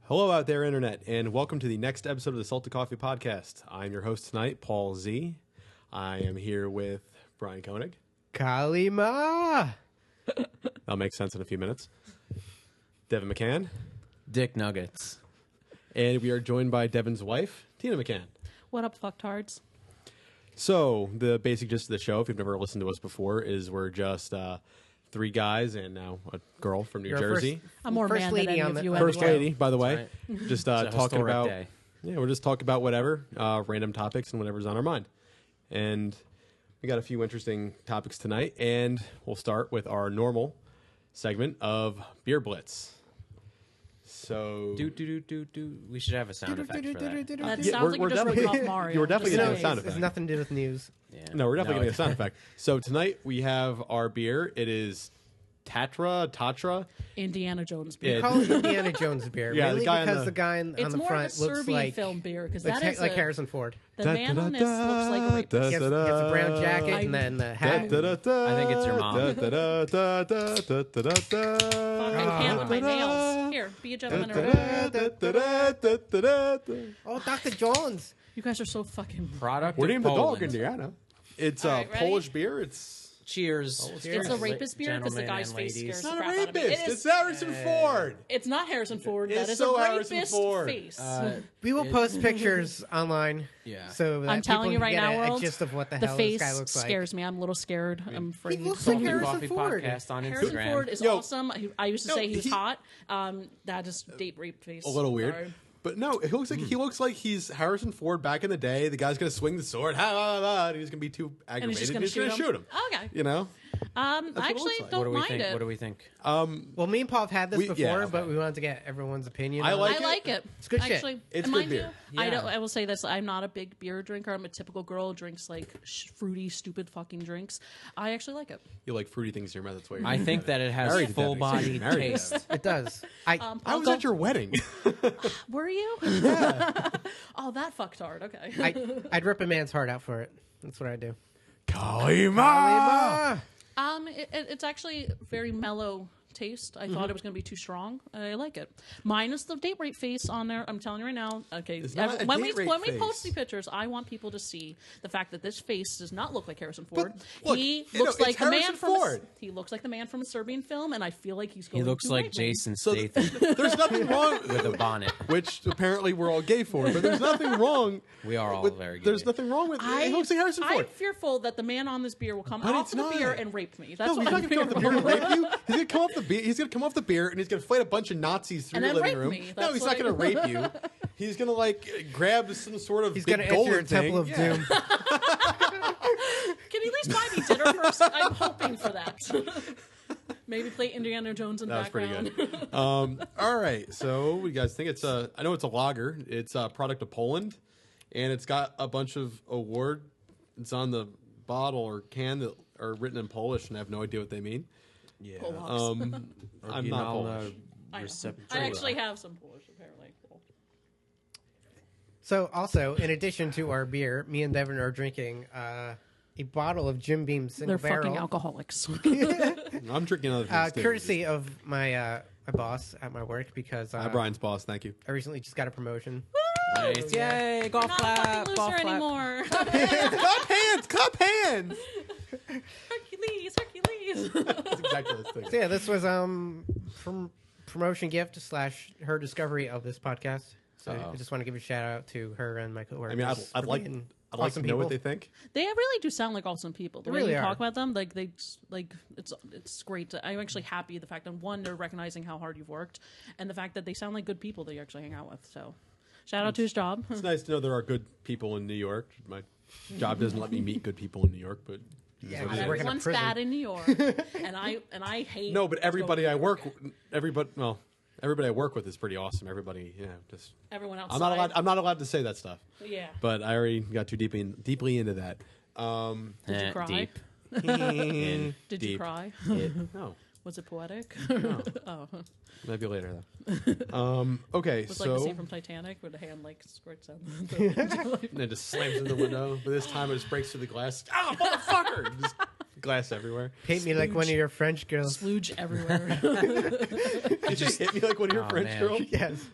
Hello out there, Internet, and welcome to the next episode of the Salted Coffee Podcast. I'm your host tonight, Paul Z. I am here with Brian Koenig. Kalima! That'll make sense in a few minutes. Devon McCann. Dick Nuggets. And we are joined by Devon's wife, Tina McCann. What up, fucktards? So, the basic gist of the show, if you've never listened to us before, is we're just three guys and now a girl from New Jersey. I'm more First man lady than any on of the- you. First anyway. lady, by the way. Right. Just It's a talking historic about... day. Yeah, we're just talking about whatever, random topics and whatever's on our mind. And we got a few interesting topics tonight, and we'll start with our normal segment of Beer Blitz. So... Do. We should have a sound effect for that. That Yeah, sounds like we're you're just ripping off Mario. we're definitely Just gonna saying. have a sound It's effect. nothing to do with news. Yeah. No, we're definitely No, getting a sound effect. So tonight we have our beer. It is Tatra. Indiana Jones beer. Yeah. Call it Indiana Jones beer. Yeah, mainly the guy on because the- the guy on It's the more front of a looks Serbian like film beer because looks that is like a, Harrison Ford. the man on this looks like a rapist. He has a brown jacket and then the hat. I think it's your mom. Fucking hand with my nails. Here, be a gentleman. Oh, Dr. Jones. You guys are so fucking. Product We're of named the dog, Poland. Indiana. It's All right, ready? Polish beer. It's Cheers. It's a rapist beer because the Gentlemen guy's and face ladies. scares not the a crap out of me. rapist. It It's is. Harrison Ford. It's not Harrison Ford. It's That is so a Harrison rapist Ford. face. We will post pictures online. Yeah. So that I'm telling people you can right get now, a world. gist of what the The hell this face guy looks like. scares me. I'm a little scared. I'm afraid. looks like Salted Harrison Coffee Ford. Podcast on Harrison Instagram. Ford is Yo. awesome. I used to No, say he was he- hot. That is date rape face. A little weird. Sorry. But no, he looks like he's Harrison Ford back in the day. The guy's gonna swing the sword, and he's gonna be too aggravated. he's just gonna shoot him. Okay. You know? I what it actually looks like. don't What do we mind think? it. What do we think? Well, me and Paul have had this before, yeah, but okay. we wanted to get everyone's opinion. I on like I like it. It's good shit. Actually, It's and good mind beer. you, Yeah. I will say this: I'm not a big beer drinker. I'm a typical girl who drinks like fruity, stupid fucking drinks. I actually like it. You like fruity things in your mouth. That's why you're I think that it has Married to full Devin. body Married to taste. It does. I I was at your wedding. Were you? Oh, that fucktard. Okay. I'd rip a man's heart out for it. That's what I do. Kalima! It's actually very mellow taste. I thought it was going to be too strong. I like it. Minus the date rape face on there. I'm telling you right now. Okay, It's not a when date rape we post face. the pictures, I want people to see the fact that this face does not look like Harrison Ford. look, He you know, looks it's like the man Harrison from Ford. he looks like the man from a Serbian film, and I feel like he's He going. looks to like rape me. Jason So Statham there's nothing wrong with a bonnet. which apparently we're all gay for, but there's nothing wrong. We are all with, very gay. There's nothing wrong with it. He looks like Harrison I'm Ford. fearful that the man on this beer will come But off it's the not. beer and rape me. That's No, he's what not I'm going to come off the beer fearful. and rape you. He's going to come off the beer. He's going to come off the beer and he's going to fight a bunch of Nazis through And your then living rape room. me. No, That's he's like- not going to rape you. He's going to like grab some sort of He's big going to enter golden a temple of thing. doom. Can you at least buy me dinner first? I'm hoping for that. Maybe play Indiana Jones in the That was pretty background. good. All right, so what do you guys think? I know it's a lager. It's a product of Poland, and it's got a bunch of award. It's on the bottle or can that are written in Polish, and I have no idea what they mean. Yeah. I'm not Polish. I know. I actually have some Polish, apparently. Cool. So, also, in addition to our beer, me and Devin are drinking a bottle of Jim Beam single They're barrel, fucking alcoholics. I'm drinking other things too. courtesy of my boss at my work because Hi, Brian's boss. Thank you. I recently just got a promotion. Nice. Yay! Golf Not a fucking clap. loser Golf clap. anymore. Cup hands. Hercules. That's exactly this thing. So yeah, this was from promotion gift / her discovery of this podcast. So I just want to give a shout out to her and my coworkers. I mean, I'd for like being to know awesome what they people. think. They really do sound like awesome people. The They way really you are. talk about them, it's great. I'm actually happy the fact that one, they're recognizing how hard you've worked, and the fact that they sound like good people that you actually hang out with. So, shout out to his job. It's nice to know there are good people in New York. My job doesn't let me meet good people in New York, but Yeah, what I it is. work in a Everyone's prison. bad in New York, and I hate. No, but everybody going I to work, everybody I work with is pretty awesome. Everybody, just everyone outside. I'm not allowed to say that stuff. Yeah. But I already got too deeply into that. Did you cry? Deep. Did you Deep. cry? No, Was it poetic? no. Oh, Maybe later though. Okay, it was like the so scene from Titanic where the hand like squirts out. and it just slams in the window. But this time it just breaks through the glass. Oh, motherfucker! Just glass everywhere. Paint me like one of your French girls. Splooge everywhere. Did you hit me like one of your Oh, French man. girls? Yes.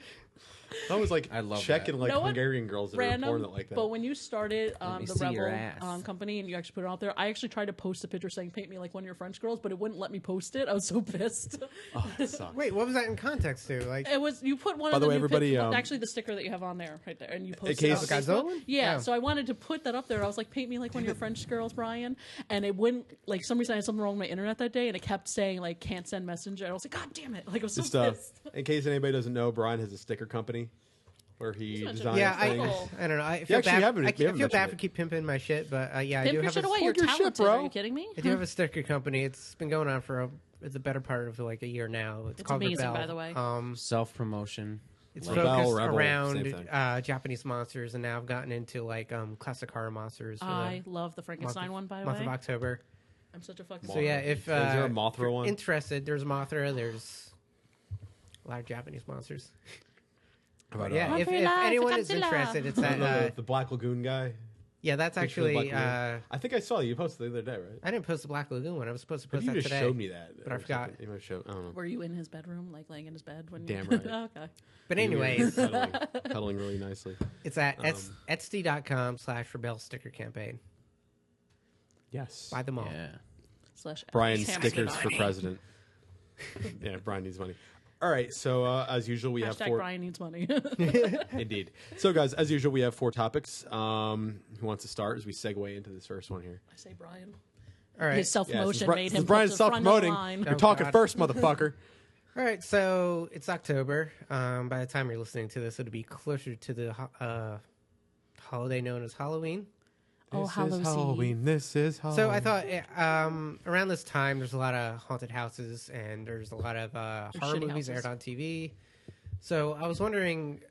I was like I love checking that. like You know what? Hungarian girls that are Random, porn that like that. but when you started me the see your Rebel ass. company and you actually put it out there, I actually tried to post a picture saying "paint me like one of your French girls," but it wouldn't let me post it. I was so pissed. Oh, that sucks. Wait, what was that in context to? Like, It was you put one By of the the way, new everybody, actually the sticker that you have on there right there, and you posted case- it on The Godzilla Facebook. one? Yeah, Oh. so I wanted to put that up there. I was like, "Paint me like one of your French girls, Brian," and it wouldn't. Like, some reason I had something wrong with my internet that day, and it kept saying like "can't send messenger." And I was like, "God damn it!" Like I was so Just pissed. in case anybody doesn't know, Brian has a sticker company where he Such a designs yeah, things. I don't know. I feel actually bad. haven't- I we haven't feel bad mentioned for it. keep pimping my shit, but yeah, I Pimp do your have shit a, away. You're Plug your shit, talented. bro. Are you kidding me? I do have a sticker company. It's been going on for the better part of like a year now. It's called amazing, Rebel. by the way. Self promotion. It's Rebel, focused Rebel, around same thing. Japanese monsters, and now I've gotten into like classic horror monsters. For I the love the Frankenstein one, by the month of way. October. I'm such a fucking. So yeah, if Is there a Mothra if you're one? interested, there's Mothra. There's a lot of Japanese monsters. How about, Yeah, if Godzilla, anyone is Godzilla. interested, it's the, at the Black Lagoon guy. yeah, that's Picture of the actually. Black Lagoon. I think I saw you posted the other day, right? I didn't post the Black Lagoon one. I was supposed to Maybe post you that just today. showed me that, but I or forgot. something. You might have showed. I don't know. Were you in his bedroom, like laying in his bed when? Damn you... right. Oh, okay. But You were anyways, cuddling really nicely. it's at etsy.com/rebel sticker campaign. Yes. Buy them all. Yeah. Slash Brian Sam stickers Smith. for president. Yeah, Brian needs money. All right, so as usual, we have Hashtag four. Brian needs money. Indeed. So, guys, as usual, we have four topics. Who wants to start as we segue into this first one here? I say Brian. All right. His self promotion since made him. Brian's put the front of the self-promoting, line. you're Oh, talking God. first, motherfucker. All right, so it's October. By the time you're listening to this, it'll be closer to the holiday known as Halloween. Oh, Halloween. This is Halloween. So I thought around this time, there's a lot of haunted houses and there's a lot of horror shitty movies houses. aired on TV. So I was wondering,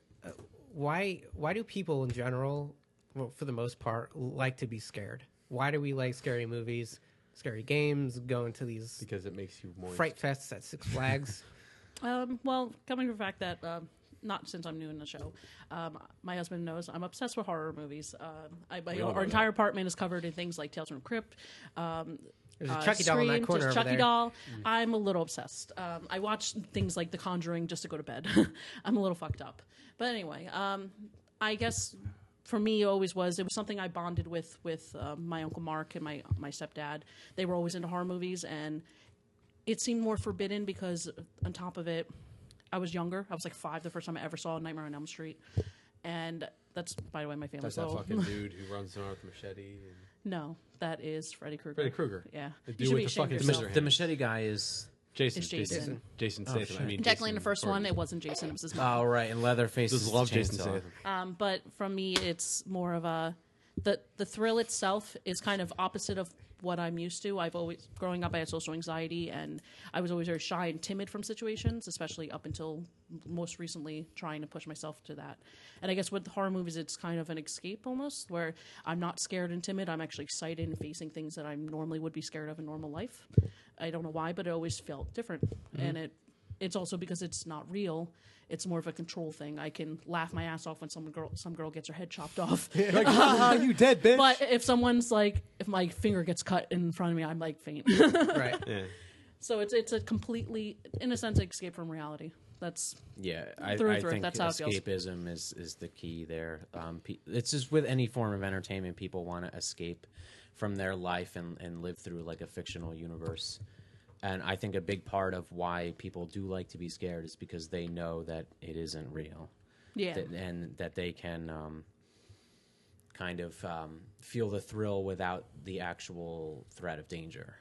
why do people in general, well, for the most part, like to be scared? Why do we like scary movies, scary games, going to these because it makes you moist. fright fests at Six Flags? Well, coming from the fact that not since I'm new in the show, my husband knows I'm obsessed with horror movies. Our entire apartment is covered in things like Tales from the Crypt. There's a Chucky doll in that Scream, corner just over Chucky there. doll. I'm a little obsessed. I watch things like The Conjuring just to go to bed. I'm a little fucked up. But anyway, I guess for me, it was something I bonded with my Uncle Mark and my stepdad. They were always into horror movies, and it seemed more forbidden because on top of it, I was younger. I was like 5 the first time I ever saw Nightmare on Elm Street. And that's, by the way, my family's That's that little. fucking dude who runs around with a machete. And... No, that is Freddy Krueger. Freddy Krueger. Yeah. The You dude should with be the ashamed fucking of The, yourself. the machete guy is. Jason. It's Jason. Jason Oh, Statham. shit. I mean, Technically, in the Jason first one, Voorhees. it wasn't Jason. It was his mom. Oh, right. And Leatherface Just is love the Jason chainsaw. Statham. But for me, it's more of a the thrill itself is kind of opposite of what I'm used to. I've always growing up, I had social anxiety, and I was always very shy and timid from situations, especially up until most recently, trying to push myself to that. And I guess with horror movies, it's kind of an escape almost, where I'm not scared and timid. I'm actually excited and facing things that I normally would be scared of in normal life. I don't know why, but it always felt different, and it's also because it's not real. It's more of a control thing. I can laugh my ass off when some girl gets her head chopped off. Like, you dead, bitch. But if someone's like, if my finger gets cut in front of me, I'm like faint. Right. Yeah. So it's a completely, in a sense, escape from reality. That's Yeah, I Through and through, think that's how it feels. escapism is the key there. It's just with any form of entertainment, people want to escape from their life and live through like a fictional universe. And I think a big part of why people do like to be scared is because they know that it isn't real. yeah. And that they can kind of feel the thrill without the actual threat of danger.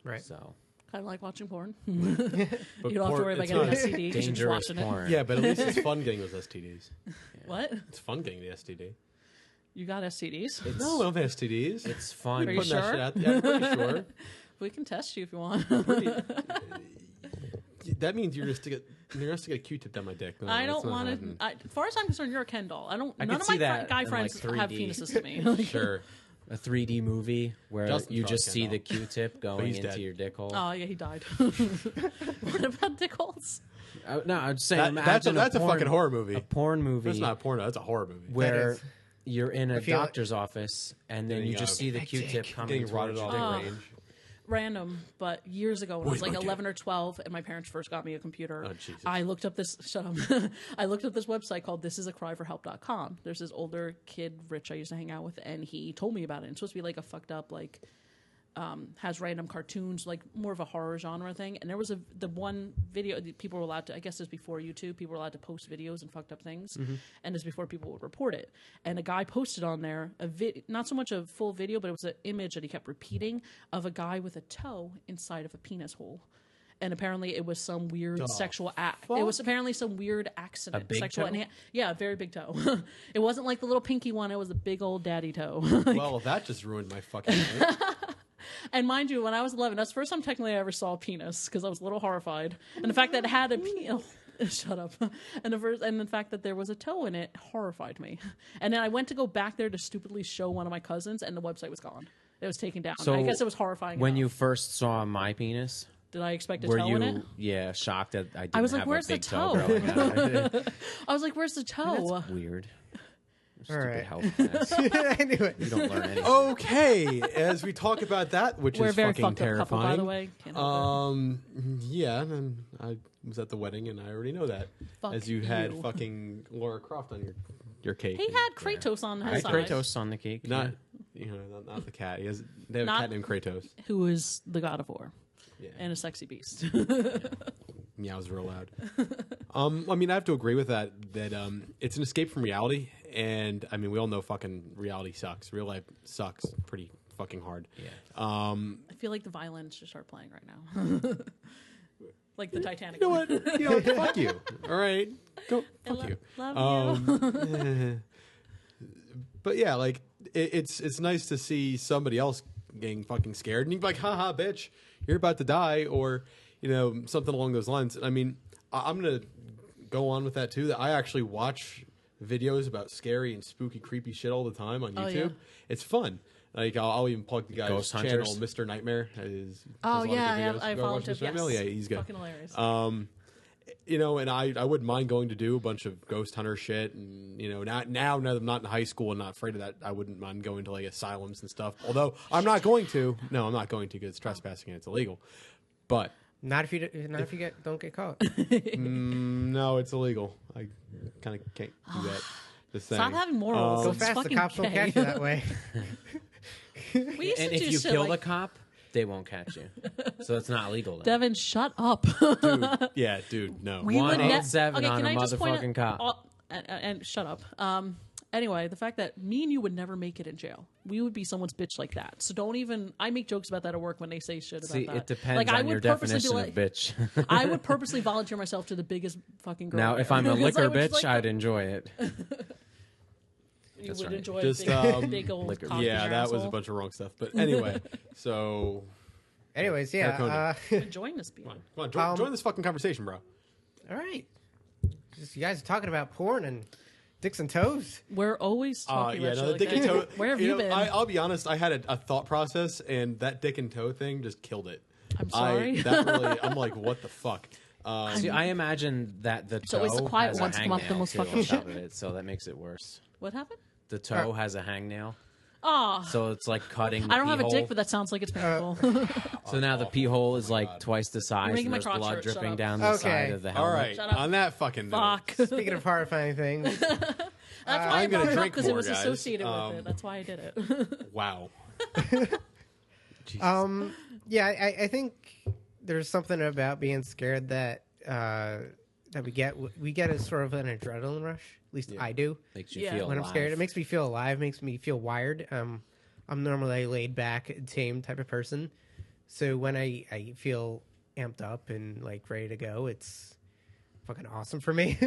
Right. So Kind of like watching porn. But You don't have to porn- worry about it's getting an not- STD. 'cause you're just dangerous watching it. porn. Yeah, but at least it's fun getting those STDs. What? It's fun getting the STD. You got STDs? It's, No, I don't have STDs. it's fun. Are you Putting that sure? shit out there. I'm pretty sure. We can test you if you want. That means you're just to get a Q-tip down my dick. No, I that's don't not want happening. to. As far as I'm concerned, you're a Ken doll. None could of see my that guy in, friends like, have 3D. penises to me. Sure. A 3D movie where Justin's you probably just see Ken the doll. Q-tip going he's into dead. your dick hole. Oh yeah, he died. What about dick holes? No, I'm just saying. That's a imagine fucking horror movie. A porn movie That's not porno. That's a horror movie. where is. you're in a feel like- doctor's office and then Getting, you just see the Q-tip coming Getting rotted towards off your the Oh. dick. range. random, but years ago when I was like 11 or 12 and my parents first got me a computer, Jesus. I looked up this I looked up this website called thisisacryforhelp.com. There's this older kid, Rich, I used to hang out with, and he told me about it. It's supposed to be like a fucked up, like, has random cartoons, like more of a horror genre thing. And there was the one video people were allowed to, I guess this was before YouTube, people were allowed to post videos and fucked up things. And this was before people would report it. And a guy posted on there not so much a full video, but it was an image that he kept repeating of a guy with a toe inside of a penis hole. And apparently it was some weird sexual act. It was apparently some weird accident. A big sexual toe? Yeah, a very big toe. It wasn't like the little pinky one. It was a big old daddy toe. Well, that just ruined my fucking night. And mind you, when I was 11, that's the first time technically I ever saw a penis because I was a little horrified. And the fact that it had a penis... Shut up. And the fact that there was a toe in it horrified me. And then I went to go back there to stupidly show one of my cousins, and the website was gone. It was taken down. So I guess it was horrifying. When enough. you first saw my penis, Did I expect a were toe you in it? shocked that I didn't I was like, have "Where's a big the toe toe?" growing out? I was like, where's the toe? That's weird. All Stupid right. health class. Anyway, You don't learn anything. Okay, as we talk about that, which We're a is very fucking fucked up couple, terrifying. by the way. Can't help Yeah, and I was at the wedding, and I already know that. Fuck as you had you. fucking Laura Croft on your cake. it. He had Kratos on I his had side, Kratos on the cake. Not not the cat. They have a Not- cat named Kratos. who is the god of war Yeah, and a sexy beast. meows real loud. I mean, I have to agree with that. It's an escape from reality, and I mean, we all know fucking reality sucks. Real life sucks pretty fucking hard. Yeah. I feel like the violins should start playing right now. Like the Titanic. You know what? Fuck you. All right, go. Fuck you. Love you. But yeah, like it's nice to see somebody else getting fucking scared, and you're like, haha, bitch, you're about to die, or something along those lines. I mean, I'm gonna go on with that too. That I actually watch videos about scary and spooky, creepy shit all the time on YouTube. yeah. It's fun. Like I'll even plug the guy's Ghost channel, Hunters? Mr. Nightmare. Does a Oh lot of good yeah, videos. I Go followed watch him. Mr. Nightmare? Yes. Yeah, he's good. Fucking hilarious. And I wouldn't mind going to do a bunch of ghost hunter shit, and now that I'm not in high school and not afraid of that, I wouldn't mind going to like asylums and stuff. Although I'm not going to. No, I'm not going to because it's trespassing and it's illegal. But not if you don't get caught. no, it's illegal. I kind of can't do that. Just saying. Stop having morals. Go It's fast, the fucking cops won't gay. catch you that way. We used And to do if you shit kill like, the cop, they won't catch you. So it's not legal. Then. Devin, shut up. Dude, yeah, dude, no. We would ne- 187 on can a I just point motherfucking cop. and shut up. Anyway, the fact that me and you would never make it in jail. We would be someone's bitch like that. So don't even... I make jokes about that at work when they say shit about See, that. it depends like, I on would your purposely definition be of bitch. I would purposely volunteer myself to the biggest fucking girl. Now, there. if I'm a Because I liquor would just bitch, like- I'd enjoy it. You That's would right. enjoy Just, a big old liquor. cock in Yeah, your that was a asshole. bunch of wrong stuff. But anyway, so Anyways, Koenig. yeah. Enjoying this beer. come on, join this fucking conversation, bro. All right. Just, you guys are talking about porn and dicks and toes. We're always talking Yeah, about no, shit the like dick and that. toe. Where have you know, been? I'll be honest. I had a thought process, and that dick and toe thing just killed it. I'm sorry. I'm like, what the fuck? See, I imagine that the toe So it's the quiet has ones a come up the hangnail most too fucking on top of it, so that makes it worse. What happened? The toe has a hangnail, Oh, so it's like cutting. The I don't have a pee dick, hole. but that sounds like it's painful. So now the pee hole is like twice the size, making and my there's crotch blood hurt, shut dripping up. down the Okay. side of the All helmet. right, Shut up. on that fucking note, Fuck. Speaking of horrifying things, That's why I I'm gonna brought it up drink because it more, was guys. associated with it. That's why I did it. wow. yeah, I think there's something about being scared that we get a sort of an adrenaline rush. At least I do. Makes you Yeah. feel When I'm alive. scared, it makes me feel alive, makes me feel wired. I'm normally a laid back, tame type of person, so when I feel amped up and like ready to go, it's fucking awesome for me.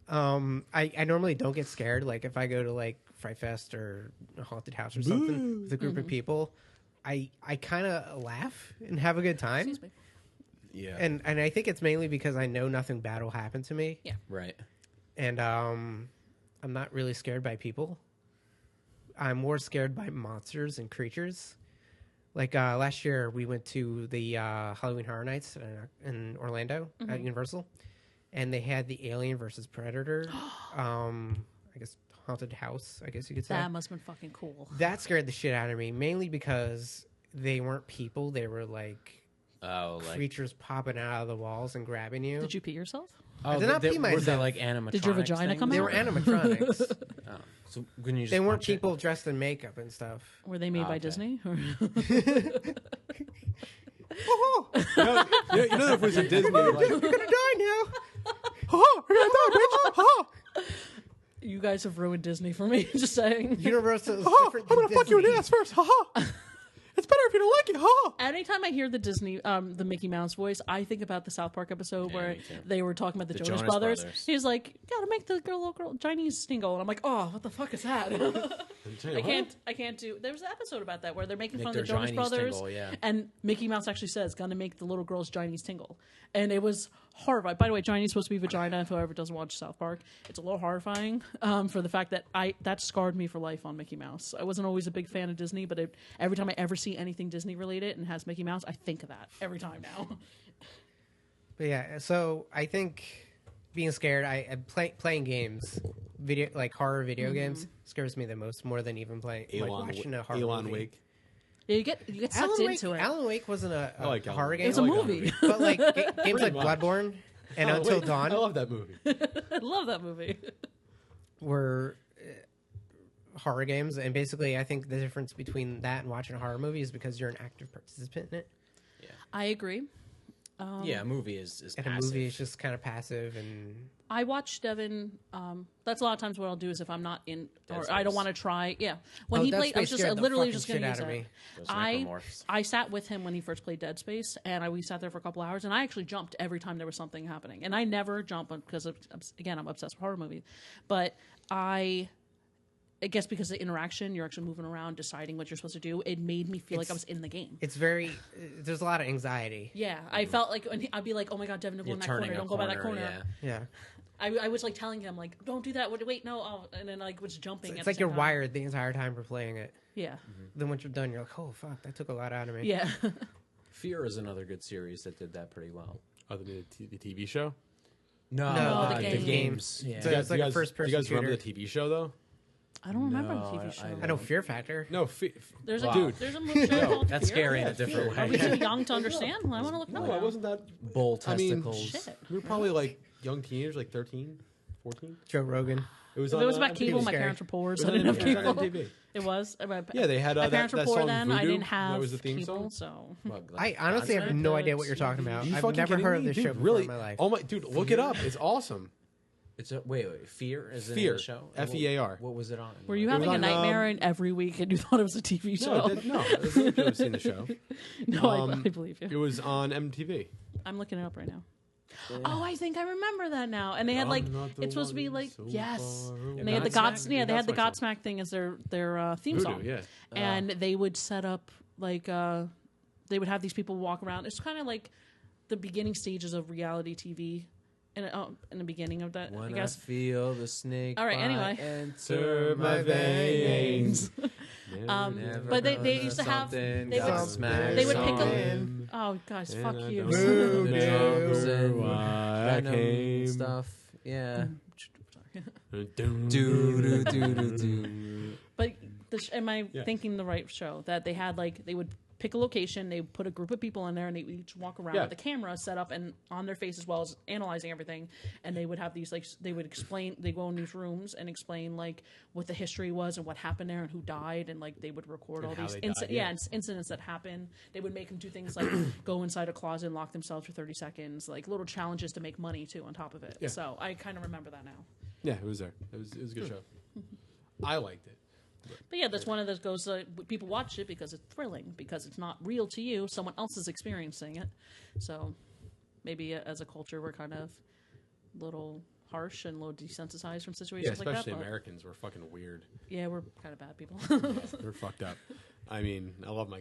I normally don't get scared. Like if I go to like Fright Fest or a haunted house or something with a group of people, I kind of laugh and have a good time. Excuse me. Yeah. And I think it's mainly because I know nothing bad will happen to me. Yeah. Right. And I'm not really scared by people. I'm more scared by monsters and creatures. Like last year, we went to the Halloween Horror Nights in Orlando at Universal, and they had the Alien versus Predator, I guess haunted house, I guess you could say. That must have been fucking cool. That scared the shit out of me, mainly because they weren't people. They were like Oh, like creatures popping out of the walls and grabbing you. Did you pee yourself? oh, did not pee were they myself. like animatronics? Did your vagina things? come They out? were animatronics. Oh, so can you just They weren't watch it? people dressed in makeup and stuff. Were they made by okay. Disney? Or- You know if it was a Disney, like, You're gonna die now. You guys have ruined Disney for me. Just saying. Universal is different than Disney. first. It's better if you don't like it, Anytime I hear the Disney, the Mickey Mouse voice, I think about the South Park episode where me too. they were talking about the Jonas Jonas Brothers. Brothers. He's like, "Gotta make the little girl Chinese tingle," and I'm like, "Oh, what the fuck is that?" I can't do. There was an episode about that where they're making Make fun of the their Jonas Chinese Brothers, tingle, yeah. and Mickey Mouse actually says, "Gonna make the little girl's Chinese tingle," and it was horrifying. By the way, Chinese is supposed to be vagina. If whoever doesn't watch South Park, it's a little horrifying for the fact that that scarred me for life on Mickey Mouse. I wasn't always a big fan of Disney, but every time I ever see anything Disney related and has Mickey Mouse, I think of that every time now. But yeah, so I think being scared, playing games, horror video games, scares me the most, more than even watching a horror Elon movie. Wake. Yeah, you get sucked into it. Alan Wake wasn't a like Alan horror Wake. game. It's a like movie. But like games like much. Bloodborne and Oh, Until wait, Dawn I love that movie. I love that movie. were horror games, and basically I think the difference between that and watching a horror movie is because you're an active participant in it, I agree. Yeah, a movie is and passive. a movie is just kind of passive. And I watch Devon. That's a lot of times what I'll do is if I'm not in or Dead I don't Space. want to try. Yeah, when Oh, he Dead played, I was Space just scared the literally fucking just going shit to out use of it. me. Those I necromorphs. sat with him when he first played Dead Space, and we sat there for a couple hours, and I actually jumped every time there was something happening. And I never jump because again I'm obsessed with horror movies, but I guess because of the interaction, you're actually moving around, deciding what you're supposed to do. It made me feel like I was in the game. it's very there's a lot of anxiety. Yeah, I felt like I'd be like, "Oh my god, Devin, don't go You're in that corner! turning a Don't go by that corner!" Yeah. Yeah, I was like telling him like, "Don't do that! Wait, no!" Oh, and then like was jumping. it's at like the you're same time. wired the entire time for playing it. Yeah, Then once you're done, you're like, oh fuck, that took a lot out of me. yeah. Fear is another good series that did that pretty well. Oh, the TV show. No, No, the the game. games. So Yeah. it's like a first-person Do you guys remember shooter. the TV show though? I don't remember No, the TV I show. I know Fear Factor. No, There's Wow. a Dude. there's a movie show called That's Fear. scary in a different Are we way. too young to understand? I want to look it up. no, I wasn't that. Bull I mean, testicles. Shit. We were probably like young teenagers, like 13, 14. Joe Rogan. It was If on. it was about MTV. cable, my Scary. parents were poor, It so I was didn't on have MTV. cable. It was. Yeah, they had My that parents were poor song then. I Voodoo. didn't have That was the theme cable, song. so I honestly have no idea what you're talking about. You I've fucking never kidding heard of me? this Dude, show before really? in my life. Oh my, dude, look it up. It's awesome. It's a wait. Fear is Fear. the show. F-E-A-R. What was it on? were you was having a on, nightmare and every week and you thought it was a TV show? No, I've seen the show. No, I Um, believe It you. was on MTV. I'm looking it up right now. Oh, I think I remember that now. And they had like I'm not the it's supposed to be one like so yes. far And away. they had the Godsmack? they had the Godsmack Godsmack thing as their theme Voodoo, song. yeah. And they would set up like they would have these people walk around. It's kind of like the beginning stages of reality TV. In the beginning of that, I When I guess. feel the snake. All right, bite anyway. enter my my veins. veins. But they used to have they would smack they would pick something. Oh, guys, And fuck I you. don't Boo, The boo. drums and Why I venom came. stuff. Yeah. Do, Do do do do do. But am I Yeah. thinking the right show? That they had like they would pick a location, they would put a group of people in there, and they would each walk around Yeah. with the camera set up and on their face as well as analyzing everything. And they would have these like they would explain. They go in these rooms and explain like what the history was and what happened there and who died, and like they would record all how these they died, incidents that happened. They would make them do things like go inside a closet and lock themselves for 30 seconds, like little challenges to make money too on top of it. Yeah. So I kind of remember that now. Yeah, it was there. It was a good show. I liked it. But yeah, that's one of those goes. People watch it because it's thrilling, because it's not real to you. Someone else is experiencing it. So maybe as a culture, we're kind of a little harsh and a little desensitized from Yeah, situations like that. especially But Americans were fucking weird. yeah, we're kind of bad people. They're fucked up. I mean, I love my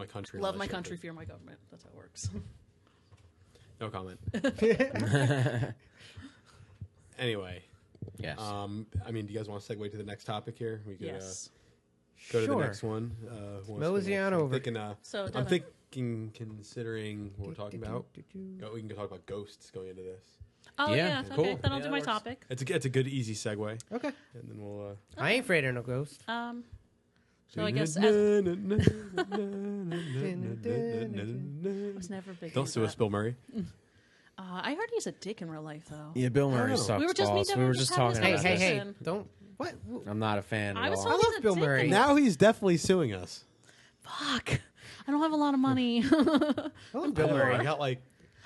country. and all Love that my shit, country, but fear my government. That's how it works. No comment. Anyway, Yes. I mean, do you guys want to segue to the next topic here? We could Yes. go to the Sure. next one. Louisiana I'm over. thinking, So I'm Devin, thinking, considering what we're talking about, we can talk about ghosts going into this. oh Yeah, yeah, cool. okay. Then I'll Yeah, do that my works. topic. It's a good easy segue, Okay. and then we'll. I ain't afraid of no ghost. So I guess I was never big. Don't into sue us, that. Bill Murray. I heard he's a dick in real life, though. Yeah, Bill Murray know. sucks We were just- me balls. and We were Devon just just had talking this about Hey, this. hey, don't. What? I'm not a fan I at was all. told I he's love a Bill dick Murray. in Now he's definitely suing us. Fuck. I don't have a lot of money. I love Bill I Murray. got like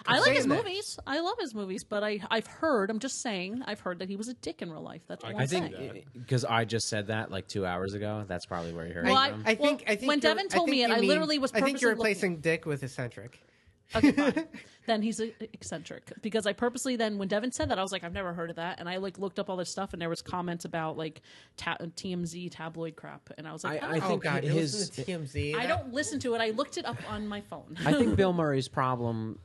I like saying his that. movies. I love his movies, but I've heard, I'm just saying, I've heard that he was a dick in real life. That's all I I'm I saying. think because I just said that like 2 hours ago. That's probably where you heard Well, it I- from. I think when you're- Devon told me think it, you I mean- literally was I think you're purposely replacing dick with eccentric. Okay, fine. Then he's eccentric because I purposely then when Devon said that I was like I've never heard of that, and I like looked up all this stuff and there was comments about like TMZ tabloid crap, and I was like I Oh think God, you his. listen to TMZ. I don't listen to it. I looked it up on my phone. I think Bill Murray's problem,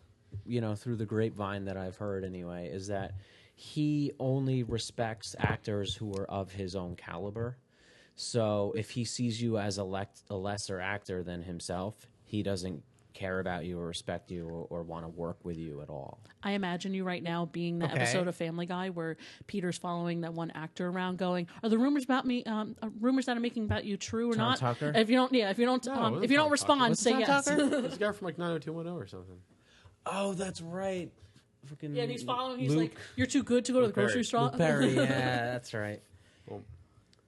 through the grapevine that I've heard anyway, is that he only respects actors who are of his own caliber. So if he sees you as a lesser actor than himself, he doesn't care about you or respect you or want to work with you at all. I imagine you right now being the Okay. episode of Family Guy where Peter's following that one actor around, going, "Are the rumors about me, rumors that I'm making about you, true or Tom not?" Tucker? If you don't, No, it wasn't if you don't Tom respond, Tucker. say Tom yes. Tucker? this guy from like 90210 or something. Oh, that's right. Fucking Yeah, and he's following. He's Luke, like, "You're too good to go to the Luke Perry. grocery store." Luke Perry. Yeah, that's right.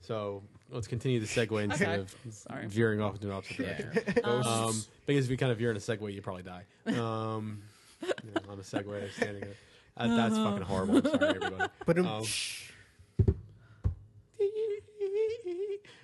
So let's continue the segue instead of Sorry. veering off into an opposite direction. Because if you kind of veer in a segue, you probably die. On a segue, standing there. That's fucking horrible. I'm sorry, everybody. But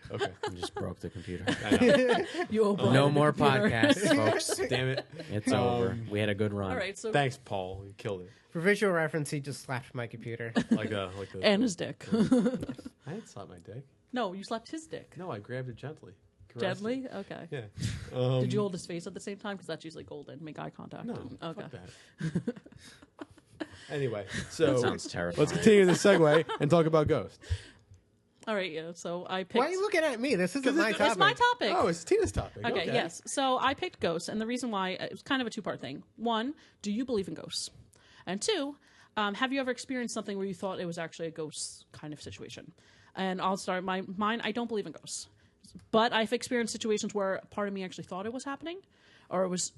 Okay. I just broke the computer. I know. You owe Brian No a more computer. podcasts, folks. Damn it. It's over. We had a good run. All right, so Thanks, Paul. You killed it. for visual reference, he just slapped my computer. Like the and his dick. I didn't slap my dick. No, you slapped his dick. No, I grabbed it gently. Caressed Gently? it. Okay. Yeah. Did you hold his face at the same time? Because that's usually golden. Make eye contact. No. Okay. Fuck that. Anyway, so Sounds terrifying. let's continue the segue and talk about Ghost. All right, yeah. So I picked. Why are you looking at me? This isn't my topic. It's my topic. Oh, it's Tina's topic. Okay, yes. So I picked ghosts, and the reason why it was kind of a two-part thing. One, do you believe in ghosts? And two, have you ever experienced something where you thought it was actually a ghost kind of situation? And I'll start mine. I don't believe in ghosts, but I've experienced situations where part of me actually thought it was happening, or it was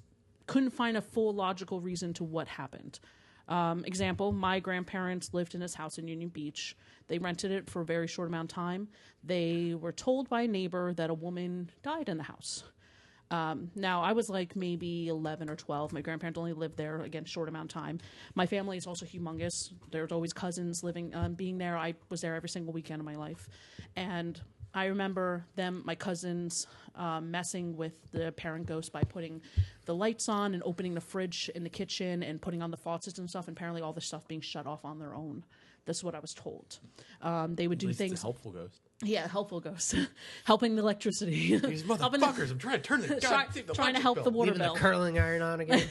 couldn't find a full logical reason to what happened. Example, my grandparents lived in this house in Union Beach. They rented it for a very short amount of time. They were told by a neighbor that a woman died in the house. Now, I was like maybe 11 or 12. My grandparents only lived there, again, short amount of time. My family is also humongous. There's always cousins living, being there. I was there every single weekend of my life. And I remember my cousins, messing with the parent ghost by putting the lights on and opening the fridge in the kitchen and putting on the faucets and stuff, and apparently all the stuff being shut off on their own. That's what I was told. They would do It's a things. helpful ghost. Yeah, helpful ghost. Helping the electricity. These Helping the- motherfuckers! I'm trying to turn the goddamn trying to help the water Leaving the bill. curling iron on again.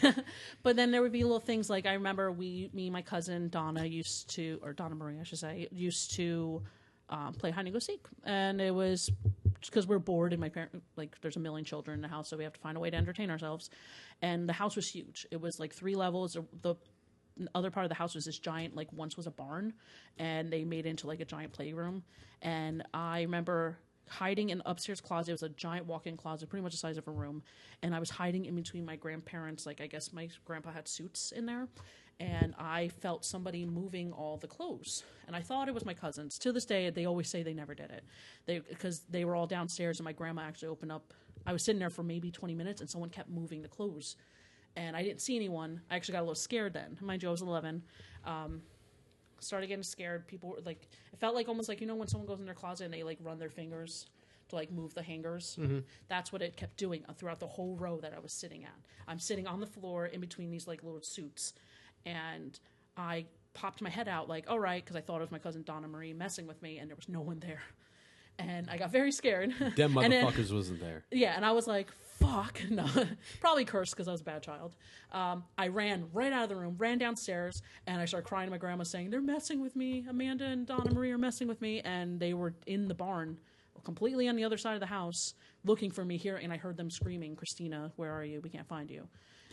But then there would be little things like I remember me and my cousin Donna Donna Marie, I should say, used to play hide and go seek, and it was just because we're bored and my parent there's a million children in the house, so we have to find a way to entertain ourselves. And the house was huge. It was like 3 levels. The other part of the house was this giant, once was a barn, and they made it into like a giant playroom. And I remember hiding in the upstairs closet. It was a giant walk-in closet, pretty much the size of a room. And I was hiding in between my grandparents. I guess my grandpa had suits in there. And I felt somebody moving all the clothes. And I thought it was my cousins. To this day, they always say they never did it. Because they were all downstairs, and my grandma actually opened up. I was sitting there for maybe 20 minutes, and someone kept moving the clothes. And I didn't see anyone. I actually got a little scared then. Mind you, I was 11. Started getting scared. People were it felt like almost like, when someone goes in their closet and they run their fingers to move the hangers. Mm-hmm. That's what it kept doing throughout the whole row that I was sitting at. I'm sitting on the floor in between these little suits, and I popped my head out all right, because I thought it was my cousin Donna Marie messing with me, and there was no one there. And I got very scared. Them And then- motherfuckers wasn't there. yeah, and I was like, fuck. No, probably cursed because I was a bad child. I ran right out of the room, ran downstairs, and I started crying to my grandma saying, they're messing with me. Amanda and Donna Marie are messing with me. And they were in the barn, completely on the other side of the house, looking for me here. And I heard them screaming, Christina, where are you? We can't find you.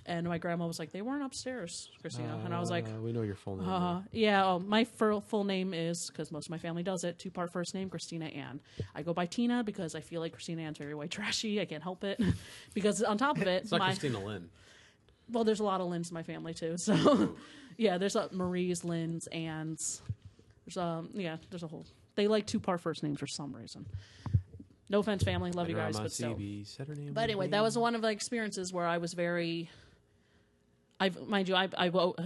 And my grandma was like, they weren't upstairs, Christina. And I was like, we know your full name. yeah, my full name is, because most of my family does it, 2-part first name, Christina Ann. I go by Tina because I feel like Christina Ann's very white trashy. I can't help it. Because on top of it, It's not Christina Lynn. well, there's a lot of Lynn's in my family too. So, yeah, there's Marie's, Lynn's, Ann's. There's there's a whole. They like 2-part first names for some reason. No offense, family, love you guys, but still. But anyway, that was one of the experiences where I was very. I've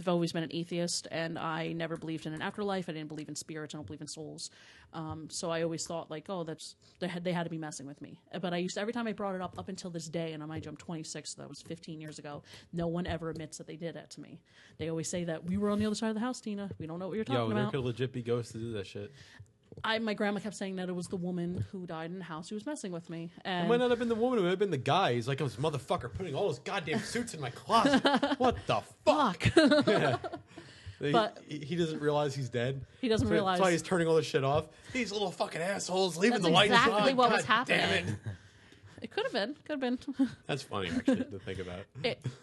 always been an atheist, and I never believed in an afterlife. I didn't believe in spirits. I don't believe in souls. So I always thought like, oh, they had to be messing with me. But I used to, every time I brought it up until this day, and mind you, I'm 26, so that was 15 years ago. No one ever admits that they did that to me. They always say that we were on the other side of the house, Tina. We don't know what you're talking there about. could legit be ghosts to do that shit. My grandma kept saying that it was the woman who died in the house who was messing with me. And It might not have been the woman. It might have been the guy. He's like, this motherfucker putting all those goddamn suits in my closet. What the fuck? Yeah. But- he doesn't realize he's dead. He doesn't realize. That's why he's turning all this shit off. These little fucking assholes leaving That's the lights exactly on. what God was happening. Damn it. It could have been. That's funny, actually, to think about.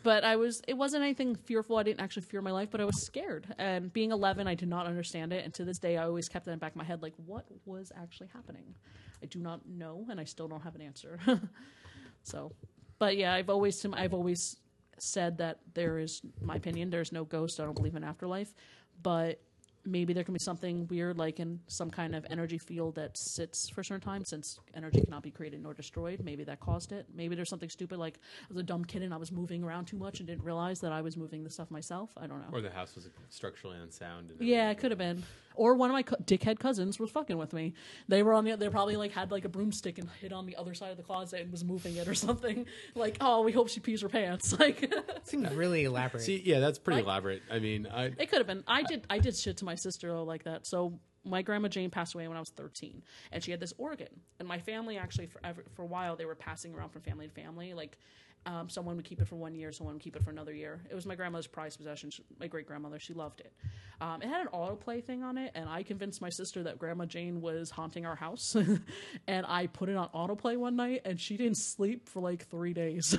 But it wasn't anything fearful. I didn't actually fear my life, but I was scared. And being 11, I did not understand it. And to this day, I always kept that in the back of my head, like, what was actually happening? I do not know, and I still don't have an answer. So, but yeah, I've always said that there is, my opinion, there's no ghost. I don't believe in afterlife. But maybe there can be something weird, like in some kind of energy field that sits for a certain time, since energy cannot be created nor destroyed. Maybe that caused it. Maybe there's something stupid, like I was a dumb kid and I was moving around too much and didn't realize that I was moving the stuff myself. I don't know. Or the house was structurally unsound. And Yeah, it could have been. Or one of my dickhead cousins was fucking with me. They were they probably like had like a broomstick and hid on the other side of the closet and was moving it or something. Like, oh, we hope she pees her pants. Like, Seems really elaborate. See, yeah, that's pretty Like- elaborate. I mean, it could have been. I did shit to my sister though, like that. So my grandma Jane passed away when I was 13, and she had this organ. And my family actually for a while they were passing around from family to family. Like, someone would keep it for 1 year, someone would keep it for another year. It was my grandmother's prized possession. My great grandmother, she loved it. It had an autoplay thing on it, and I convinced my sister that Grandma Jane was haunting our house. And I put it on autoplay one night, and she didn't sleep for like 3 days.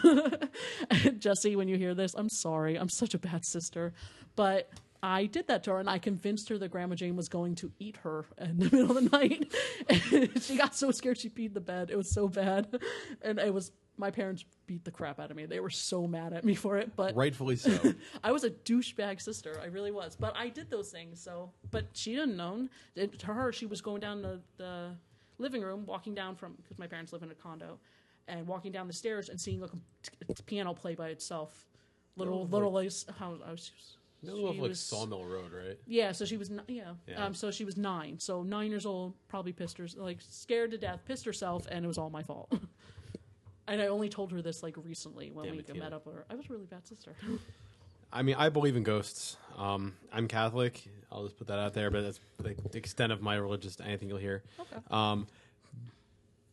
And Jesse, when you hear this, I'm sorry. I'm such a bad sister, but I did that to her, and I convinced her that Grandma Jane was going to eat her in the middle of the night. And she got so scared she peed the bed. It was so bad, and it was. My parents beat the crap out of me. They were so mad at me for it, but rightfully so. I was a douchebag sister. I really was. But I did those things. So, but she didn't know. To her, she was going down the living room, walking down because my parents live in a condo, and walking down the stairs and seeing a piano play by itself. Little like how I was. Like Sawmill Road, right? Yeah, so she was Yeah. So she was 9. So 9 years old, probably pissed her, like scared to death, pissed herself, and it was all my fault. And I only told her this like recently when we met up with her. I was a really bad sister. I mean, I believe in ghosts. I'm Catholic. I'll just put that out there, but that's like the extent of my religious anything you'll hear. Okay.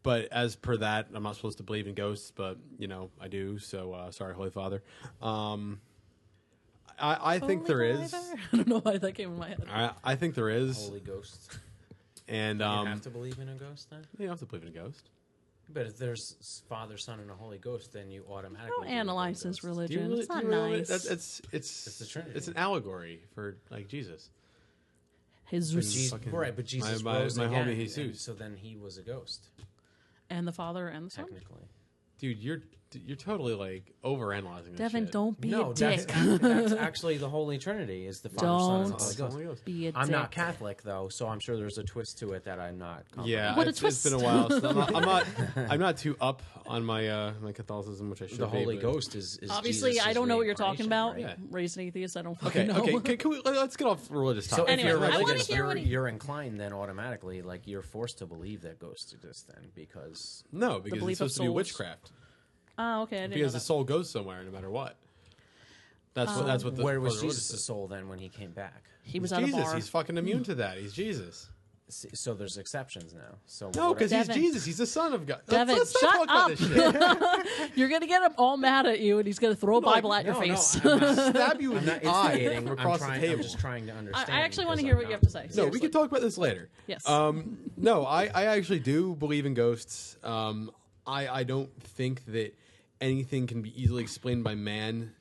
But as per that, I'm not supposed to believe in ghosts, but I do. So sorry, Holy Father. I think there is. I don't know why that came in my head. I think there is. Holy ghost. And You have to believe in a ghost then? you don't have to believe in a ghost. But if there's Father, Son, and a Holy Ghost, then you automatically Don't analyze his Do you religion. really- It's do not you really- nice. It's the Trinity. It's an allegory for like Jesus. Jesus fucking- Right, but Jesus my rose homie again, Jesus. and so then he was a ghost, and the Father and the Son. technically. Dude, you're totally like overanalyzing this Devin, shit. don't be No, a dick. that's actually the Holy Trinity is the Father, Son, and the Holy Don't. Ghost. Holy Ghost. Be a I'm dick. not Catholic though, so I'm sure there's a twist to it that I'm not. Yeah, What a it's been a twist. while. So I'm not too up on my my Catholicism, which I should The be. Holy but- Ghost is Obviously, Jesus' I don't know what you're talking about. reincarnation, right? Yeah. Raised an atheist, I don't Okay, fucking know. okay. Can we, let's get off religious So topic. if Anyway, you're I wanna religious, hear what he- you're inclined then automatically, like you're forced to believe that ghosts exist then because No, because belief it's supposed of to be souls. witchcraft. Oh, okay. I didn't know Because that. the soul goes somewhere no matter what. That's what. where was part of the Jesus' religion soul then when he came back? He was is. at a Jesus. bar. He's fucking immune to that. He's Jesus. So there's exceptions now. So No, what- because he's Devin. Jesus. He's the son of God. Devin, let's shut not talk up. about this shit. You're gonna get him all mad at you, and he's gonna throw a No, like, Bible at your no, face. I'm not, Stab you in I'm not the eye instigating. from across the I'm table. just trying to understand. I actually want to because hear I'm what you have not- to say. No, we seriously. can talk about this later. Yes. No, I actually do believe in ghosts. I don't think that anything can be easily explained by man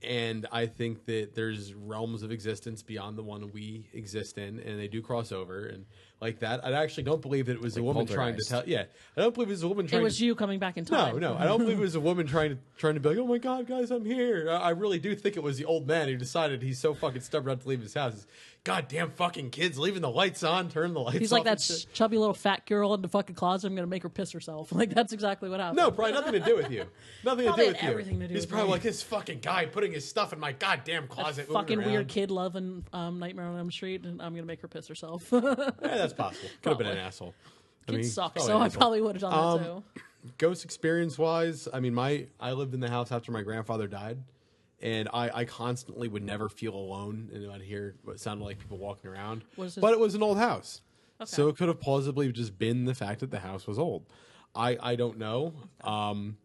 And I think that there's realms of existence beyond the one we exist in, and they do cross over and like that. I actually don't believe that it was a woman trying to tell. Yeah, I don't believe it was a woman trying. It was you coming back in time. No, I don't believe it was a woman trying to be like, oh my god, guys, I'm here. I really do think it was the old man who decided he's so fucking stubborn not to leave his house. Goddamn fucking kids leaving the lights on, turn the lights off. He's like that chubby little fat girl in the fucking closet. I'm going to make her piss herself. Like, that's exactly what happened. No, probably nothing to do with you. Nothing to do with you. Everything to do He's with probably me. like, this fucking guy putting his stuff in my goddamn closet. Fucking moving weird around. kid loving Nightmare on Elm Street, and I'm going to make her piss herself. Yeah, that's possible. Could have been an Probably. asshole. Kids suck, probably so an I asshole. probably would have done that too. Ghost experience wise, I mean, I lived in the house after my grandfather died, and I constantly would never feel alone, and I'd hear what sounded like people walking around. But it was an old house, so it could have plausibly just been the fact that the house was old. I don't know, and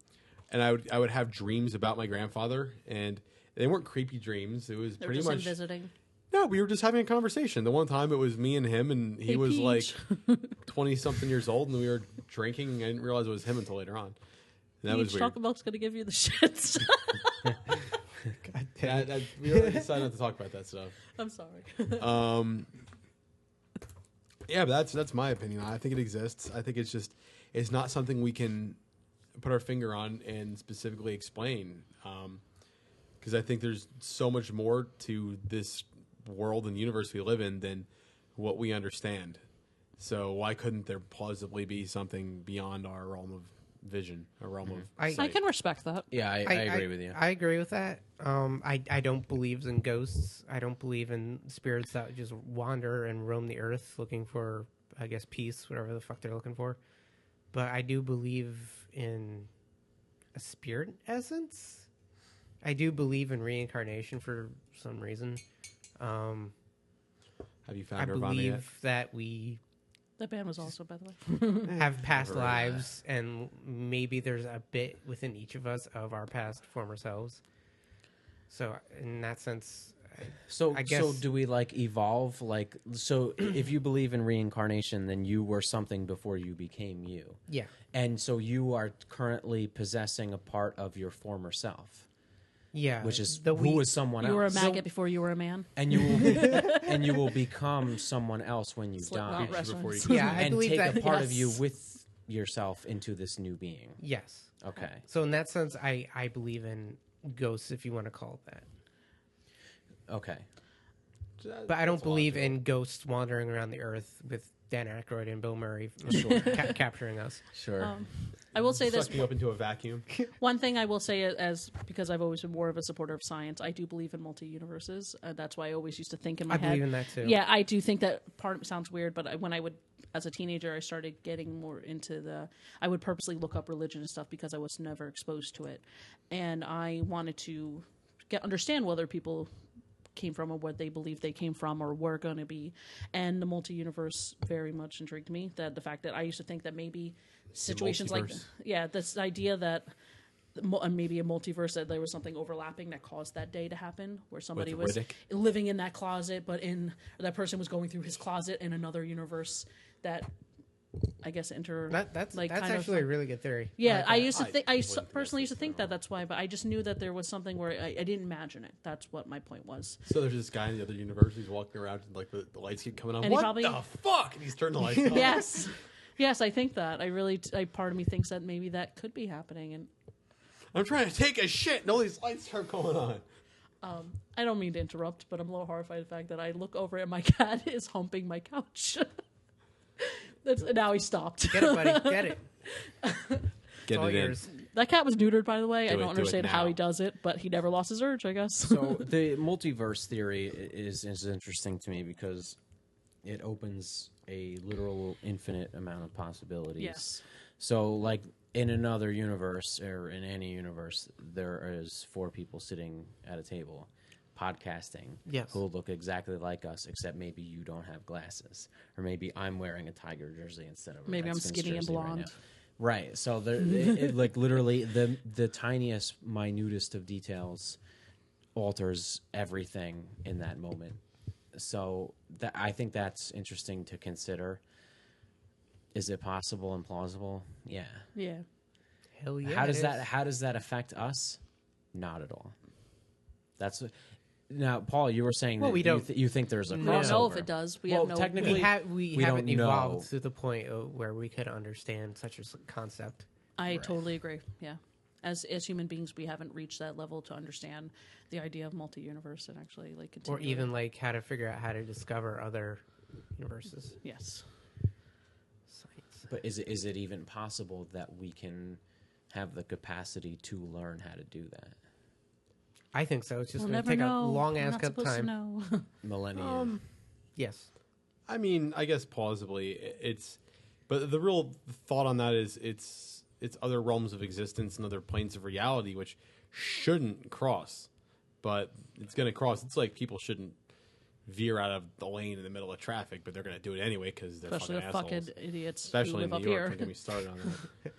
I would have dreams about my grandfather, and they weren't creepy dreams. It was They were pretty just much him visiting. No, we were just having a conversation. The one time it was me and him, and he Hey, was like Peach. 20-something years old, and we were drinking. And I didn't realize it was him until later on. And that was Peach weird. Chocolate Milk's going to give you the shits. God damn. We already decided not to talk about that stuff. I'm sorry. Yeah, but that's my opinion. I think it exists. I think it's not something we can put our finger on and specifically explain. Because I think there's so much more to this world and universe we live in than what we understand. So why couldn't there plausibly be something beyond our realm of vision, a realm of I sight? I can respect that. Yeah, I agree with you. I agree with that. I don't believe in ghosts. I don't believe in spirits that just wander and roam the earth looking for, I guess, peace, whatever the fuck they're looking for. But I do believe in a spirit essence. I do believe in reincarnation for some reason. Have you found I Nirvana yet? believe that we That band was also, by the way. have past Never heard of lives, and maybe there's a bit within each of us of our past former selves. So, in that sense, So, I guess- so do we like evolve? Like, so if you believe in reincarnation, then you were something before you became you, yeah. and so you are currently possessing a part of your former self, Yeah, which is the who was someone You were a else, maggot before you were a man. and you will become someone else when you Slipknot die, reference. Yeah, I and believe take that. a part of you Yes. with yourself into this new being. Yes. Okay. So in that sense, I believe in ghosts, if you want to call it that. Okay. But I don't believe in ghosts wandering around the earth with Dan Aykroyd and Bill Murray capturing us. Sure. I will say this. Suck me up into a vacuum. One thing I will say, as because I've always been more of a supporter of science, I do believe in multi-universes. That's why I always used to think in my I head. believe in that too. Yeah, I do think that part of it sounds weird, but when I would, as a teenager, I started getting more into I would purposely look up religion and stuff because I was never exposed to it. And I wanted to understand whether people came from or what they believed they came from or were going to be. And the multi-universe very much intrigued me. That the fact that I used to think that maybe situations like, multiverse. this idea that maybe a multiverse, that there was something overlapping that caused that day to happen, where somebody was Riddick? living in that closet, but that person was going through his closet in another universe that I guess That's like kind actually of, a really good theory. yeah. I used to I think completely personally used to think disagree. that's why, but I just knew that there was something where I didn't imagine it. That's what my point was. So there's this guy in the other universe who's walking around and like the lights keep coming on. And he What probably- the fuck? And he's turned the lights on. Yes, I think that. Part of me thinks that maybe that could be happening, and I'm trying to take a shit and all these lights start going on. I don't mean to interrupt, but I'm a little horrified by the fact that I look over and my cat is humping my couch. Now he stopped. Get it, buddy. Get it. Get all it in. yours. That cat was neutered, by the way. I Do don't it understand how now. he does it, but he never lost his urge, I guess. So the multiverse theory is interesting to me because it opens a literal infinite amount of possibilities. Yes. So like in another universe or in any universe, there is 4 people sitting at a table podcasting Yes. who look exactly like us, except maybe you don't have glasses, or maybe I'm wearing a Tiger jersey instead of a Maybe I'm Redskins skinny and jersey right blonde. now. Right. So there, it, like literally the tiniest, minutest of details alters everything in that moment. So I think that's interesting to consider. Is it possible and plausible? Yeah. Yeah. Hell yeah. How it does is. that affect us? Not at all. That's now, Paul. You were saying Well, that we don't- you think there's a We crossover. don't know if it does. We have no. technically, we we haven't don't know. evolved to the point where we could understand such a concept. I totally agree. Yeah, as human beings, we haven't reached that level to understand the idea of multi-universe and actually like continue. Or even like how to figure out how to discover other universes. yes. Science. But is it even possible that we can have the capacity to learn how to do that? I think so. It's just We'll going to never take know. a long We're ass not supposed to time. know. Millennium. Yes. I mean, I guess plausibly, but the real thought on that is it's other realms of existence and other planes of reality which shouldn't cross, but it's going to cross. It's like people shouldn't veer out of the lane in the middle of traffic, but they're going to do it anyway because they're Especially fucking the assholes. fucking idiots Especially who in live New up York. here. Don't get me started on that.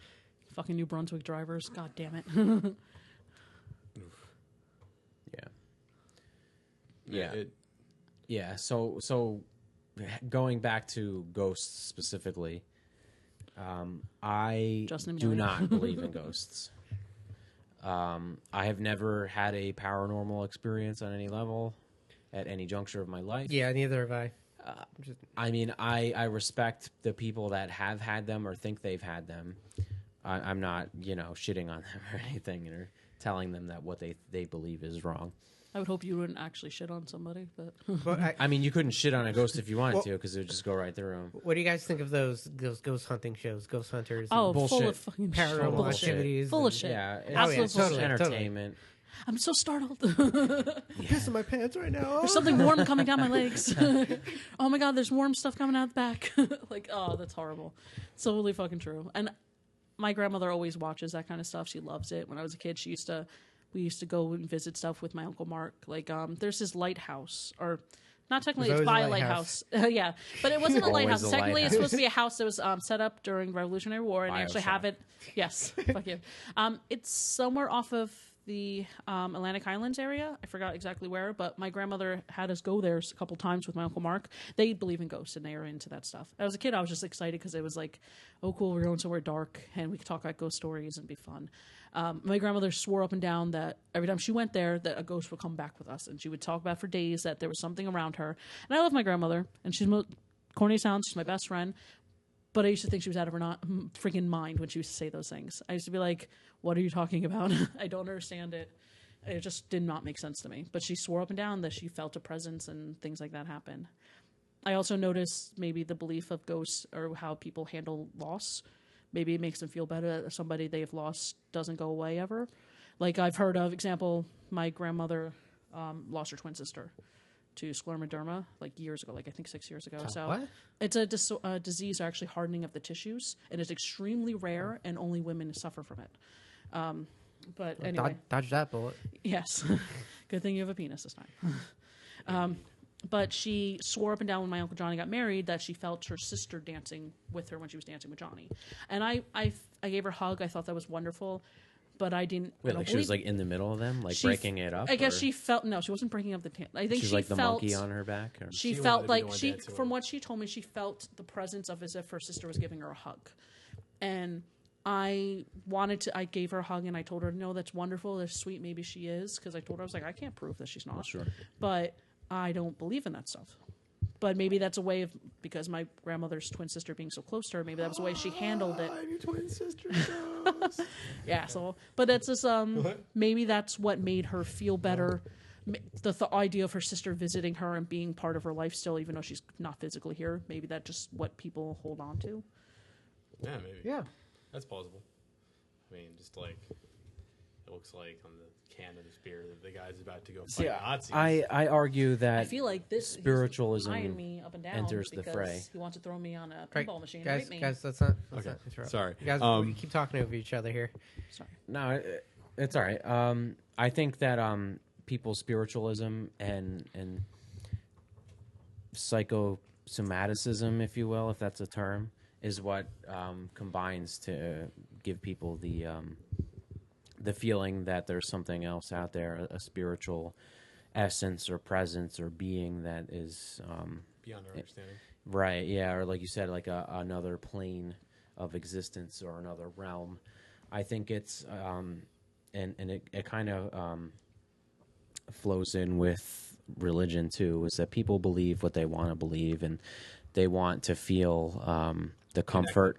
Fucking New Brunswick drivers. God damn it. Yeah. Yeah. So going back to ghosts specifically, I Justin do Amelia. not believe in ghosts. I have never had a paranormal experience on any level at any juncture of my life. Yeah, neither have I. I mean, I respect the people that have had them or think they've had them. I'm not, shitting on them or anything or telling them that what they believe is wrong. I would hope you wouldn't actually shit on somebody, but But I mean, you couldn't shit on a ghost if you wanted Well- to because it would just go right through them. what do you guys think of those ghost hunting shows, Ghost Hunters? oh, and full bullshit. of fucking paranormal bullshit. activities? Full of and- shit. Yeah, it's, Absolute it's just bullshit. entertainment. I'm so startled. I'm pissing my pants right now. There's something warm coming down my legs. Oh my god, there's warm stuff coming out the back. Like, oh, that's horrible. So totally fucking true. And my grandmother always watches that kind of stuff. She loves it. When I was a kid, we used to go and visit stuff with my Uncle Mark. Like, there's this lighthouse, or not technically, There's it's by a always a lighthouse. Yeah, but it wasn't a Always lighthouse. a Technically, it's lighthouse. supposed to be a house that was set up during Revolutionary War, and they actually have Bioshock. it. Yes, fuck you. It's somewhere off of the Atlantic Highlands area. I forgot exactly where, but my grandmother had us go there a couple times with my Uncle Mark. They believe in ghosts and they are into that stuff. As a kid, I was just excited because it was like, oh, cool, we're going somewhere dark and we could talk about ghost stories and be fun. My grandmother swore up and down that every time she went there, that a ghost would come back with us, and she would talk about for days that there was something around her. And I love my grandmother, and she's corny sounds. She's my best friend. But I used to think she was out of her freaking mind when she used to say those things. I used to be like, what are you talking about? I don't understand it. It just did not make sense to me. But she swore up and down that she felt a presence and things like that happen. I also noticed maybe the belief of ghosts or how people handle loss. Maybe it makes them feel better that somebody they have lost doesn't go away ever. Like I've heard of, example, my grandmother lost her twin sister to scleroderma like years ago, like I think 6 years ago. So what? it's a disease, actually hardening of the tissues, and it's extremely rare, and only women suffer from it. But anyway, Dodge that bullet. yes, good thing you have a penis this time. But she swore up and down when my Uncle Johnny got married that she felt her sister dancing with her when she was dancing with Johnny, and I gave her a hug. I thought that was wonderful. But I didn't. Wait, I like don't she was believe- like in the middle of them, like she breaking it up. I guess or she felt no, she wasn't breaking up the. I think she's she like the felt monkey on her back. Or? she She wanted felt to be like the one she, dancing from with what she told me, she felt the presence of as if her sister was giving her a hug, and I gave her a hug and I told her, no, that's wonderful, that's sweet, maybe she is, because I told her I was like, I can't prove that she's not, Sure. but I don't believe in that stuff. But maybe that's a way of, because my grandmother's twin sister being so close to her, maybe that was the way she handled it. Your twin sister. Yeah, so, but it's just, maybe that's what made her feel better. The idea of her sister visiting her and being part of her life still, even though she's not physically here, maybe that's just what people hold on to. Yeah, maybe. Yeah. That's plausible. I mean, just like it looks like on the can of this beer that the guy's about to go fight Nazis. I argue that I feel like this spiritualism he's eyeing me up and down enters the because fray. he wants to throw me on a Right, pinball machine. guys, Right me. guys, let's not Okay. interrupt. Sorry. You guys, we keep talking over each other here. Sorry. No, it's all right. I think that people's spiritualism and psychosomaticism, if you will, if that's a term, is what combines to give people the feeling that there's something else out there, a spiritual essence or presence or being that is Beyond our understanding. right, yeah, or like you said, like another plane of existence or another realm. I think it's and it kind of flows in with religion too, is that people believe what they want to believe, and they want to feel the comfort,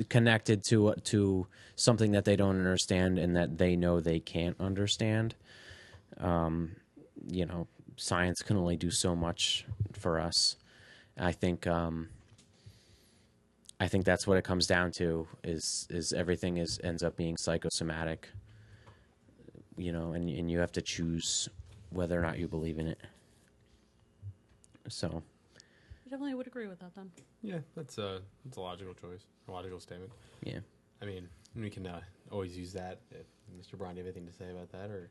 connected to something that they don't understand and that they know they can't understand. Science can only do so much for us. I think that's what it comes down to, is everything ends up being psychosomatic, and you have to choose whether or not you believe in it. So I definitely would agree with that then. Yeah, that's a logical choice, a logical statement. yeah. I mean, we can always use that. If Mr. Brown, do you have anything to say about that, or?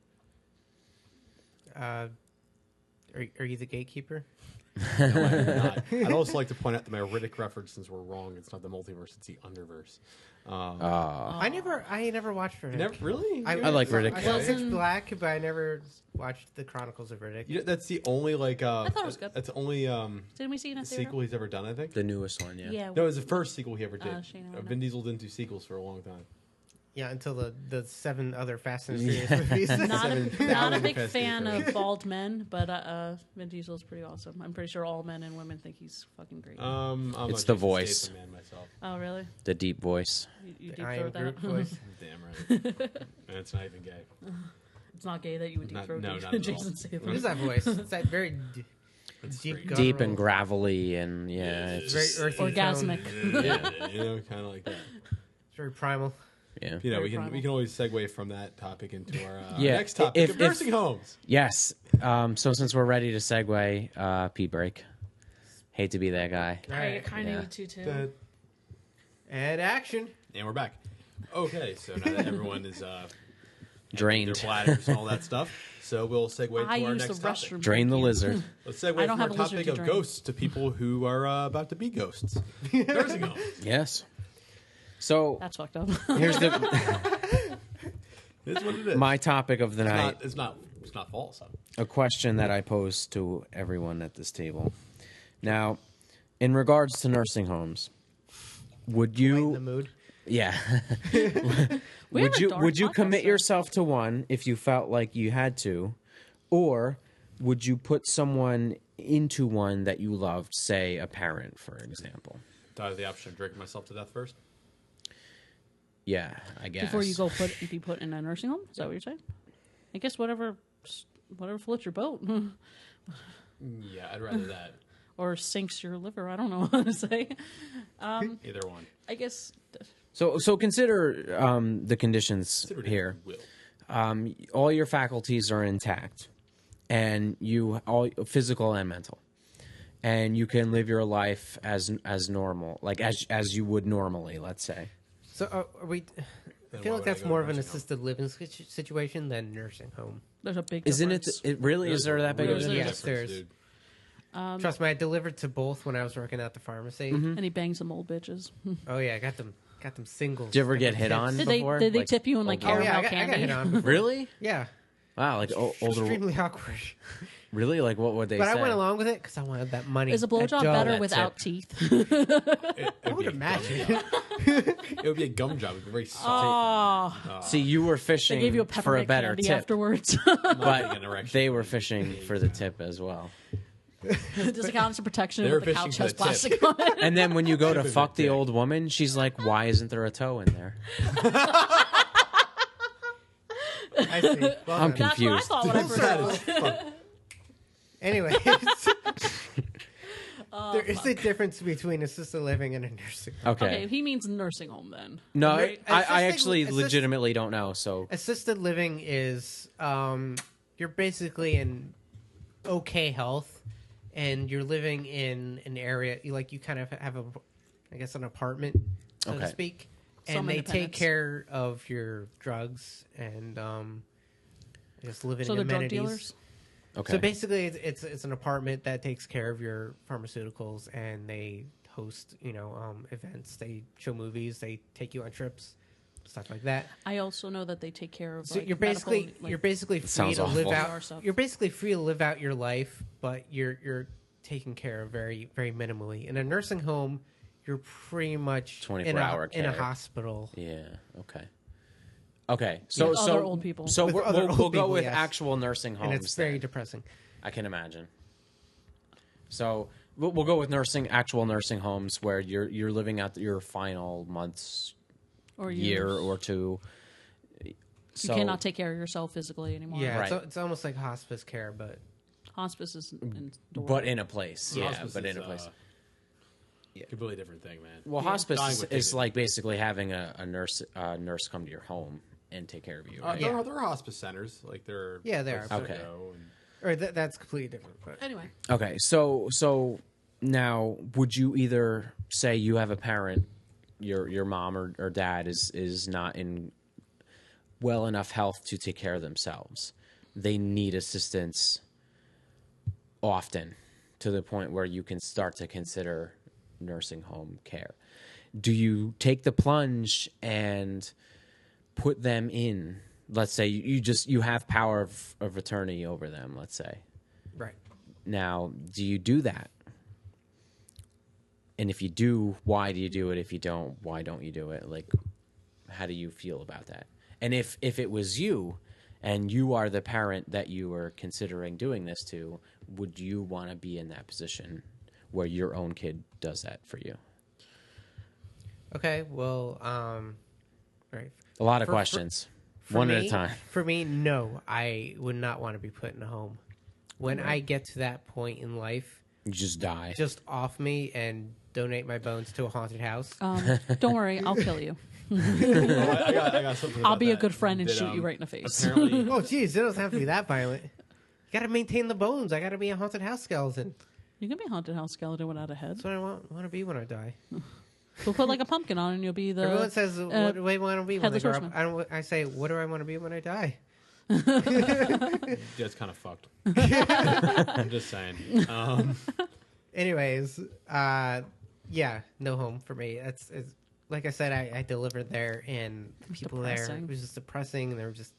Are you the gatekeeper? No, I'm not. I'd also like to point out that my Riddick references were wrong. It's not the multiverse; it's the underverse. I never watched Riddick. Never really. I like Riddick. I saw Pitch Black, but I never watched the Chronicles of Riddick. That's the only I thought it was good. That's the only Didn't we see it in a theater? sequel he's ever done. I think. The newest one, yeah. Yeah. No, it was the first sequel he ever did. Shane, I Vin Diesel didn't do sequels for a long time. Yeah, until the 7 other Fast and Furious movies. Not a 7,000 big Fast fan and of bald men, but Vin Diesel's pretty awesome. I'm pretty sure all men and women think he's fucking great. I'm It's a the Jason voice. Statham man myself. Oh, really? The deep voice. You deep I am throat Groot that? voice. Damn right. And it's not even gay. It's not gay that you would deep throat No, not at all. Jason Statham. What is that voice? It's that very It's deep, pretty- guttural, Deep and gravelly, and it's very just, earthy, Orgasmic. tone. Yeah, kind of like that. It's very primal. yeah. We Very can primal. always segue from that topic into our Yeah, next topic if- of nursing homes. Yes. So since we're ready to segue, pee break. Hate to be that guy. All I right. kind of Yeah. need to too. And action. And we're back. Okay, so now that everyone is Drained. their bladders and all that stuff, so we'll segue I to our use the next topic. restroom. Drain the Thank you. lizard. Let's segue I don't from our have a lizard topic to of drain. ghosts to people who are about to be ghosts. Nursing homes. Yes. So That's fucked up. here's the It's what it is. my topic of the night. It's not false. A question that I pose to everyone at this table. Now, in regards to nursing homes, would Lighten you? the mood. Yeah. We have a dark would you podcast, commit though. yourself to one if you felt like you had to, or would you put someone into one that you loved, say a parent, for example? Do I have the option of drinking myself to death first? Yeah, I guess. Before you go be put in a nursing home? Is that what you're saying? I guess whatever floats your boat. Yeah, I'd rather that. Or sinks your liver. I don't know what to say. Either one. I guess So consider the conditions Consider it here. if you will. All your faculties are intact, and you all physical and mental, and you can live your life as normal, like as you would normally. Let's say. So are we? I Then feel why like would I that's go more to of an nursing home? assisted living situation than nursing home. there's a big Isn't difference. it really? Is there that big of a Really difference? Yes, difference, there's- dude. Trust me, I delivered to both when I was working at the pharmacy. And he bangs some old bitches. Oh yeah, I got them singles. Did you ever Got get them hit tips. on? Did before? they Like, tip you in like old Oh caramel yeah, I got candy? hit on. Before. Really? Yeah, Wow, like older. extremely awkward. Really? Like what would they But say? I went along with it because I wanted that money. Is a blowjob that dough. better that without tip. teeth? I would imagine. It would be a gum job. It would be very salty. Oh, See, you were they fishing gave you a for a peppermint better candy tip, afterwards. but an erection. they were fishing for the tip as well. Does it count as a protection They were if the fishing couch for has the tip. plastic on it? And then when you go to Tip of fuck the the dick. old woman, she's like, "Why isn't there a toe in there?" I see. Well I'm done. That's what I confused. thought when I first That saw is it. fuck. Anyways, there is a difference between assisted living and a nursing home. Okay. Okay, he means nursing home then. No, Right. I Assisted- actually assist- legitimately don't know. So Assisted living is you're basically in okay health, and you're living in an area you kind of have an apartment, so to Okay. speak, Some and they take independence. care of your drugs and just living So in they're drug amenities. dealers? okay. So basically, it's an apartment that takes care of your pharmaceuticals, and they host events. They show movies. They take you on trips, stuff like that. I also know that they take care of. So like, you're basically medical, like, you're basically free sounds to live awful. out. Stuff. You're basically free to live out your life, but you're taken care of very very minimally. In a nursing home, you're pretty much 24-hour in a care. hospital. Yeah. Okay. Okay, so With other old people. So With we'll other old go people, with yes. actual nursing homes. And it's very then. depressing. I can imagine. So we'll go with actual nursing homes where you're living out your final months, Or year years. or two. You cannot take care of yourself physically anymore. Yeah, Right. it's almost like hospice care, but Hospice is indoors. but in a place. Yeah, Hospice but is, in a place. completely different thing, man. Well, Dying hospice would is take it. like basically having a nurse come to your home and take care of you. Right? There are hospice centers, like there are. Yeah, there are. places to Okay. go and- or that's completely different. But Anyway, Okay, so now would you either say you have a parent, your mom or dad is not in well enough health to take care of themselves. They need assistance often to the point where you can start to consider nursing home care. Do you take the plunge and put them in? Let's say you have power of attorney over them, let's say. right. Now, do you do that? And if you do, why do you do it? If you don't, why don't you do it? Like, how do you feel about that? And if it was you and you are the parent that you were considering doing this to, would you want to be in that position where your own kid does that for you? Okay. Well, right. A lot of For- questions. For One me, at a time. For me, no, I would not want to be put in a home. When I get to that point in life, You just die. just off me and donate my bones to a haunted house. don't worry, I'll kill you. I got something. I'll about be a that. good friend and That, shoot you right in the face. Apparently, Oh, geez, it doesn't have to be that violent. You got to maintain the bones. I got to be a haunted house skeleton. You can be a haunted house skeleton without a head. That's what I want to be when I die. We'll put like a pumpkin on, and you'll be the. Everyone says, "What do I want to be when I Headless grow up?" Horseman. I say, "What do I want to be when I die?" that's kind of fucked. I'm just saying. Anyways, yeah, no home for me. It's like I said, I delivered there, and the people there, depressing. it was just depressing. And they were just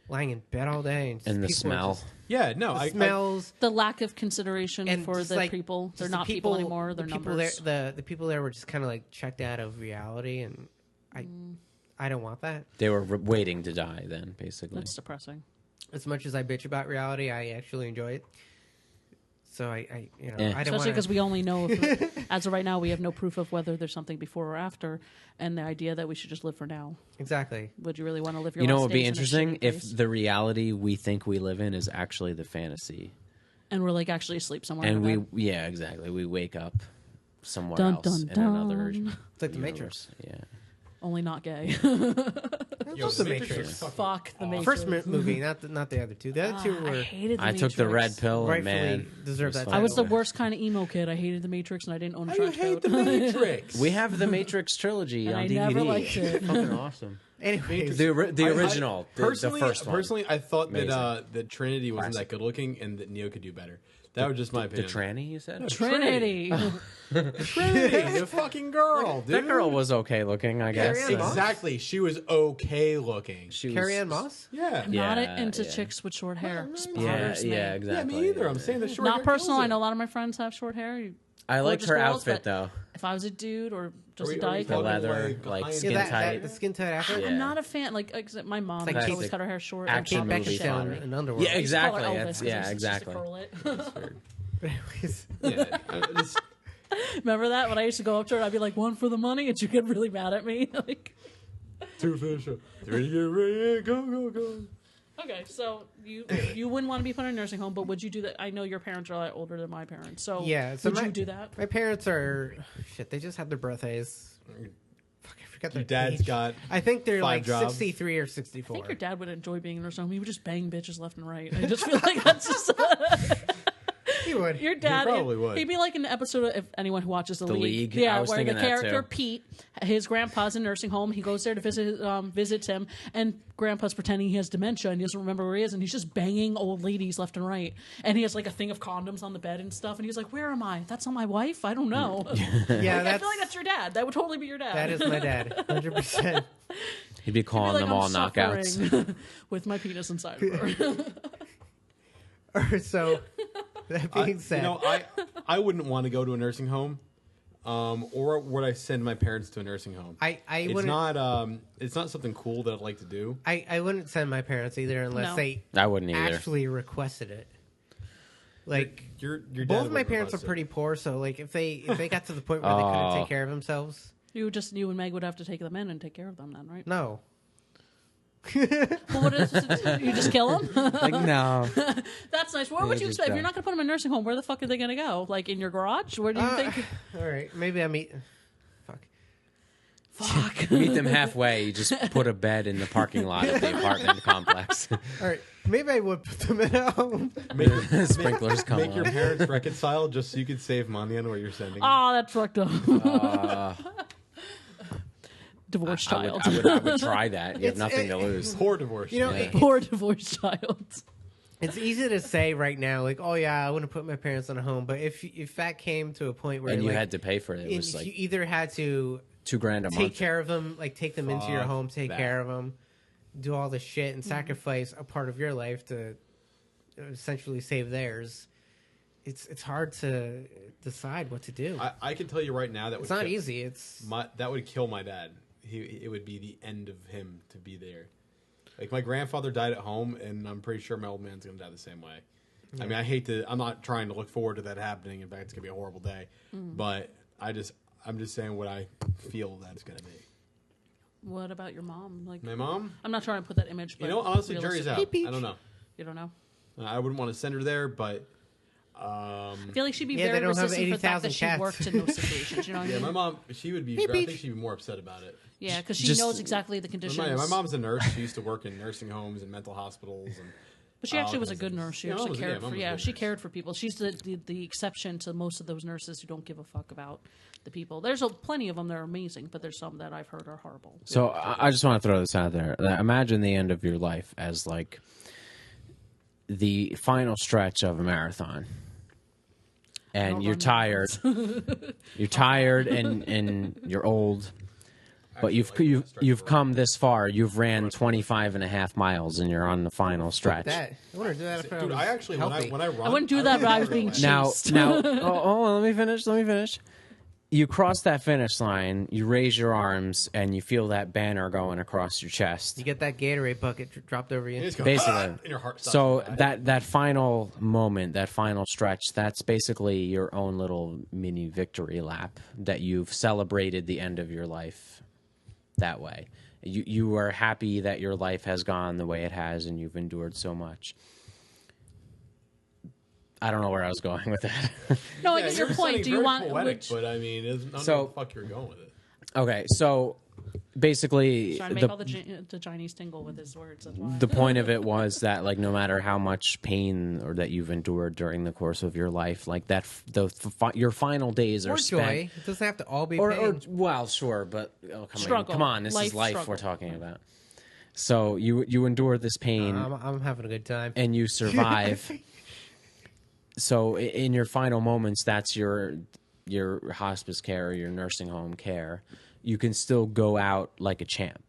lying in bed all day, and, just And the people were smell. just- Yeah, no, the I smells. The lack of consideration And for just the like- people. They're just not the people anymore. The They're people numbers. there, the people there were just kind of like checked out of reality, and I don't want that. They were waiting to die then, basically. That's depressing. As much as I bitch about reality, I actually enjoy it. So I Yeah. I don't Especially want because we only know, as of right now, we have no proof of whether there's something before or after, and the idea that we should just live for now. exactly. Would you really want to live your You know last what would be days in a interesting? shitty If place? the reality we think we live in is actually the fantasy. And we're like actually asleep somewhere. And in bed. yeah, exactly. We wake up somewhere Dun, else dun, in another dun. It's like the universe. Matrix. Yeah. Only not gay. Yo, What's the the Matrix? is fucking Fuck the Matrix. First movie, not the other two. The other two I were hated the I Matrix. took the red pill and rightfully man. deserve that it was title. I was the fun. worst kind of emo kid. I hated the Matrix, and I didn't own a How do you trench hate coat. the Matrix? We have the Matrix trilogy And on I DVD. never liked it. Fucking awesome. Anyways, The I- original, the personally, first one. Personally, I thought Amazing. that Trinity wasn't Classic. that good looking, and that Neo could do better. That was just my the opinion. tranny, you said? Trinity. Trinity, the fucking girl, dude. That girl was okay looking, I guess. Carrie Ann Moss? Exactly. She was okay looking. She was, Carrie Ann Moss. Yeah. I'm Yeah, not into yeah. chicks with short hair. Yeah, Bothers me. yeah, Yeah, exactly. me either. I'm saying the short Not hair personal. kills I it. know a lot of my friends have short hair. I liked Gorgeous her girls, outfit but though. If I was a dude or just Are a we dyke, The talking leather, like like high- skin Yeah, tight. the skin tight outfit. Yeah. I'm not a fan. Like my mom like always Kate- cut her hair short. action and Kate movie shit on Beckinsale me. in Underworld. Yeah, I used to call her exactly. Elvis That's- 'cause yeah, she used to exactly. curl it. Anyways, Yeah. It's- Remember that when I used to go up to her, I'd be like, "One for the money," and she'd get really mad at me. Like, Two fish. Three, get ready, go, go, go. okay, so you wouldn't want to be put in a nursing home, but would you do that? I know your parents are a lot older than my parents, so yeah. So would you do that? My parents are shit. They just had their birthdays. Fuck, I forgot their Your dad's age. got. I think they're 5 like jobs. 63 or I 64. think your dad would enjoy being in a nursing home. He would just bang bitches left and right. I just feel like that's just He would. your dad. probably would. He'd be like an episode of if anyone who watches the League? Yeah, I was where the thinking that, character too. Pete, his grandpa's in a nursing home. He goes there to visits him, and grandpa's pretending he has dementia and he doesn't remember where he is, and he's just banging old ladies left and right. And he has like a thing of condoms on the bed and stuff. And he's like, "Where am I? That's not my wife. I don't know." Yeah, I that's, feel like that's your dad. That would totally be your dad. that is my dad. 100%. He'd be calling Like, them I'm all knockouts. suffering with my penis inside of her. So, that being said, I wouldn't want to go to a nursing home. or would I send my parents to a nursing home? It's wouldn't. It's not something cool that I'd like to do. I wouldn't send my parents either unless No. they I wouldn't either. actually requested it. Like Your dad both of my would parents are request it. pretty poor, so like if they got to the point where they couldn't take care of themselves, You and Meg would have to take them in and take care of them then, right? no. Well, what is you just kill them? Like, no. That's nice. Where would you just expect? If don't. you're not going to put them in a nursing home, where the fuck are they going to go? Like in your garage? Where do you think? All right, maybe I meet. Fuck. Fuck. Meet them halfway. You just put a bed in the parking lot of the apartment complex. All right, maybe I would put them in a home. Sprinklers come Make your on. parents reconcile just so you could save money on what you're sending. Oh, that's fucked up. Divorced I child. would try that. You have nothing to lose. Poor divorce. You know, Yeah. Poor divorced child. it's easy to say right now, like, oh yeah, I wouldn't put my parents in a home. But if that came to a point where And you like, had to pay for it. It was you like either had to $2,000 a take month. care of them, like take them into your Fuck home, take that. care of them, do all this shit, and sacrifice a part of your life to essentially save theirs. It's hard to decide what to do. I can tell you right now that It's would not kill- easy. It's that would kill my dad. It would be the end of him to be there. Like my grandfather died at home, and I'm pretty sure my old man's gonna die the same way. I mean, I hate to. I'm not trying to look forward to that happening. In fact, it's gonna be a horrible day. But I'm just saying what I feel that it's gonna be. What about your mom? Like, My mom, I'm not trying to put that image. But you know, honestly, jury's out. realistically- I don't know. You don't know. I wouldn't want to send her there, but I feel like she'd be Yeah, they very don't have resistant for the fact 80,000 that she cats. worked in those situations. You know what I yeah, mean? my mom, she would be. Hey, I think Peach. she'd be more upset about it. Yeah, because she Just- knows exactly the conditions. My mom's a nurse. She used to work in nursing homes and mental hospitals, and But she actually all was a kinds good of nurse. things. She Yeah, actually Mom was- cared Mom for. was a Yeah, good she nurse. cared for people. She's the exception to most of those nurses who don't give a fuck about the people. There's plenty of them that are amazing, but there's some that I've heard are horrible. So I just want to throw this out there. Imagine the end of your life as like the final stretch of a marathon. And don't you're run tired. You're tired and you're old. But you've come this far. You've ran 25 and a half miles and you're on the final stretch. that. I want to do that if I Dude, was I actually when healthy. I run, I wouldn't do that, but I was being Now, chased. hold on, let me finish. You cross that finish line, you raise your arms, and you feel that banner going across your chest. You get that Gatorade bucket dropped over You you. just go, Basically. and your heart stops So to die. that final moment, that final stretch, that's basically your own little mini victory lap that you've celebrated the end of your life that way. You are happy that your life has gone the way it has and you've endured so much. I don't know where I was going with that. No, I Yeah, get you're your point. sounding Do you very want? poetic, Which, but I mean, I don't know So- where the fuck you're going with it. Okay, so basically trying to make all the Chinese tingle with his words. That's why. the point of it was that like no matter how much pain or that you've endured during the course of your life, like that your final days are Or spent. joy. It doesn't have to all be Or pain. well, sure, but Struggle. come on, this Life is life struggle. we're talking about. So you endure this pain I'm having a good time. and you survive. So in your final moments, that's your hospice care or your nursing home care. You can still go out like a champ.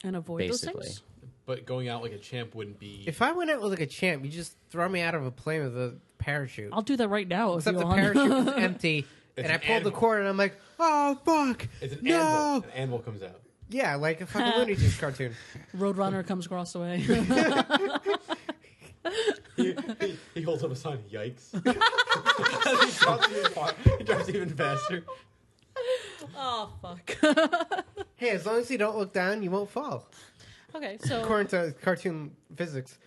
And avoid Basically. those things. But going out like a champ wouldn't be. If I went out with like a champ, you just throw me out of a plane with a parachute. I'll do that right now. Except if the you want. parachute was empty, and an I pulled the anvil. cord, and I'm like, "Oh fuck, It's an no!" anvil. An anvil comes out. Yeah, like a fucking Looney Tunes cartoon. Roadrunner comes across the way. He holds up a sign. Yikes! he drops even faster. Oh fuck. Hey, as long as you don't look down, you won't fall. Okay, so According to cartoon physics.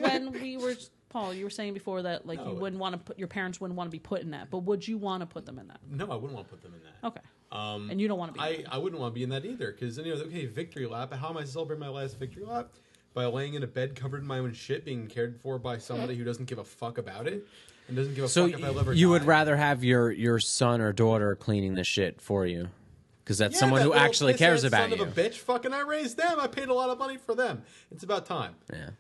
when we were Paul, you were saying before that like you No. wouldn't want to put your parents wouldn't want to be put in that, but would you want to put them in that? No, I wouldn't want to put them in that. Okay. And you don't want to be. in that. I wouldn't want to be in that either because then okay, victory lap. How am I celebrating my last victory lap? By laying in a bed covered in my own shit, being cared for by somebody who doesn't give a fuck about it and doesn't give a So fuck if I live or you die. would rather have your son or daughter cleaning the shit for you, because that's someone that who little actually cares pissant about son you. of a bitch, fucking I raised them. I paid a lot of money for them. It's about time. Yeah.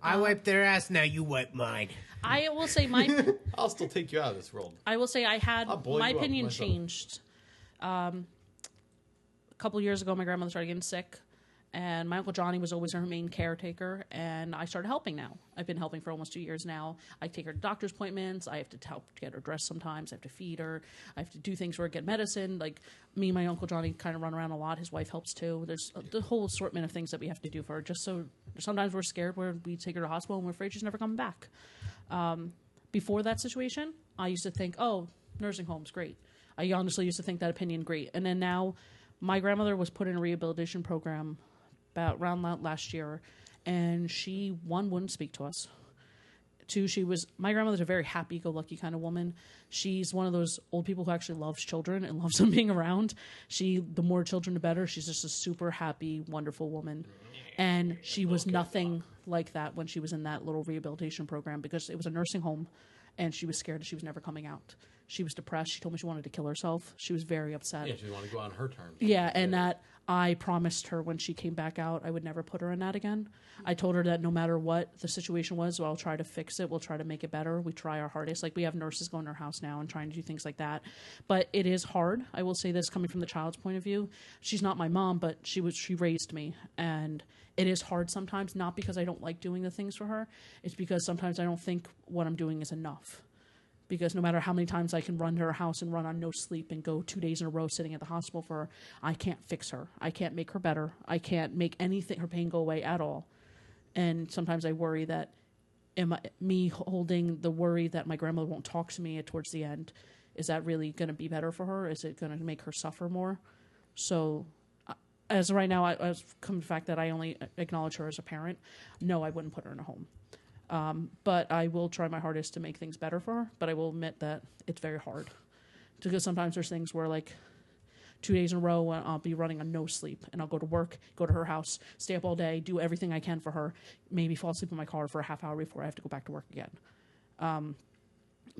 I wiped their ass, now you wipe mine. I will say my I'll still take you out of this world. I will say I had I'll blow my you up opinion myself. changed. A couple years ago, my grandmother started getting sick, And my Uncle Johnny was always her main caretaker, and I started helping now. I've been helping for almost 2 years now. I take her to doctor's appointments. I have to help get her dressed sometimes. I have to feed her. I have to do things for her, get medicine. Like, me and my Uncle Johnny kind of run around a lot. His wife helps too. There's the whole assortment of things that we have to do for her, just so sometimes we're scared where we take her to the hospital and we're afraid she's never coming back. Before that situation, I used to think, oh, nursing home's great. I honestly used to think that opinion great. And then now, my grandmother was put in a rehabilitation program about around last year, and she, one, wouldn't speak to us. Two, my grandmother's a very happy-go-lucky kind of woman. She's one of those old people who actually loves children and loves them being around. The more children, the better. She's just a super happy, wonderful woman. And she was nothing like that when she was in that little rehabilitation program, because it was a nursing home, and she was scared that she was never coming out. She was depressed. She told me she wanted to kill herself. She was very upset. Yeah, she wanted to go on her terms. Yeah, and that I promised her when she came back out I would never put her in that again. I told her that no matter what the situation was, I'll try to fix it. We'll try to make it better. We try our hardest. Like, we have nurses going to her house now and trying to do things like that. But it is hard. I will say this, coming from the child's point of view. She's not my mom, but she raised me. And it is hard sometimes, not because I don't like doing the things for her. It's because sometimes I don't think what I'm doing is enough. Because no matter how many times I can run to her house and run on no sleep and go 2 days in a row sitting at the hospital for her, I can't fix her. I can't make her better. I can't make her pain go away at all. And sometimes I worry that me holding the worry that my grandmother won't talk to me towards the end, is that really going to be better for her? Is it going to make her suffer more? So as of right now, I come to the fact that I only acknowledge her as a parent. No, I wouldn't put her in a home. But I will try my hardest to make things better for her. But I will admit that it's very hard. Because sometimes there's things where, like, 2 days in a row, I'll be running on no sleep. And I'll go to work, go to her house, stay up all day, do everything I can for her, maybe fall asleep in my car for a half hour before I have to go back to work again.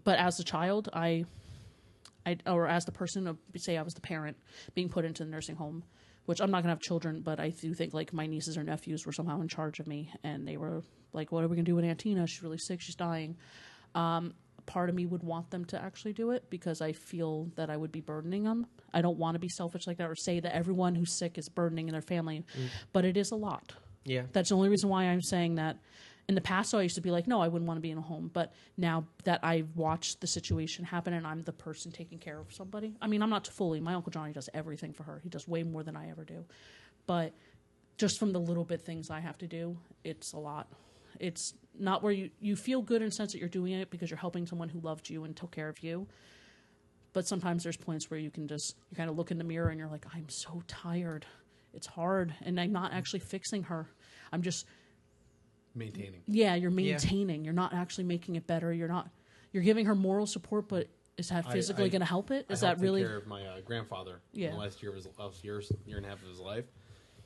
But as a child, or as the person, say I was the parent being put into the nursing home, which I'm not going to have children, but I do think, like, my nieces or nephews were somehow in charge of me, and they were like, what are we going to do with Aunt Tina? She's really sick. She's dying. Part of me would want them to actually do it because I feel that I would be burdening them. I don't want to be selfish like that or say that everyone who's sick is burdening in their family, but it is a lot. Yeah. That's the only reason why I'm saying that. In the past, I used to be like, no, I wouldn't want to be in a home. But now that I've watched the situation happen and I'm the person taking care of somebody. I mean, I'm not fully. My Uncle Johnny does everything for her. He does way more than I ever do. But just from the little bit things I have to do, it's a lot. It's not where you feel good in the sense that you're doing it because you're helping someone who loved you and took care of you. But sometimes there's points where you kind of look in the mirror and you're like, I'm so tired. It's hard. And I'm not actually fixing her. I'm just... Maintaining. Yeah, you're maintaining. Yeah. You're not actually making it better. You're giving her moral support, but is that physically going to help it? Is that really? I helped take care of my grandfather in the last year and a half of his life,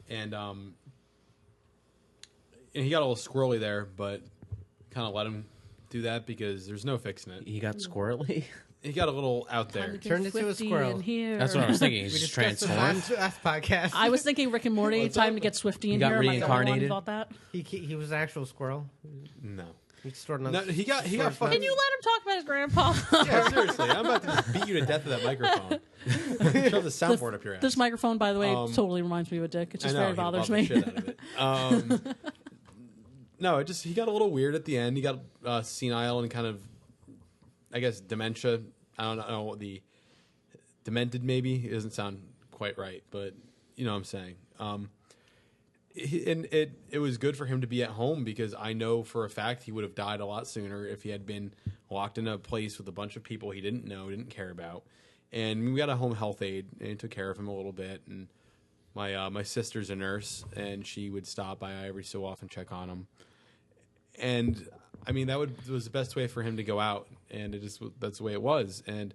and he got a little squirrely there, but kind of let him do that because there's no fixing it. He got squirrely. He got a little out there. Turned into a squirrel. That's what I was thinking. He's just transformed. Last podcast. I was thinking Rick and Morty. Time to get Swifty in got here. reincarnated. Thought that He was an actual squirrel. No. He got fucking. Can you let him talk about his grandpa? Yeah, seriously. I'm about to just beat you to death with that microphone. Shove the soundboard up your ass. This microphone, by the way, totally reminds me of a dick. It just very bothers me. Shit out of it. No, he got a little weird at the end. He got senile and kind of, I guess, dementia. I don't know what the demented maybe. It doesn't sound quite right, but you know what I'm saying. And it was good for him to be at home because I know for a fact he would have died a lot sooner if he had been locked in a place with a bunch of people he didn't know, didn't care about. And we got a home health aide and took care of him a little bit. And my sister's a nurse, and she would stop by every so often, check on him. And I mean, was the best way for him to go out, and that's the way it was. And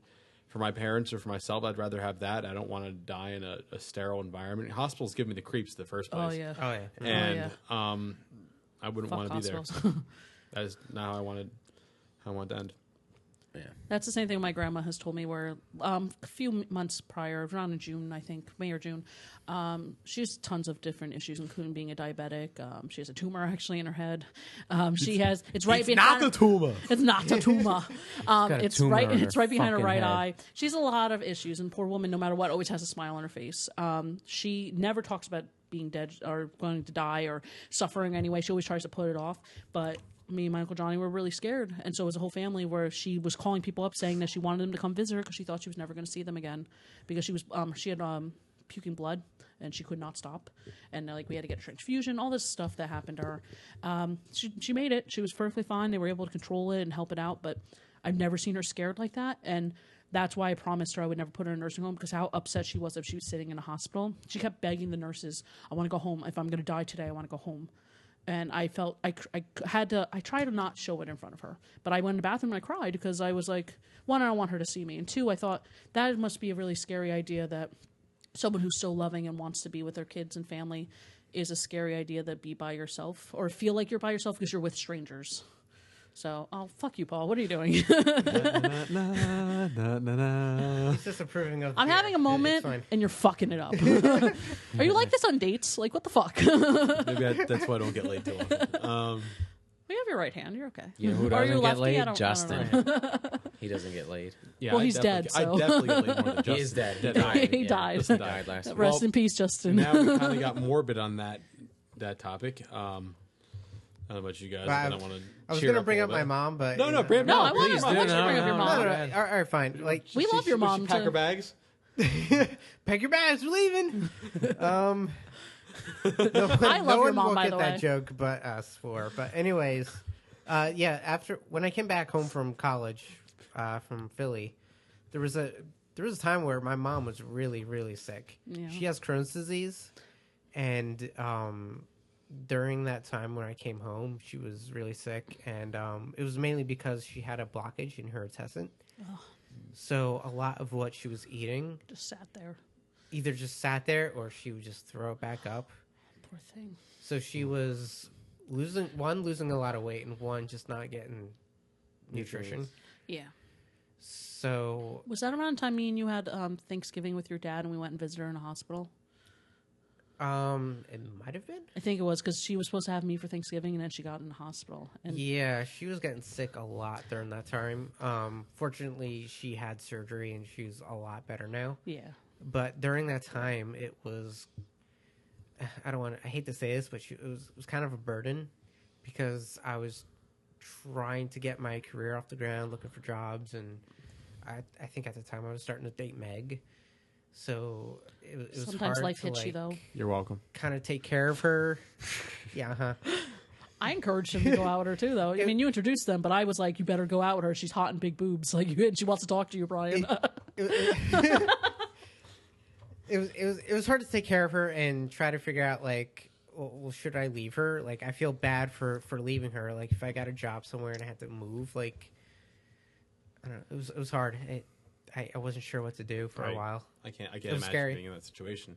for my parents or for myself, I'd rather have that. I don't want to die in a sterile environment. Hospitals give me the creeps in the first place. Oh yeah. And I wouldn't want to be there. That is not how I wanted to end. That's the same thing my grandma has told me. Where a few months prior, around in June, I think May or June, she has tons of different issues, including being a diabetic. She has a tumor actually in her head. She has it's right behind. Not the tumor. It's not a tumor. It's tumor right. in It's her right behind her fucking right head. eye. She has a lot of issues, and poor woman, no matter what, always has a smile on her face. She never talks about being dead or going to die or suffering anyway. She always tries to put it off, but me and my Uncle Johnny were really scared, and so was the whole family, where she was calling people up saying that she wanted them to come visit her because she thought she was never going to see them again because she had puking blood and she could not stop, and like we had to get a transfusion, all this stuff that happened to her. She made it. She was perfectly fine. They were able to control it and help it out, but I've never seen her scared like that, and that's why I promised her I would never put her in a nursing home, because how upset she was if she was sitting in a hospital. She kept begging the nurses, I want to go home. If I'm going to die today, I want to go home. And I felt I tried to not show it in front of her. But I went in the bathroom and I cried because I was like, one, I don't want her to see me. And two, I thought that must be a really scary idea, that someone who's so loving and wants to be with their kids and family is a scary idea, that be by yourself or feel like you're by yourself because you're with strangers. So, oh, fuck you, Paul. What are you doing? He's disapproving of. I'm having a moment, It's fine. and you're fucking it up. Are you like this on dates? Like, what the fuck? Maybe that's why I don't get laid too often. We have your right hand. You're okay. You know who Are you doesn't get lefty? I laid? don't Justin. know. He doesn't get laid. Yeah, Well, I he's definitely- dead, so- I definitely get laid more than Justin. He is dead. He Dead. died. He died. Justin Died last Rest week. Well, in peace, Justin. Now we kind of got morbid on that topic. I don't know about you guys, but I want to. I was going to bring up my mom, but No, bring No, up I want please to do. bring up your No, mom. No, no, all right, fine. Like, We love your mom, Pack too. her bags. pack your bags, we're leaving. No, I love your mom, will by get the that way. joke, but us four. But anyways, after when I came back home from college, from Philly, there was a time where my mom was really, really sick. Yeah. She has Crohn's disease, and during that time when I came home, she was really sick, and it was mainly because she had a blockage in her intestine. So a lot of what she was eating Just sat there. either just sat there or she would just throw it back up. Poor thing. So she was losing a lot of weight, and one, just not getting nutrition. Yeah. So Was that around the time me and you had Thanksgiving with your dad and we went and visited her in a hospital? it might have been. I think it was because she was supposed to have me for Thanksgiving and then she got in the hospital. And Yeah, she was getting sick a lot during that time. Fortunately, she had surgery and she's a lot better now. yeah. But during that time, it was. I hate to say this, but it was kind of a burden, because I was trying to get my career off the ground, looking for jobs, and I think at the time I was starting to date Meg. So it was Sometimes hard life to, hits you, though. You're welcome. kind of take care of her. Yeah, I encouraged him to go out with her too, though. I mean, you introduced them, but I was like, "You better go out with her. She's hot and big boobs. Like, and she wants to talk to you, Brian." It was hard to take care of her and try to figure out, like, well, should I leave her? Like, I feel bad for leaving her. Like, if I got a job somewhere and I had to move, like, I don't know. It was hard. I wasn't sure what to do for a Right. while. I can't was imagine scary. being in that situation.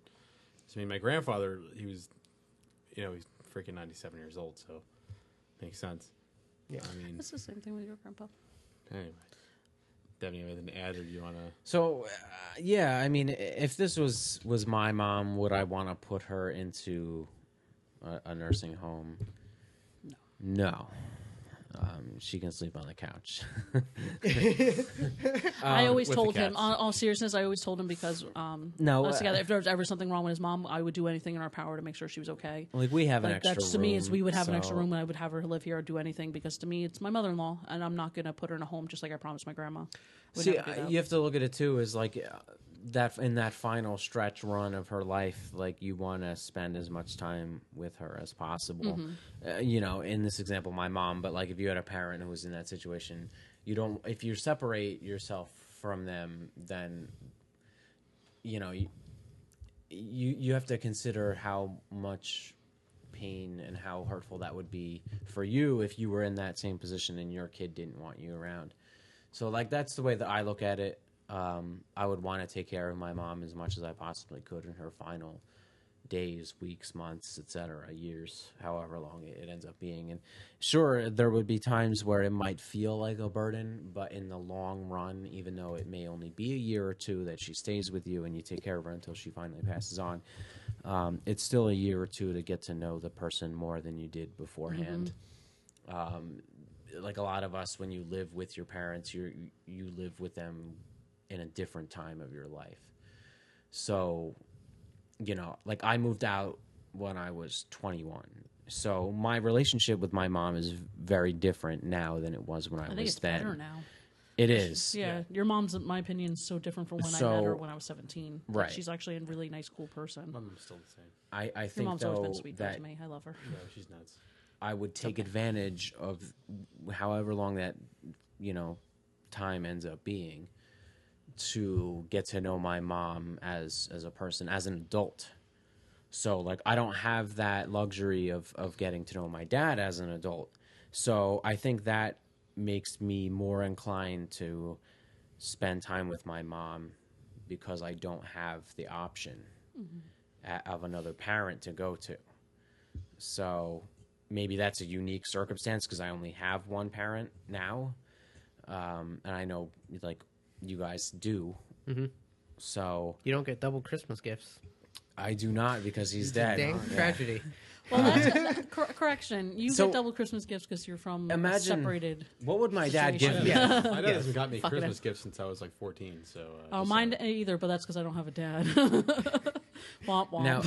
So, I mean, my grandfather, he was, he's freaking 97 years old, so makes sense. Yeah. I mean, It's the same thing with your grandpa. anyway. Devon, you have anything to add, or do you want to? So, yeah, I mean, if this was my mom, would I want to put her into a nursing home? No. She can sleep on the couch. I always with told the him, cats. on all seriousness, I always told him because No, us together, if there was ever something wrong with his mom, I would do anything in our power to make sure she was okay. Like, we have an Like, extra that's to room. me is we would have an extra so- room and I would have her live here or do anything, because to me it's my mother-in-law and I'm not gonna put her in a home just like I promised my grandma. Would See, never do that. you have to look at it too as like that in that final stretch run of her life, like you want to spend as much time with her as possible. In this example, my mom, but like if you had a parent who was in that situation, you don't. If you separate yourself from them, then you have to consider how much pain and how hurtful that would be for you if you were in that same position and your kid didn't want you around. So, like, that's the way that I look at it. I would want to take care of my mom as much as I possibly could in her final days, weeks, months, etc., years, however long it ends up being. And sure, there would be times where it might feel like a burden, but in the long run, even though it may only be a year or two that she stays with you and you take care of her until she finally passes on, it's still a year or two to get to know the person more than you did beforehand. Like a lot of us, when you live with your parents, you live with them in a different time of your life. So, you know, like I moved out when I was 21. So my relationship with my mom is very different now than it was when I think was it's then. better now. It is. Yeah, your mom's, in my opinion, is so different from when I met her when I was 17. Like, Right. she's actually a really nice, cool person. My mom's still the same. I Your think mom's always though been sweet that to me. I love her. No, she's nuts. I would take advantage of however long that, you know, time ends up being to get to know my mom as a person, as an adult. So, like, I don't have that luxury of getting to know my dad as an adult. So I think that makes me more inclined to spend time with my mom because I don't have the option of another parent to go to. So maybe that's a unique circumstance because I only have one parent now. And I know, like, you guys do. So You don't get double Christmas gifts. I do not because he's dead. Dang Yeah. tragedy. Well, that's correction. You So- get double Christmas gifts because you're from a Imagine- separated. What would my dad give Situation. me? Yeah. My dad hasn't got me Fuck it Christmas up. gifts since I was like 14. So Oh, just mine saying. either, but that's because I don't have a dad. Womp womp. Now,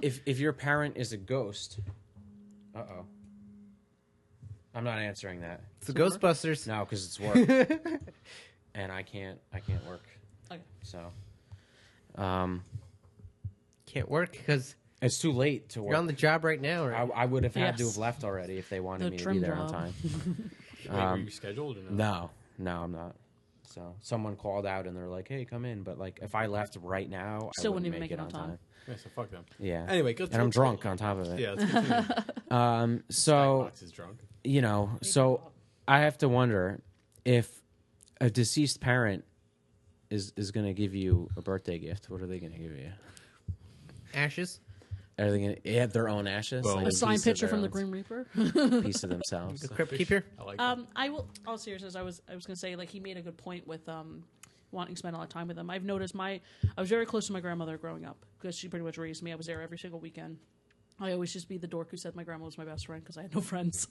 if your parent is a ghost, I'm not answering that. It's the Ghostbusters. No, because it's work, and I can't work. Okay. So, Can't work because it's too late to you're on work. the job right now. Right? I would have had to Yes. have left already if they wanted The me to be trim there on job. time. Wait, were you scheduled or no? No, I'm not. So someone called out and they're like, "Hey, come in." But like, if I left right now, Still I wouldn't wouldn't even make it on time. Yeah, so fuck them. Yeah. Anyway, and I'm drunk on top of it. Yeah, let's continue. So Box is drunk. you know, so I have to wonder if a deceased parent is going to give you a birthday gift. What are they going to give you? Ashes. Are they going to have their own ashes? Well, Like A piece signed of picture their from the own- Grim Reaper. piece of themselves. The Crypt Keeper. I like that. I will. All seriousness, I was gonna say, like, he made a good point with wanting to spend a lot of time with them. I've noticed I was very close to my grandmother growing up because she pretty much raised me. I was there every single weekend. I always just be the dork who said my grandma was my best friend because I had no friends.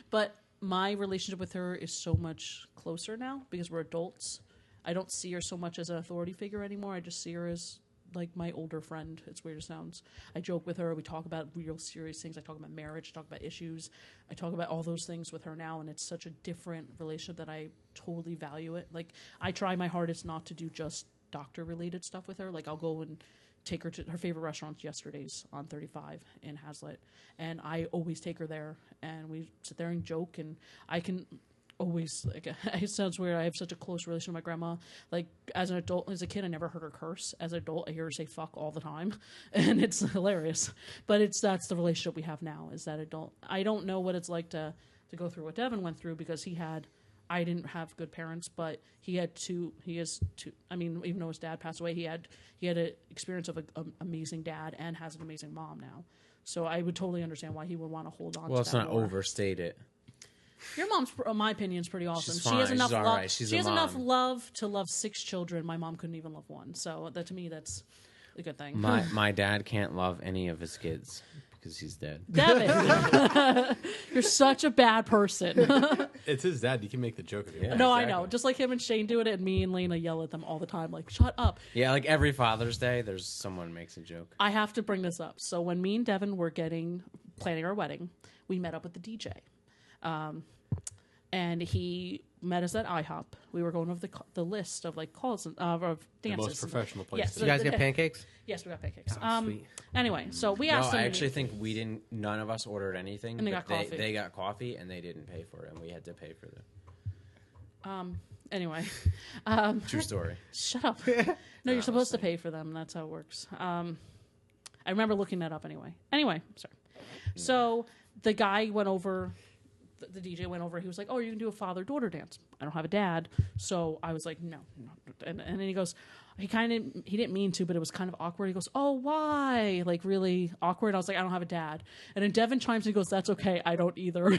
But my relationship with her is so much closer now because we're adults. I don't see her so much as an authority figure anymore. I just see her as like my older friend. It's weird as it sounds. I joke with her. We talk about real serious things. I talk about marriage, talk about issues. I talk about all those things with her now, and it's such a different relationship that I totally value it. Like, I try my hardest not to do just doctor-related stuff with her. Like, I'll go and take her to her favorite restaurant Yesterday's on 35 in Hazlitt, and I always take her there, and we sit there and joke, and I can always, like, it sounds weird, I have such a close relation with my grandma. Like, as an adult, as a kid, I never heard her curse. As an adult, I hear her say fuck all the time, and it's hilarious. But that's the relationship we have now, is that adult. I don't know what it's like to go through what Devon went through, because I didn't have good parents, but he has two, I mean, even though his dad passed away, he had an experience of an amazing dad and has an amazing mom now. So I would totally understand why he would want to hold on to that. Well, let's not more. overstate it. Your mom's, in my opinion, is pretty awesome. She's She has fine. enough She's all love. right. She's she a has enough mom. love to love 6 children. My mom couldn't even love one. So that, to me, that's a good thing. My dad can't love any of his kids because he's dead. Devin, you're such a bad person. It's his dad. You can make the joke of it. Yeah. No, I exactly. know. Just like him and Shane do it, and me and Lena yell at them all the time, like, shut up. Yeah, like every Father's Day, there's someone makes a joke. I have to bring this up. So when me and Devin were planning our wedding, we met up with the DJ. And he met us at IHOP. We were going over the list of like calls of The dances. most professional place. Yes. to You be. guys get pancakes? Yes, we got pancakes. Oh, sweet. Anyway, so we No, asked them. I actually think we didn't. None of us ordered anything. And they but got coffee. They got coffee and they didn't pay for it, and we had to pay for it. Anyway, True story. shut up. No, you're supposed to pay for them. That's how it works. I remember looking that up anyway. Anyway, sorry. So the guy went over. The DJ went over. He was like, "Oh, you can do a father-daughter dance." I don't have a dad. So I was like, no. And then he goes, he didn't mean to, but it was kind of awkward. He goes, oh, why? Like, really awkward. I was like, I don't have a dad. And then Devon chimes in and goes, that's okay. I don't either.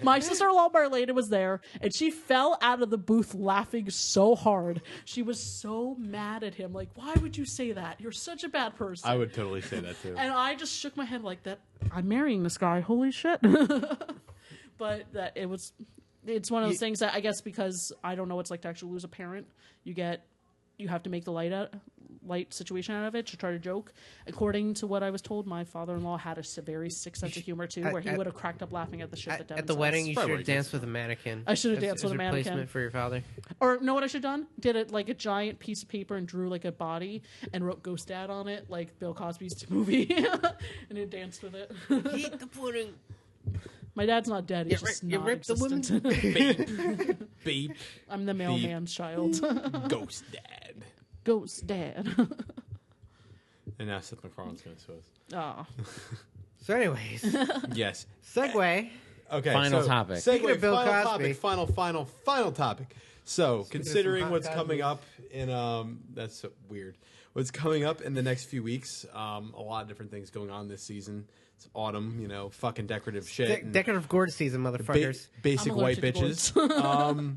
My sister-in-law Marlena was there, and she fell out of the booth laughing so hard. She was so mad at him. Like, why would you say that? You're such a bad person. I would totally say that too. And I just shook my head like that. I'm marrying this guy. Holy shit. But that it's one of those things that I guess because I don't know what it's like to actually lose a parent, you have to make the light situation out of it to try to joke. According to what I was told, my father-in-law had a very sick sense of humor too, where he would have cracked up laughing at the shit that Devon At the says. wedding, you should Probably have danced with a mannequin. I should have danced with a mannequin. Replacement for your father. Or know what I should have done? Did it like a giant piece of paper and drew like a body and wrote Ghost Dad on it, like Bill Cosby's movie, and then danced with it. Eat the pudding. My dad's not dead. He's just You not ripped the woman. Beep. I'm the mailman's child. Ghost Dad. Ghost Dad. And now Seth MacFarlane's going to sue us. Oh. So, anyways, Yes. segue. Okay. Final so topic. Speaking Segue, of Bill final Cosby. topic. Final topic. So, Speaking of considering some what's hot coming Cosby. up in that's so weird. What's coming up in the next few weeks? A lot of different things going on this season. It's autumn, fucking decorative shit. and Decorative gourd season, motherfuckers. basic I'm white allergic to bitches.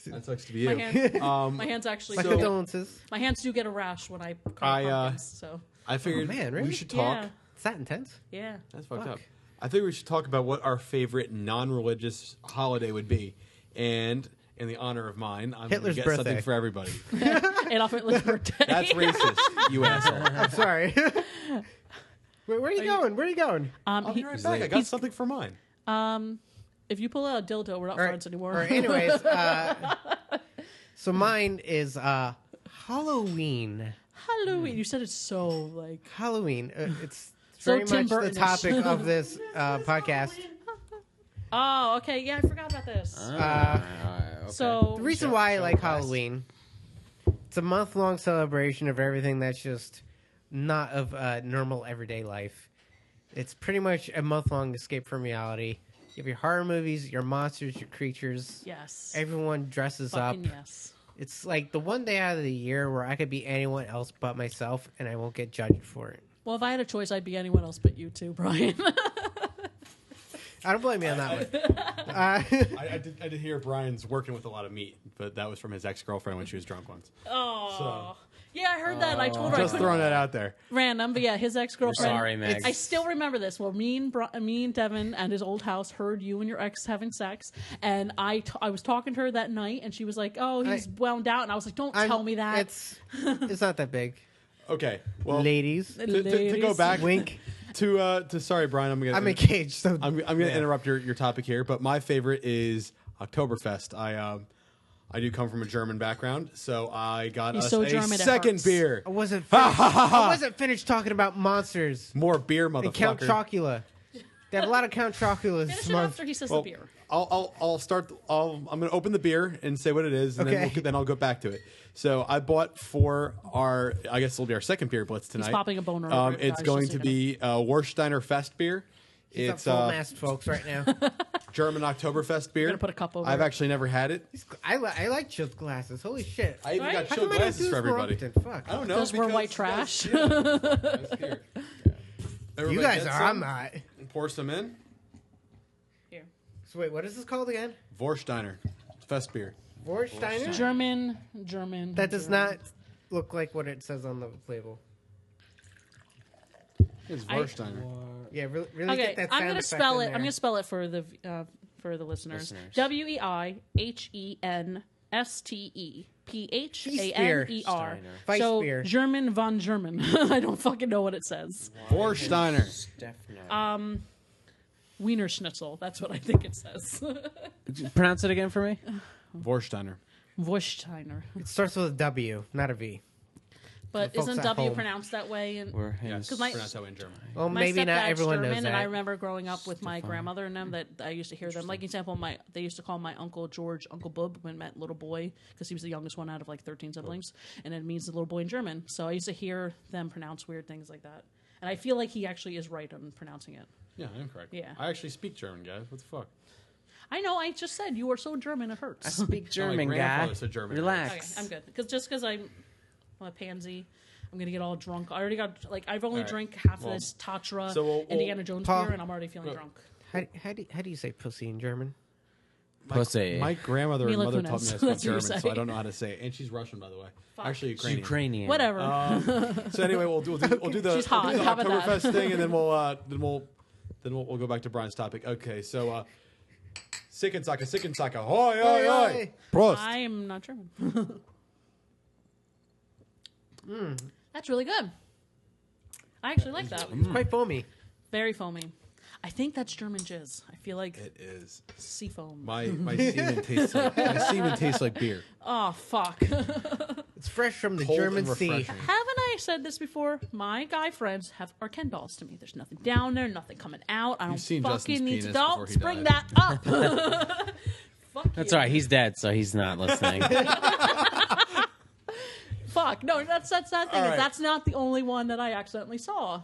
That sucks to be My, you. hand, my hands actually. My So- condolences. My hands do get a rash when I carve I, pumpkins. So I figured man, really? we should talk. yeah, It's that intense? yeah. That's fucked Fuck. up. I think we should talk about what our favorite non-religious holiday would be. And in the honor of mine, I'm going to Hitler's get birthday. something for everybody. Adolf Hitler's birthday. That's racist, you asshole. I'm sorry. Where are you going? Where are you going? I'll be right back. I got something for mine. If you pull out a dildo, we're not friends anymore. All right, anyways, so mine is Halloween. Halloween. You said it's so like. Halloween. It's So very Tim much the Burton-ish. topic of this podcast. Oh, okay. Yeah, I forgot about this. Okay. So The reason why I like Halloween, it's a month-long celebration of everything that's just not of normal everyday life. It's pretty much a month-long escape from reality. You have your horror movies, your monsters, your creatures. yes, Everyone dresses up. fucking yes. It's like the one day out of the year where I could be anyone else but myself, and I won't get judged for it. Well, if I had a choice, I'd be anyone else but you too, Brian. I don't blame you on that one. I did hear Brian's working with a lot of meat, but that was from his ex-girlfriend when she was drunk once. Oh, yeah, I heard that. I told her I Just couldn't. throwing that out there. Random, but yeah, his ex-girlfriend. We're sorry, Meg. I still remember this. Well, me and Devon and his old house heard you and your ex having sex, and I was talking to her that night, and she was like, "Oh, he's wound out," and I was like, "Don't tell me that." It's not that big. Okay, well, Ladies, to go Ladies. back wink. to sorry, Brian, I'm engaged, so I'm going to interrupt your topic here, but my favorite is Oktoberfest. I do come from a German background, so I got He's us so a German, it second hurts. beer. I wasn't finished talking about monsters More beer, and Count motherfucker. Chocula. They have a lot of Count Choculas Finish this it month. after he says Well, the beer. I'll start. I'm going to open the beer and say what it is, and Okay. then I'll go back to it. So I bought for our, I guess it'll be our second beer blitz tonight. popping a boner over it, It's guys, going just to so be Warsteiner Fest beer. It's It's full mast, folks, right now. German Oktoberfest beer. Gonna put a cup over I've it. actually never had it. I like chilled glasses. Holy shit! I even Right? got How chilled come I don't glasses do for this more everybody. often? Fuck. I don't know. Because we're white that's- trash. yeah, nice beer. You Everybody guys get are. some? I'm not. Pour some in. Here. So wait, what is this called again? Warsteiner Fest beer. Warsteiner? German. That does German. not look like what it says on the label. It's Warsteiner. Yeah, really Okay, get that sound I'm gonna effect spell in it. there. I'm gonna spell it for the listeners. WEIHENSTEPHANER. Feist So beer. German von German. I don't fucking know what it says. Warsteiner. Wiener Schnitzel. That's what I think it says. Pronounce it again for me. Warsteiner. Wurstheiner. It starts with a W, not a V. But For folks isn't at W home. pronounced that way? And We're Yes, Because my- pronounced that way in German. Well, my maybe not stepdad's everyone German, knows and that. I remember growing up with my grandmother and them that I used to hear them. Like example, they used to call my uncle George Uncle Bub when it meant little boy because he was the youngest one out of like 13 siblings, and it means the little boy in German. So I used to hear them pronounce weird things like that, and I feel like he actually is right on pronouncing it. Yeah, I am correct. Yeah. I actually speak German, guys. What the fuck? I know. I just said you are so German. It I hurts. speak German, my guy. grandfather said German. Relax. Okay, I'm good. Just because I'm a pansy, I'm gonna get all drunk. I already got I've only All right. drank half Well, of this Tatra so we'll- Indiana Jones Paul- beer, and I'm already feeling drunk. How do you say pussy in German? Pussy. My grandmother and Mila mother taught me Kunis. how to speak That's what you German, so say. I don't know how to say it. And she's Russian, by the way. Fuck. Actually, It's Ukrainian. Ukrainian. Whatever. So anyway, we'll do the She's hot. we'll do the How about that? Oktoberfest thing, and then we'll go back to Brian's topic. Okay, so Sicken Saka, hoi hoi hoi, Prost. I am not German. That's really good. I actually like that. It's quite foamy. Very foamy. I think that's German jizz. I feel like It is. sea foam. My semen tastes like beer. Oh fuck! It's fresh from the Cold German and sea. refreshing. Haven't I said this before? My guy friends are Ken dolls to me. There's nothing down there, nothing coming out. I don't seen fucking Justin's need to. penis before Don't he bring died. that up. Fuck That's you. all right. He's dead, so he's not listening. Fuck. No, that's that thing. All right. That's not the only one that I accidentally saw.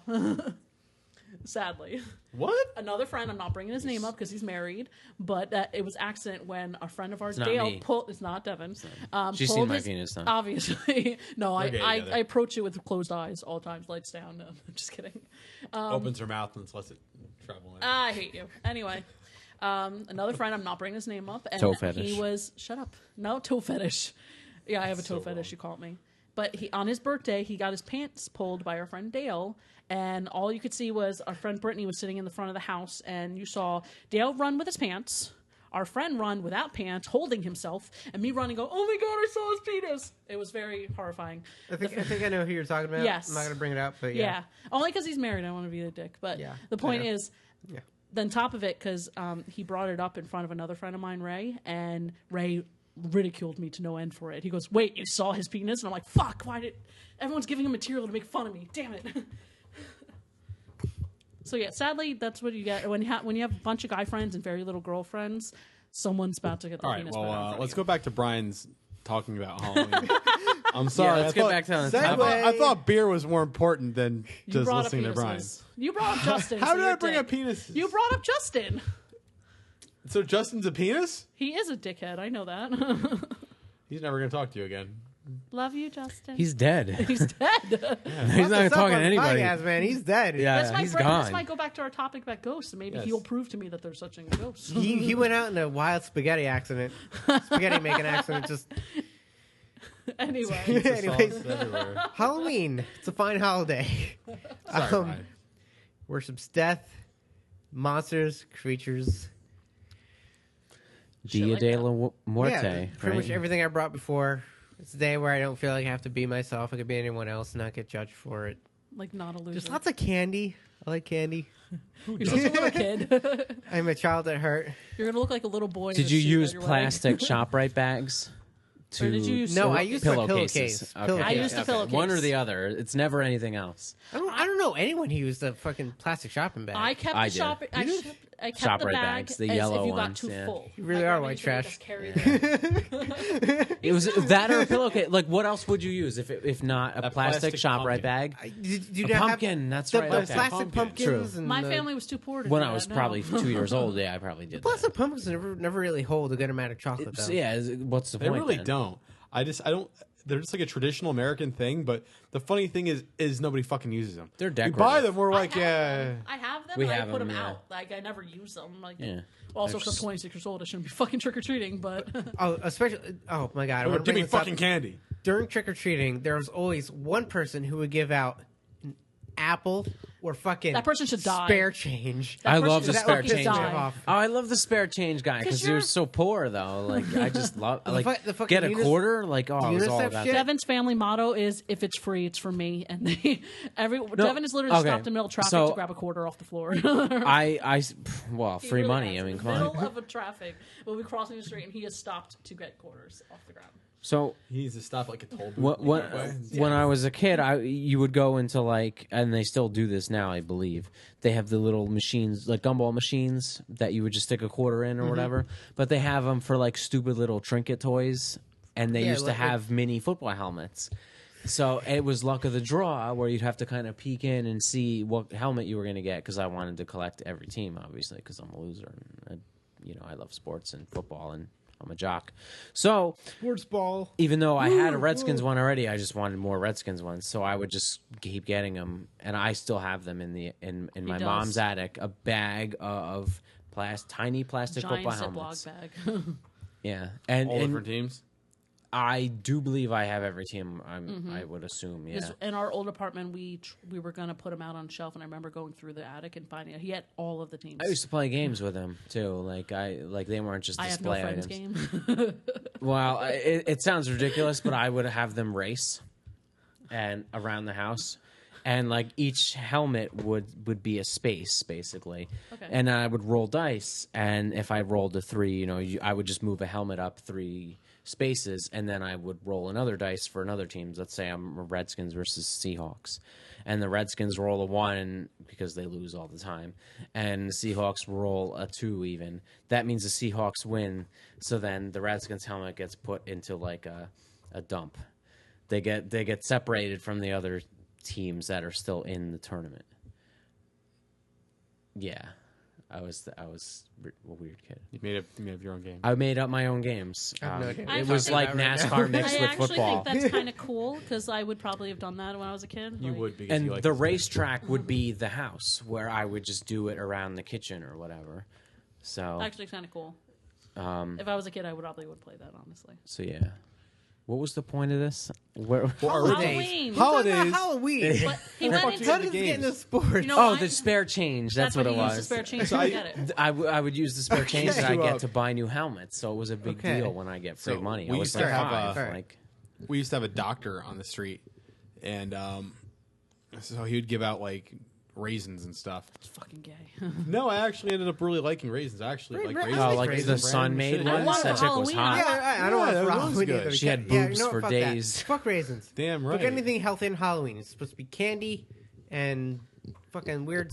Sadly. What? Another friend, I'm not bringing his name up because he's married, but it was accident when a friend of ours, not Dale, me. pulled. It's not Devon. She's pulled seen my his- penis, though. Obviously, no. I, Okay, I, together. I approach it with closed eyes all times, lights down. No, I'm just kidding. Opens her mouth and lets it travel in. I hate you. Anyway, another friend, I'm not bringing his name up, and Toe fetish. he was shut up. No toe fetish. Yeah, I have a toe So fetish. wrong. You called me. But on his birthday, he got his pants pulled by our friend Dale, and all you could see was our friend Brittany was sitting in the front of the house, and you saw Dale run with his pants, our friend run without pants, holding himself, and me run and go, oh my god, I saw his penis. It was very horrifying. I think I know who you're talking about. Yes. I'm not going to bring it up, but Yeah. yeah. Only because he's married, I don't want to be the dick. But Yeah, the point I know. is, Yeah. then top of it, because he brought it up in front of another friend of mine, Ray, and Ray ridiculed me to no end for it. He goes, wait, you saw his penis? And I'm like, fuck, why did... Everyone's giving him material to make fun of me. Damn it. So yeah, sadly, that's what you get. When you have a bunch of guy friends and very little girlfriends, someone's about to get their All right, penis put out in well, front of let's you. go back to Brian's talking about Halloween. I'm sorry. let's I get thought- back to the Segue. topic. I thought beer was more important than You just brought up listening to Brian. penises. You brought up Justin. How so did you're I a bring dick. up penises? You brought up Justin. So Justin's a penis? He is a dickhead. I know that. He's never going to talk to you again. Love you, Justin. He's dead. He's dead. He's not What's up talking on to anybody. podcast, man? He's dead. Yeah, This might he's This gone. might go back to our topic about ghosts, and maybe Yes. he'll prove to me that there's such a ghost. He went out in a wild spaghetti accident. Spaghetti making accident. Just Anyway, anyways, Sauce everywhere. Halloween. It's a fine holiday. Sorry, Brian. Worships death, monsters, creatures. Dia like de that. la Muerte. Yeah, pretty much right? everything I brought before. It's a day where I don't feel like I have to be myself. I could be anyone else and not get judged for it. like not a loser. Just lots of candy. I like candy. You're such a little kid. I'm a child at heart. You're gonna look like a little boy. in Did a you suit use at your wedding. plastic ShopRite bags? Or did you use No, pillow- I used my pillowcases? pillowcase. Okay. I used a pillowcase. One or the other. It's never anything else. I don't know anyone who used a fucking plastic shopping bag. I kept I the did. shopping. I kept the ShopRite bag bags, the as yellow if you got ones, too yeah. full. You really Like, are I white made sure you trash. just carry it. It was that or a pillowcase. Like, what else would you use if not a A plastic plastic ShopRite pumpkin. bag? Did you A not have pumpkin. That's the right. the okay. plastic Pumpkin. pumpkins? True. And My the- family was too poor to When do I was that, no. probably 2 years old, yeah, I probably did. Plastic pumpkins never really hold a good amount of chocolate, though. So, yeah, what's the They point? really then? don't. I don't. They're just like a traditional American thing. But the funny thing is nobody fucking uses them. They're We buy decorative. them. We're like, I have yeah. them. I have them. We and have I put them, them yeah. out. Like I never use them. Like Yeah. also, They're because I'm 26 years old, I shouldn't be fucking trick or treating. But Oh, especially. Oh my god! I want to Give bring me this up. fucking candy. During trick or treating, there was always one person who would give out an apple or fucking That person should die. spare change. That I person love the should spare fucking change. die. Off. Oh, I love the spare change guy 'Cause because he you're- was so poor though. Like I just love like the fucking get a unis- quarter. Like oh, I was all UNICEF about shit? that. Devon's family motto is "If it's free, it's for me." And Devon has literally okay. stopped in the middle of traffic So- to grab a quarter off the floor. Well, He free really money. has. I mean, In come the on. middle of a traffic, we'll be crossing the street, and he has stopped to get quarters off the ground. So He needs to stop like a toll booth. when I was a kid, you would go into like, and they still do this now, I believe. They have the little machines, like gumball machines, that you would just stick a quarter in or Mm-hmm. whatever. But they have them for like stupid little trinket toys, and they Yeah, used to like- have mini football helmets. So it was luck of the draw where you'd have to kind of peek in and see what helmet you were going to get because I wanted to collect every team, obviously, because I'm a loser. And I love sports and football, and I'm a jock. So Sports ball. even though I had a Redskins one already, I just wanted more Redskins ones. So I would just keep getting them, and I still have them in my does. mom's attic. A bag of tiny plastic Giant football Ziploc helmets. bag. Yeah, All and different teams. I do believe I have every team. I would assume. Yeah. In our old apartment, we were gonna put him out on a shelf, and I remember going through the attic and finding it. He had all of the teams. I used to play games with him too. Like they weren't just I have no display friends items. game. Well, it sounds ridiculous, but I would have them race and around the house, and like each helmet would be a space basically. Okay. And I would roll dice, and if I rolled a 3, I would just move a helmet up 3 spaces, and then I would roll another dice for another team. Let's say I'm Redskins versus Seahawks, and the Redskins roll a 1 because they lose all the time, and the Seahawks roll a 2 even. That means the Seahawks win, so then the Redskins helmet gets put into like a dump. They get separated from the other teams that are still in the tournament. Yeah. I was a weird kid. You made up your own game. I made up my own games. I have no idea. I It was think like that right now. NASCAR mixed I with actually football. think that's kind of cool because I would probably have done that when I was a kid. You Like, would because And you like the this. racetrack would be the house where I would just do it around the kitchen or whatever. So, Actually, kind of cool. If I was a kid, I would probably play that. Honestly, so yeah. What was the point of this? Where? Halloween. Holidays. Halloween. But he Fuck went you. How into does it get games. into sports? You know Oh, why? the spare change. That's what it he used was. to spare change. So I I- get it. I would use the spare change that I You, get to buy new helmets, so it was a big Okay. deal when I get free So money. we I was used to like have, 5, uh, like We used to have a doctor on the street, and so he would give out like raisins and stuff. It's fucking gay. No, I actually ended up really liking raisins. I actually like Ra- raisins. I oh, like Raisin the Bran sun made shit. ones. want That for chick was Halloween. hot. Yeah, I don't Yeah, want that for was Halloween good. either. She had Yeah, boobs you know what? for Fuck that. days. Fuck raisins. Damn Fuck right. anything healthy in Halloween. It's supposed to be candy and fucking weird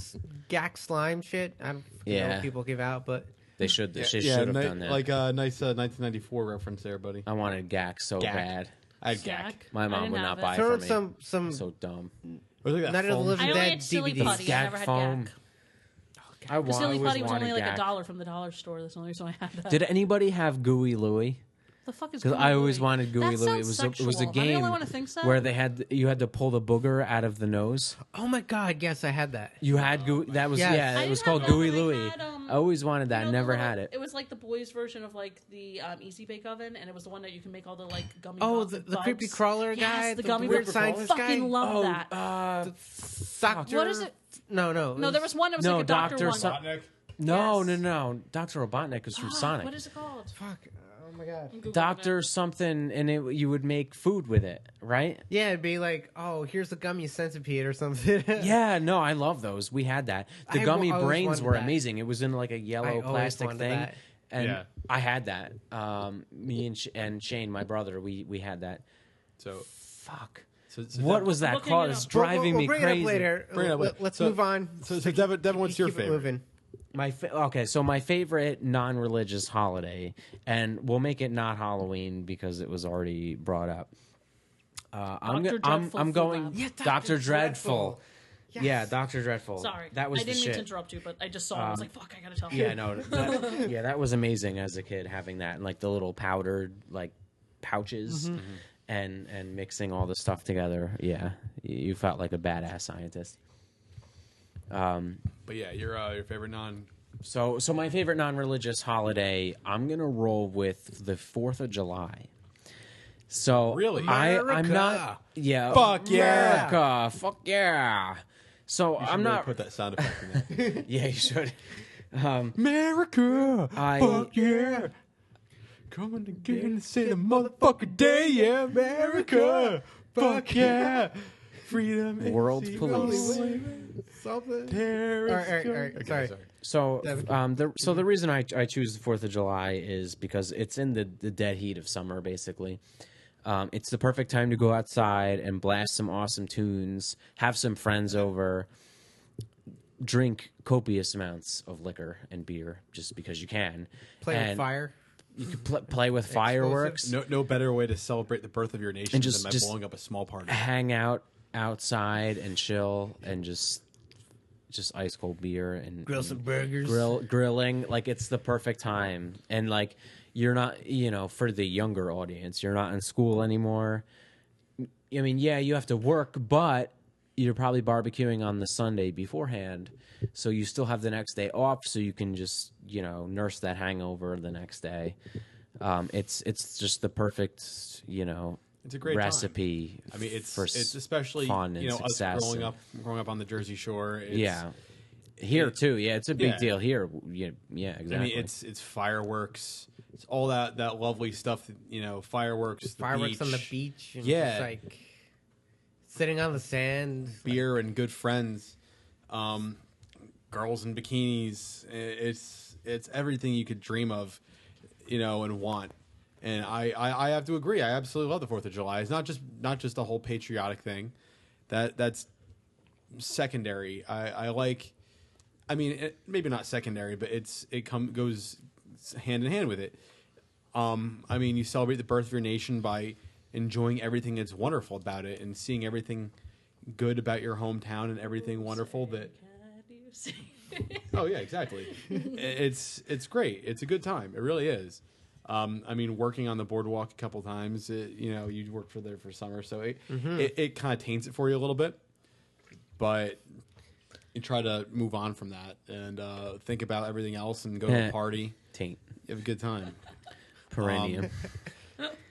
gack slime shit. I don't fucking know Yeah. what people give out, but They should. They should yeah, have done that. like a nice 1994 reference there, buddy. I wanted Gak so Gack. bad. I had gack. My I mom didn't would have not buy it. it throw for in me. some So dumb. Or like that Night of the foam- Living I only Dead had Silly DVDs. Putty. I never had foam. Gak. I The Silly always Putty was only wanted like Gak. $1 from the dollar store. That's the only reason I had that. Did anybody have Gooey Louie? The fuck is Because Gooey I always Louie? wanted Gooey That Louie. It sounds was a sexual. Am I the game only one who thinks that? where you had to pull the booger out of the nose. Oh my god, yes, I had that. You had Gooey. That was Yes. yeah. I It was didn't called have that, Gooey but I Louie. had, I always wanted that. You know, Never the little- had it. It was like the boys' version of like the Easy Bake Oven, and it was the one that you can make all the like gummy. Oh, bugs. the creepy crawler Yes, guy, the the gummy weird bugs. scientist Fucking guy? love Oh, that. Doctor. What is it? No. No, there was one that was No, like a doctor Dr. one. Some- Robotnik. No, Yes. no. Dr. Robotnik is from Sonic. What is it called? Fuck. Oh my god. I'm Googling Doctor it. something, and you would make food with it, right? Yeah, it'd be like, oh, here's a gummy centipede or something. Yeah, no, I love those. We had that. The I gummy always brains wanted were that. amazing. It was in like a I yellow always plastic wanted thing, that. and Yeah. I had that. Me and Shane, my brother, we had that. So, Fuck. so What was that looking called? it It's up. driving we'll me bring crazy. it up later. Bring it up later. Let's So- move on. so Devon, what's your Keep it favorite? moving. Okay, so my favorite non-religious holiday, and we'll make it not Halloween because it was already brought up. I'm Dr. Dreadful I'm Food going Lab. Yeah, Dr. Dreadful. Yes. Yeah, Dr. Dreadful. Sorry, that was I didn't the mean to shit. interrupt you, but I just saw it. I was like, "Fuck, I gotta tell." Yeah, no, that was amazing as a kid having that, and like the little powdered like pouches, and mixing all the stuff together. Yeah, you felt like a badass scientist. But yeah, your favorite non. So my favorite non-religious holiday, I'm gonna roll with the 4th of July. So Really? I'm not. Yeah. Fuck yeah. America. Fuck yeah. So You should I'm really not. put that sound effect in there. Yeah, you should. America. Fuck yeah. Coming again to say the motherfucker day, yeah, America. Fuck yeah. Freedom. and World see police. Something. Terrorists. All right. Okay, Sorry. So, Devin. the reason I choose the 4th of July is because it's in the dead heat of summer, basically. It's the perfect time to go outside and blast some awesome tunes, have some friends over, drink copious amounts of liquor and beer just because you can. Play with And fire. You can play with fireworks, No better way to celebrate the birth of your nation And just- than by just- blowing up a small party. hang out outside and chill and just just ice cold beer and Grill some burgers. grilling. Like, it's the perfect time. And like, you're not, for the younger audience, you're not in school anymore. I mean, yeah, you have to work, but you're probably barbecuing on the Sunday beforehand, so you still have the next day off, so you can just nurse that hangover the next day. It's just the perfect It's a great recipe. I mean, it's for especially fun and us success. growing up on the Jersey Shore. Here too. Yeah, it's a big Yeah. deal here. Yeah, exactly. I mean, it's fireworks. It's all that lovely stuff. Fireworks. Fireworks on the beach. And Yeah. just like sitting on the sand. Beer and good friends. Girls in bikinis. It's everything you could dream of, and want. And I have to agree. I absolutely love the 4th of July. It's not just a whole patriotic thing. That's secondary. I like. I mean, maybe not secondary, but it goes hand in hand with it. I mean, you celebrate the birth of your nation by enjoying everything that's wonderful about it and seeing everything good about your hometown and everything wonderful that. Oh yeah, exactly. It's great. It's a good time. It really is. I mean, working on the boardwalk a couple times. You work there for summer, so it kind of taints it for you a little bit. But you try to move on from that and think about everything else and go to a party. Taint. You have a good time. Perennium.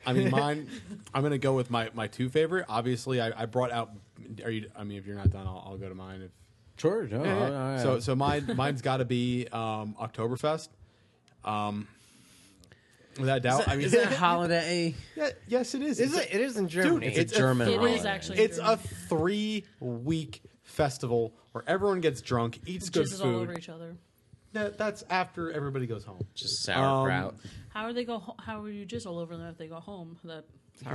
I mean, mine. I'm gonna go with my two favorite. Obviously, I brought out. If you're not done, I'll go to mine. If Sure. No, yeah. So mine's got to be Oktoberfest. Without doubt. Is that a holiday? Yeah, yes, it is. It is in Germany. Dude, It's a German It holiday. is actually. It's a 3-week festival where everyone gets drunk, eats good Jizzes all over food. each other. That's after everybody goes home. Just sauerkraut. How are you jizz all over them if they go home?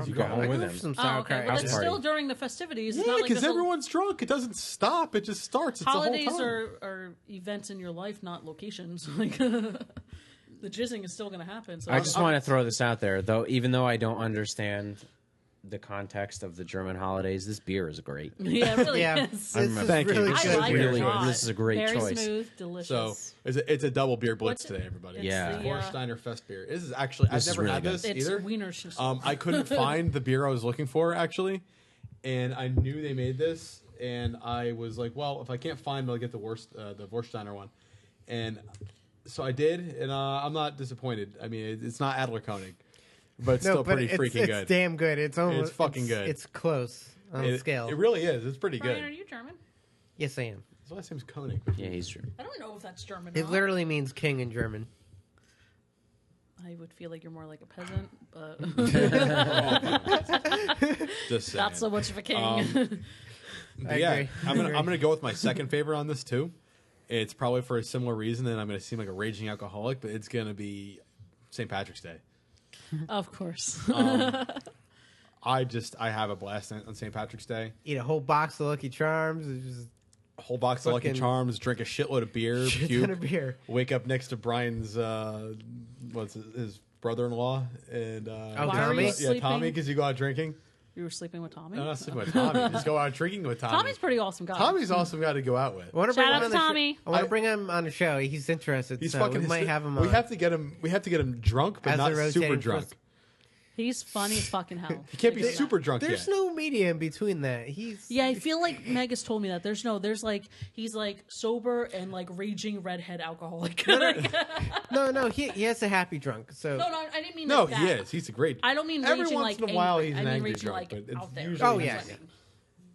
You go home with I them. some Oh, sauerkraut. okay. But House it's party. still during the festivities. It's Yeah, not like because this whole- everyone's drunk. It doesn't stop. It just starts. It's holidays the whole time. are events in your life, not locations. Like the jizzing is still going to happen. So I just want to throw this out there, though. Even though I don't understand the context of the German holidays, this beer is great. yeah, it really Yeah. is. This I'm- is Thank you. really It's I good. like really it a good. lot. This is a great Very choice. smooth, delicious. So it's a double beer blitz What's it? today, everybody. It's Yeah. the, Horsteiner Fest beer. This is actually This is I've never really had good. this it's either. Wiener I couldn't find the beer I was looking for actually, and I knew they made this, and I was like, well, if I can't find it, I'll get the Warsteiner one, and so I did, and I'm not disappointed. I mean, it's not Adler Koenig, but it's still pretty freaking good. It's damn good. It's almost fucking good. It's close on It, scale. it really is. It's pretty Brian, are good. you German? Yes, I am. His last name's Koenig. Yeah, he's true. I don't know if that's German. It or literally means king in German. not. I would feel like you're more like a peasant, but Just saying. not so much of a king. But I yeah, agree. I'm gonna go with my second favorite on this too. It's probably for a similar reason, and I'm gonna seem like a raging alcoholic, but it's gonna be St. Patrick's Day. Of course. I have a blast on St. Patrick's Day. Eat a whole box of Lucky Charms. It's just A whole box of Lucky Fucking- Charms, drink a shitload of beer, shit puke, ton of beer. wake up next to Brian's his brother-in-law and Oh, Why are Tommy? you Yeah, sleeping? Tommy, because you go out drinking. You were sleeping with Tommy? No, not sleeping with Tommy. Just go out drinking with Tommy. Tommy's pretty awesome guy. Tommy's awesome guy to go out with. I want to Shout bring out him to on the Tommy. I want I- to bring him on the show. He's interested. He's so fucking. we might have him on. We have to get him. We have to get him drunk, but As not a super rotating drunk. first- He's funny as fucking hell. He can't be Like, super drunk There's yet. no medium between that. Yeah, I feel like Meg has told me that. There's like he's like sober and like raging redhead alcoholic. No. He has a happy drunk. So No, I didn't mean No, like he that. is. He's a great. I don't mean Every raging once like in a while angry. he's I an mean angry raging drunk, like but it's out there. usually- Oh, That's yeah. what I mean.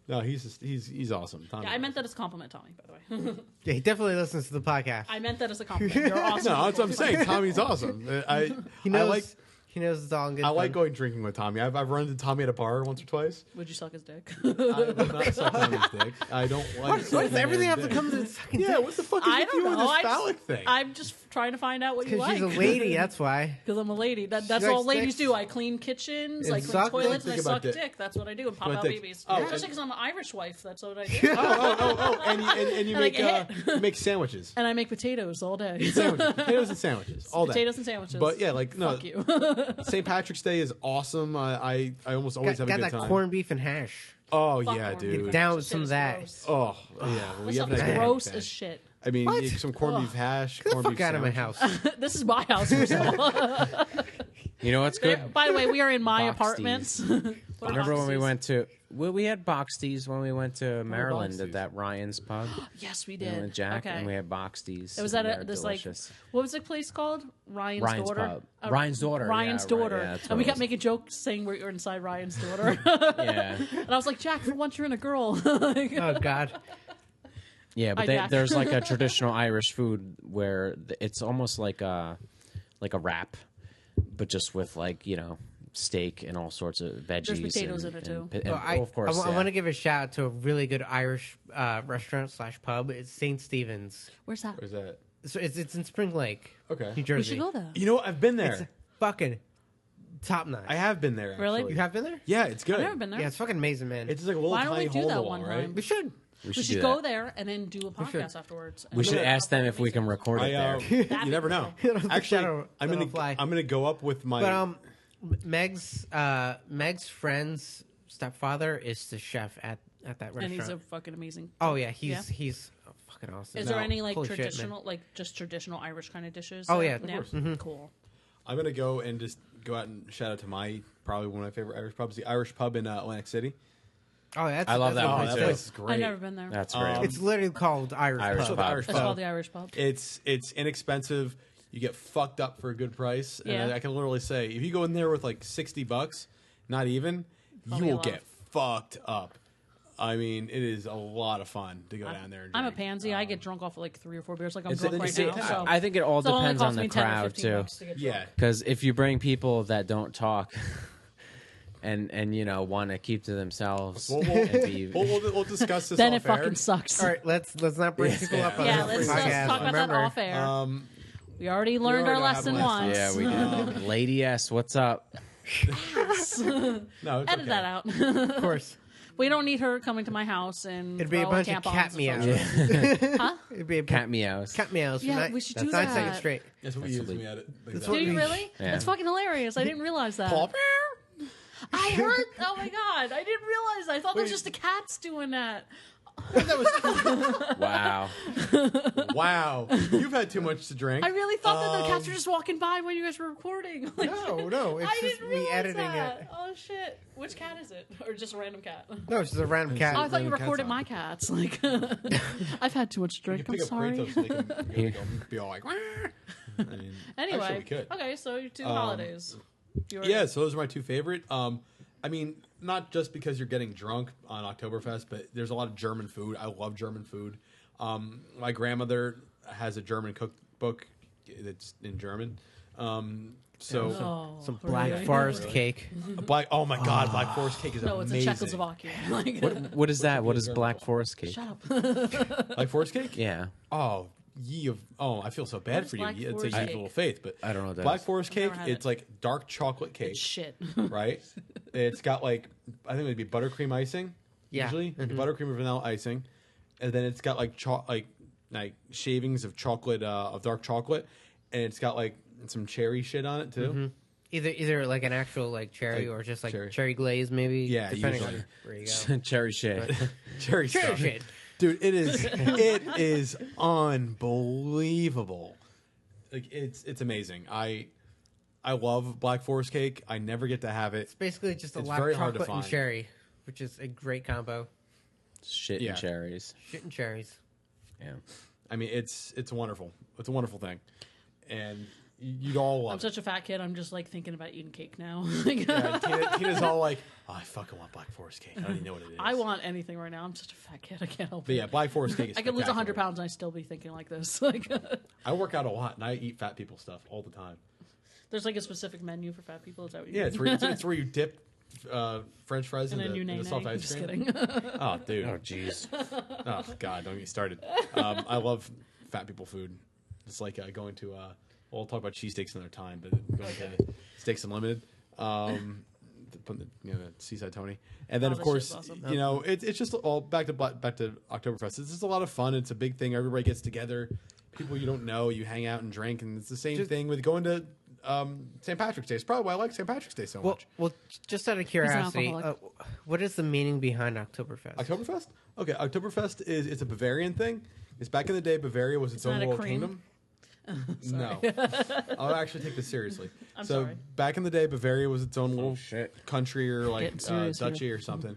No, he's awesome. Tommy Yeah, I is. meant that as a compliment, Tommy. By the way, yeah, he definitely listens to the podcast. I meant that as a compliment. You're awesome. No, that's what I'm saying. Tommy's awesome. He knows. I like. He knows it's all in good. I like fun. going drinking with Tommy. I've run into Tommy at a bar once or twice. Would you suck his dick? I would not suck Tommy's dick. I don't like. Why does sucking everything have to dick. come to the fucking Yeah, what the fuck is I with don't you and know. this phallic thing? I'm just trying to find out what you Because like. she's a lady. That's why. Because I'm a lady. That's likes all ladies dicks. do. I clean kitchens, And I clean suck toilets, dick. and I Think about suck dick. dick. That's what I do, and pop About out dick. babies. Oh, Especially and- because I'm an Irish wife. That's what I do. And you And I make get you make sandwiches. And I make potatoes all day. Potatoes and sandwiches all day. Potatoes and sandwiches. But yeah, like no, Fuck you. St. Patrick's Day is awesome. I almost always Got have a that good time. corned beef and hash. Oh Fuck yeah, corned dude. beef. Down with Shit some of is that. gross. Oh yeah. Well, That you stuff haven't is had gross that. as shit. I mean, What? some corned beef hash, Get the corned fuck beef out of my sandwich. house. This is my house. First of all. You know what's good? By the way, we are in my Box apartments. What are Remember when we boxties? went to? Well, we had box teas when we went to Maryland box at teas? that Ryan's pub. Yes, we We went did. with Jack, okay. and we had box teas. It was and at they're this delicious. what was the place called? Ryan's Daughter. Pub. Ryan's Daughter. Ryan's yeah, Daughter. Right, yeah, that's And we what it kept making jokes saying we were inside Ryan's Daughter. was. Yeah, And I was like, Jack, for once you're in a girl. Like, Oh God. yeah, but Jack. there's like a traditional Irish food where it's almost like a wrap, but just with steak and all sorts of veggies. potatoes and, in it, too. And, Well, I, of course, I want to give a shout out to a really good Irish restaurant / pub. It's St. Stephen's. Where's that? Where's that? So it's in Spring Lake, Okay. New Jersey. We should go there. You know what? I've been there. It's fucking top notch. I have been there. Really? actually. You have been there? Yeah, it's good. I've never been there. Yeah, it's fucking amazing, man. It's just like a little Why don't tiny we do hole in that the wall, one right? we should. we We should should do go that. there and then do a should. podcast afterwards. We should And ask them if we can amazing. record it there. You never know. It'll Actually, shadow- I'm it'll gonna fly. I'm gonna go up with my. But Meg's friend's stepfather is the chef at that restaurant. And he's a fucking amazing. Oh yeah, he's fucking awesome. Is there any like Holy shit, man. traditional, like just traditional Irish kind of dishes? Oh, there? yeah, of course. Cool. I'm gonna go and just go out and shout out to my probably one of my favorite Irish pubs, the Irish Pub in Atlantic City. Oh, that's I love that's that a one, place that too. place is great. I've never been there. That's great. It's literally called Irish, Irish pub. pub. Irish It's pub. called the Irish pub. It's inexpensive. You get fucked up for a good price, and Yeah. I can literally say if you go in there with like $60, not even, Probably you a will lot. get fucked up. I mean, it is a lot of fun to go down there. And I'm a drink. pansy. I get drunk off of like 3 or 4 beers. Like I'm It's- drunk it's- right it's- now. So I think it all so it only depends on costs the me 10 or crowd 15 too. bucks to get Yeah, drunk. Because if you bring people that don't talk and want to keep to themselves, We'll, and be, we'll discuss this. Then off it fucking air. sucks. All right, let's not bring people up on Yeah, the let's podcast. talk about that Remember, off air. We already we learned already our have lesson a lesson. once. yeah, we did. Lady S, what's up? No, it's Edit okay. that out. of course. We don't need her coming to my house and It'd be a throwing bunch of tampons cat and meows. stuff. Huh? It'd be a Cat meows. cat meows. Yeah, for we should that's do 9 that. seconds straight. That's what we use when we edit. Like Do that. you really? Yeah. That's fucking hilarious. I didn't realize that. Paul. I heard. Oh my god! I didn't realize. I thought that was just the cats doing that. Wow. Wow, you've had too much to drink. I really thought that the cats were just walking by when you guys were recording. Like, No, it's I just didn't me realize editing that. it. Oh shit! Which cat is it? Or just a random cat? No, it's just a random cat. Oh, I thought you random cats recorded on. my cats. Like, I've had too much You drink. can I'm pick up sorry. Kratos, they can be all like. "Wah." I mean, Anyway, actually, we could. okay, so your 2 holidays. You were- Yeah, so those are my 2 favorite. I mean, not just because you're getting drunk on Oktoberfest, but there's a lot of German food. I love German food. My grandmother has a German cookbook that's in German. So Oh, Some Black really? Forest cake. oh my god, Black Forest cake is No, it's amazing. in Czechoslovakia. Like, What is that? What is Black Forest cake? shut up. Black Forest cake? Yeah. Oh, I feel so bad is for you. Black It's a Forest ye of cake? little faith, but I don't know what that Black is. Forest I've cake. never had It's it. like dark chocolate cake, Shit. right? It's got like I think it'd be buttercream icing. Yeah. Usually buttercream or vanilla icing, and then it's got like like shavings of chocolate of dark chocolate, and it's got like some cherry shit on it too. Either like an actual like cherry Like or just like cherry. cherry glaze maybe. Yeah, depending usually. on where you go. Cherry shade. Cherry Cherry stuff. shit. Dude, it is unbelievable. Like it's amazing. I love Black Forest cake. I never get to have it. It's basically just a It's lot very of hard to chocolate and find. cherry, which is a great combo. Shit Yeah. and cherries. Shit and cherries. Yeah. I mean, it's wonderful. It's a wonderful thing, and you'd all I'm love it. such a fat kid. I'm just like thinking about eating cake now. Like, Yeah, Tina's all like, oh, I fucking want Black Forest cake. I don't even know what it is. I want anything right now. I'm such a fat kid. I can't help But it. yeah, Black Forest cake is I could lose 100 spectacular. pounds and I still be thinking like this. Like, I work out a lot, and I eat fat people stuff all the time. there's like a specific menu for fat people. Is that what you Yeah, mean? it's where you dip French fries and in then you the nay soft nay. ice Just cream. kidding. Oh, dude. Oh, jeez. Oh God, don't get me started. I love fat people food. It's like going to. We'll talk about cheesesteaks another time, but going to Steaks Unlimited. Put the Seaside Tony, and then Oh, of that course shit's awesome. it's just all back to Oktoberfest. It's just a lot of fun. It's a big thing. Everybody gets together. People you don't know, you hang out and drink, and it's the same thing with going to St. Patrick's Day. It's probably why I like St. Patrick's Day so much. Well, just out of curiosity, alcoholic. what is the meaning behind Oktoberfest? Oktoberfest? Okay, Oktoberfest it's a Bavarian thing. It's back in the day, Bavaria was its own not a little cream? kingdom. No, I'll actually take this seriously. I'm so sorry. back in the day, Bavaria was its own little shit. country or like Getting serious duchy here. or something,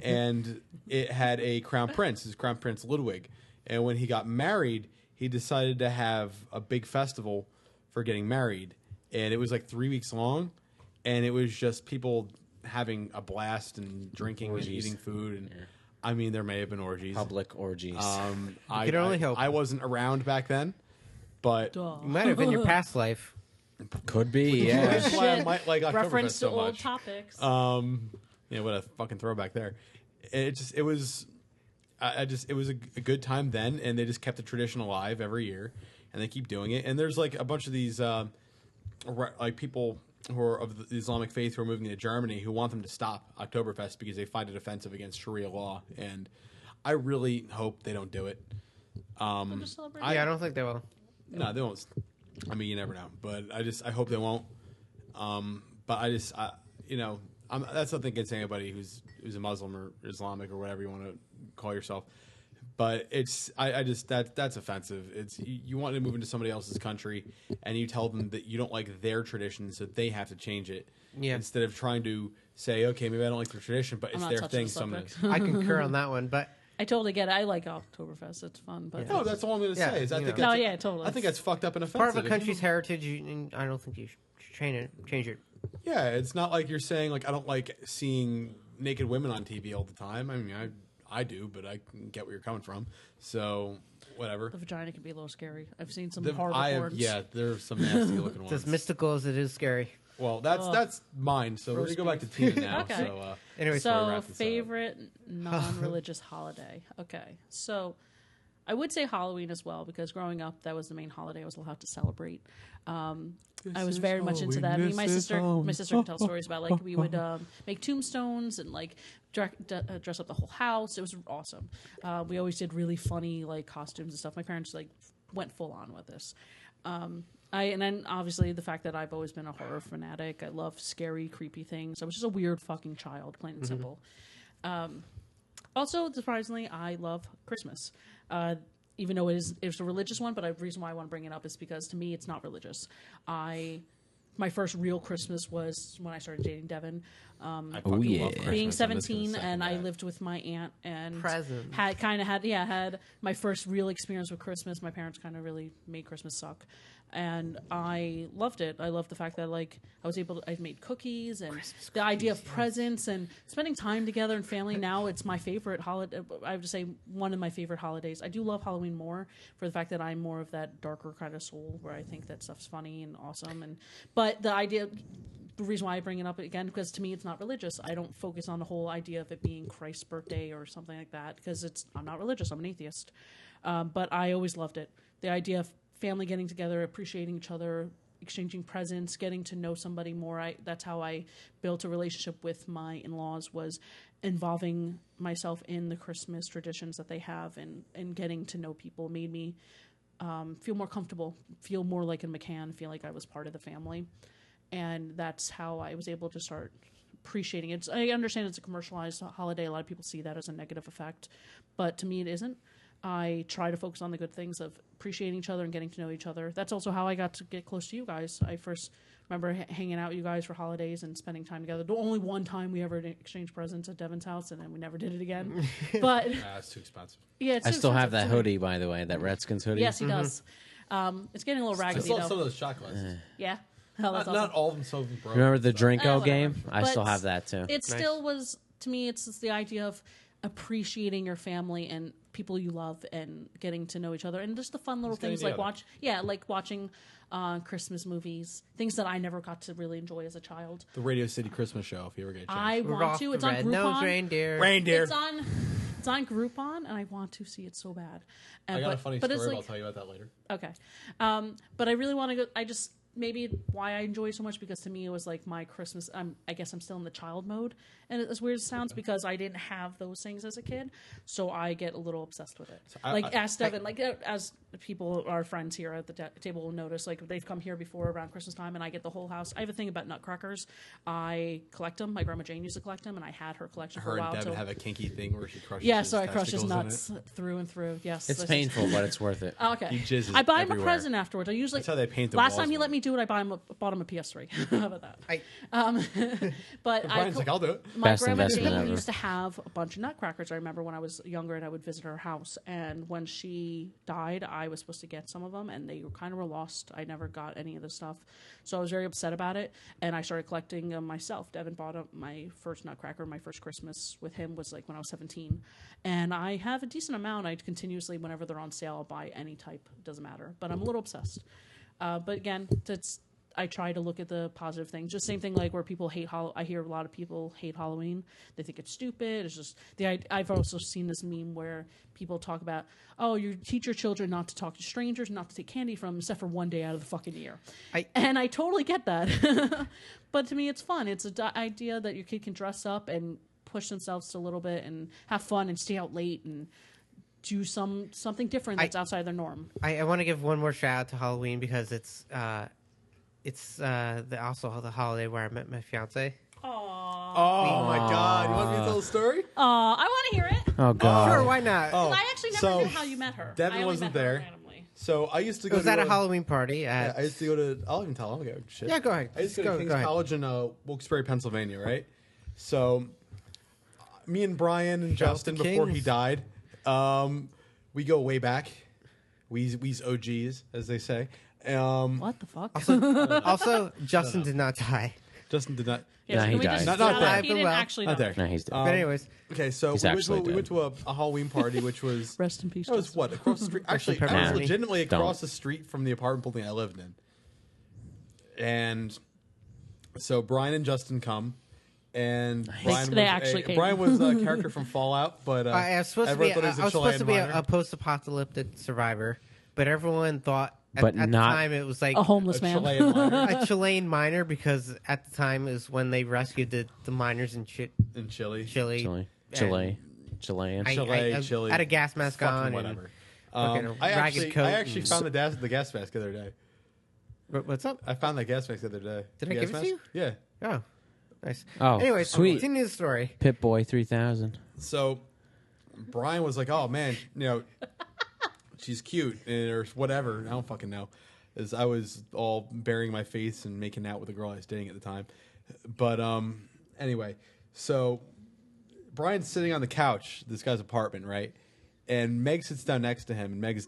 and it had a crown prince. His crown prince Ludwig, and when he got married, he decided to have a big festival for getting married, and it was like 3 weeks long, and it was just people having a blast and drinking Orgies. and eating food, and I mean there may have been orgies. Public orgies. I can only hope. I wasn't around back then, but Duh. It might have been your past life. Could be, yeah. that's why I might like Oktoberfest Reference to so old much. topics. Yeah, what a fucking throwback there. It was a good time then, and they just kept the tradition alive every year, and they keep doing it. And there's like a bunch of these like people who are of the Islamic faith who are moving to Germany who want them to stop Oktoberfest because they find it offensive against Sharia law, and I really hope they don't do it. Just celebrate. Yeah, I don't think they will. No, they won't. I mean, you never know, but I hope they won't. But that's nothing against anybody who's a Muslim or Islamic or whatever you want to call yourself. But that's offensive. It's you want to move into somebody else's country and you tell them that you don't like their tradition, so they have to change it. Yeah. Instead of trying to say, okay, maybe I don't like their tradition, but I'm it's not their touching thing. the So I'm subject. gonna. I concur on that one, but I totally get it. I like Oktoberfest. It's fun, but No, that's all I'm going to Yeah, say. Is I you think know. that's, No, yeah, totally. I think that's fucked up and offensive. part of a If you country's don't- heritage, I don't think you should change it. Yeah, it's not like you're saying like I don't like seeing naked women on TV all the time. I mean, I do, but I can get where you're coming from. So whatever. the vagina can be a little scary. I've seen some horrible porns. Yeah, there's some nasty looking It's ones. as mystical as it is scary. Well, that's mine. So we're gonna Roast go back to beef. Tina now. Okay. So Anyway, before we So, wrap this up. favorite non-religious holiday. Okay, so I would say Halloween as well because growing up, that was the main holiday I was allowed to celebrate. I was very much into that. Me and my sister can tell stories about like we would make tombstones and like dress up the whole house. It was awesome. We always did really funny like costumes and stuff. My parents like went full on with this. And then obviously the fact that I've always been a horror fanatic. I love scary, creepy things. I was just a weird fucking child, plain and simple. Also, surprisingly, I love Christmas. Even though it's a religious one, but the reason why I want to bring it up is because to me it's not religious. My first real Christmas was when I started dating Devon. I fucking yeah. love Christmas. Being I'm just gonna 17, second and I that. lived with my aunt and Presents. had my first real experience with Christmas. My parents kind of really made Christmas suck, and I loved it. I loved the fact that like I made cookies and the idea of presents and spending time together and family. Now it's my favorite holiday. I have to say one of my favorite holidays. I do love Halloween more for the fact that I'm more of that darker kind of soul where I think that stuff's funny and awesome. But the reason why I bring it up again, because to me it's not religious. I don't focus on the whole idea of it being Christ's birthday or something like that because I'm not religious. I'm an atheist. But I always loved it. The idea of family getting together, appreciating each other, exchanging presents, getting to know somebody more. That's how I built a relationship with my in-laws, was involving myself in the Christmas traditions that they have and getting to know people made me feel more comfortable, feel more like a McCann, feel like I was part of the family. And that's how I was able to start appreciating it. I understand it's a commercialized holiday. A lot of people see that as a negative effect. But to me, it isn't. I try to focus on the good things of appreciating each other and getting to know each other. That's also how I got to get close to you guys. I first remember hanging out with you guys for holidays and spending time together. The only one time we ever exchanged presents at Devon's house, and then we never did it again. But That's too expensive. yeah, it's I too still have expensive. that hoodie, by the way, that Redskins hoodie. Yes, he does. It's getting a little I raggedy still though. have some of those chocolates. Yeah. Oh, that's Not awesome. all of them so broken. Remember the so- Drinko whatever. game? I But still have that too. It still was, to me, it's just the idea of appreciating your family and people you love and getting to know each other and just the fun little Just getting things like together. watching Christmas movies, things that I never got to really enjoy as a child. The Radio City Christmas show, if you ever get a chance. I want to. It's on Red-nosed Groupon. reindeer. Reindeer. It's on Groupon, and I want to see it so bad. I got a funny story, it's but like, I'll tell you about that later. okay. But I really want to go. I just maybe why I enjoy it so much because to me it was like my Christmas. I guess I'm still in the child mode, And as weird as it sounds, because I didn't have those things as a kid, so I get a little obsessed with it. Ask Devon, as people, our friends here at the table will notice, like they've come here before around Christmas time, and I get the whole house. I have a thing about nutcrackers. I collect them. My grandma Jane used to collect them, and I had her collection for a while. Her and Devon have a kinky thing where she crushes. Yeah, so I crush his testicles nuts through and through. Yes, It's painful, but it's worth it. Okay, He jizzes I buy him everywhere. a present afterwards. I usually That's how they paint the last walls time he with let it. me do it, I bought him a PS3. How about that? But Brian's like, I'll do it. my Best grandma investment Jane ever. used to have a bunch of nutcrackers. I remember when I was younger and I would visit her house. And when she died, I was supposed to get some of them, and they kind of were lost. I never got any of the stuff, so I was very upset about it. And I started collecting them myself. Devon bought my first nutcracker. My first Christmas with him was like when I was 17, and I have a decent amount. I continuously, whenever they're on sale, I'll buy any type. Doesn't matter. But I'm a little obsessed. But again, I try to look at the positive things. Just same thing like where people hate I hear a lot of people hate Halloween. They think it's stupid. It's just I've also seen this meme where people talk about, oh, you teach your children not to talk to strangers, not to take candy from them, except for one day out of the fucking year. And I totally get that. But to me, it's fun. It's an idea that your kid can dress up and push themselves a little bit and have fun and stay out late and do something different that's outside their norm. I want to give one more shout out to Halloween because it's also the holiday where I met my fiance. Oh my God! You want me to tell the story? I want to hear it. Oh God. Sure, why not? Oh, I actually never so knew how you met her. Devon I only wasn't met her there. randomly. So I used to It go was to at a Halloween party. Yeah, I used to go to. I'll even tell. I'll go. Shit. Yeah, go ahead. I used to go to King's ahead. College in Wilkes-Barre, Pennsylvania, right? So, me and Brian and Shout out Justin to before he Kings. died, we go way back. We's OGs, as they say. What the fuck? Also, Justin did not die. Justin did not. Yes, Nah, can he we died. just Not shout out there. he didn't Well, actually Not die. there. No, he's dead. But anyways, Okay, so He's we actually went dead. to a Halloween party, which was Rest in peace. that was Justin. what across the street. Actually, Rest in I was pepperoni. legitimately Don't. across the street from the apartment building I lived in. And so Brian and Justin come, and Brian was a character from Fallout, but I was supposed to be. everyone thought he I was supposed to be Chilean a miner. post-apocalyptic survivor, but everyone thought But at the not- time it was like A homeless A man. Chilean miner a Chilean miner because at the time is when they rescued the miners in Chile. in Chile. Chilean. Chile, I Chile. had a gas mask Fucking on. whatever. fucking I ragged coat actually and- found the gas mask the other day. What's up? I found that gas mask the other day. Did The I gas give it to mask? you? Yeah. Oh, nice. Oh, Anyways, sweet. continue the story. Pip Boy 3000. So Brian was like, "Oh man, she's cute or whatever." I don't fucking know. As I was all burying my face and making out with a girl I was dating at the time. But anyway, so Brian's sitting on the couch, this guy's apartment, right? And Meg sits down next to him, and Meg's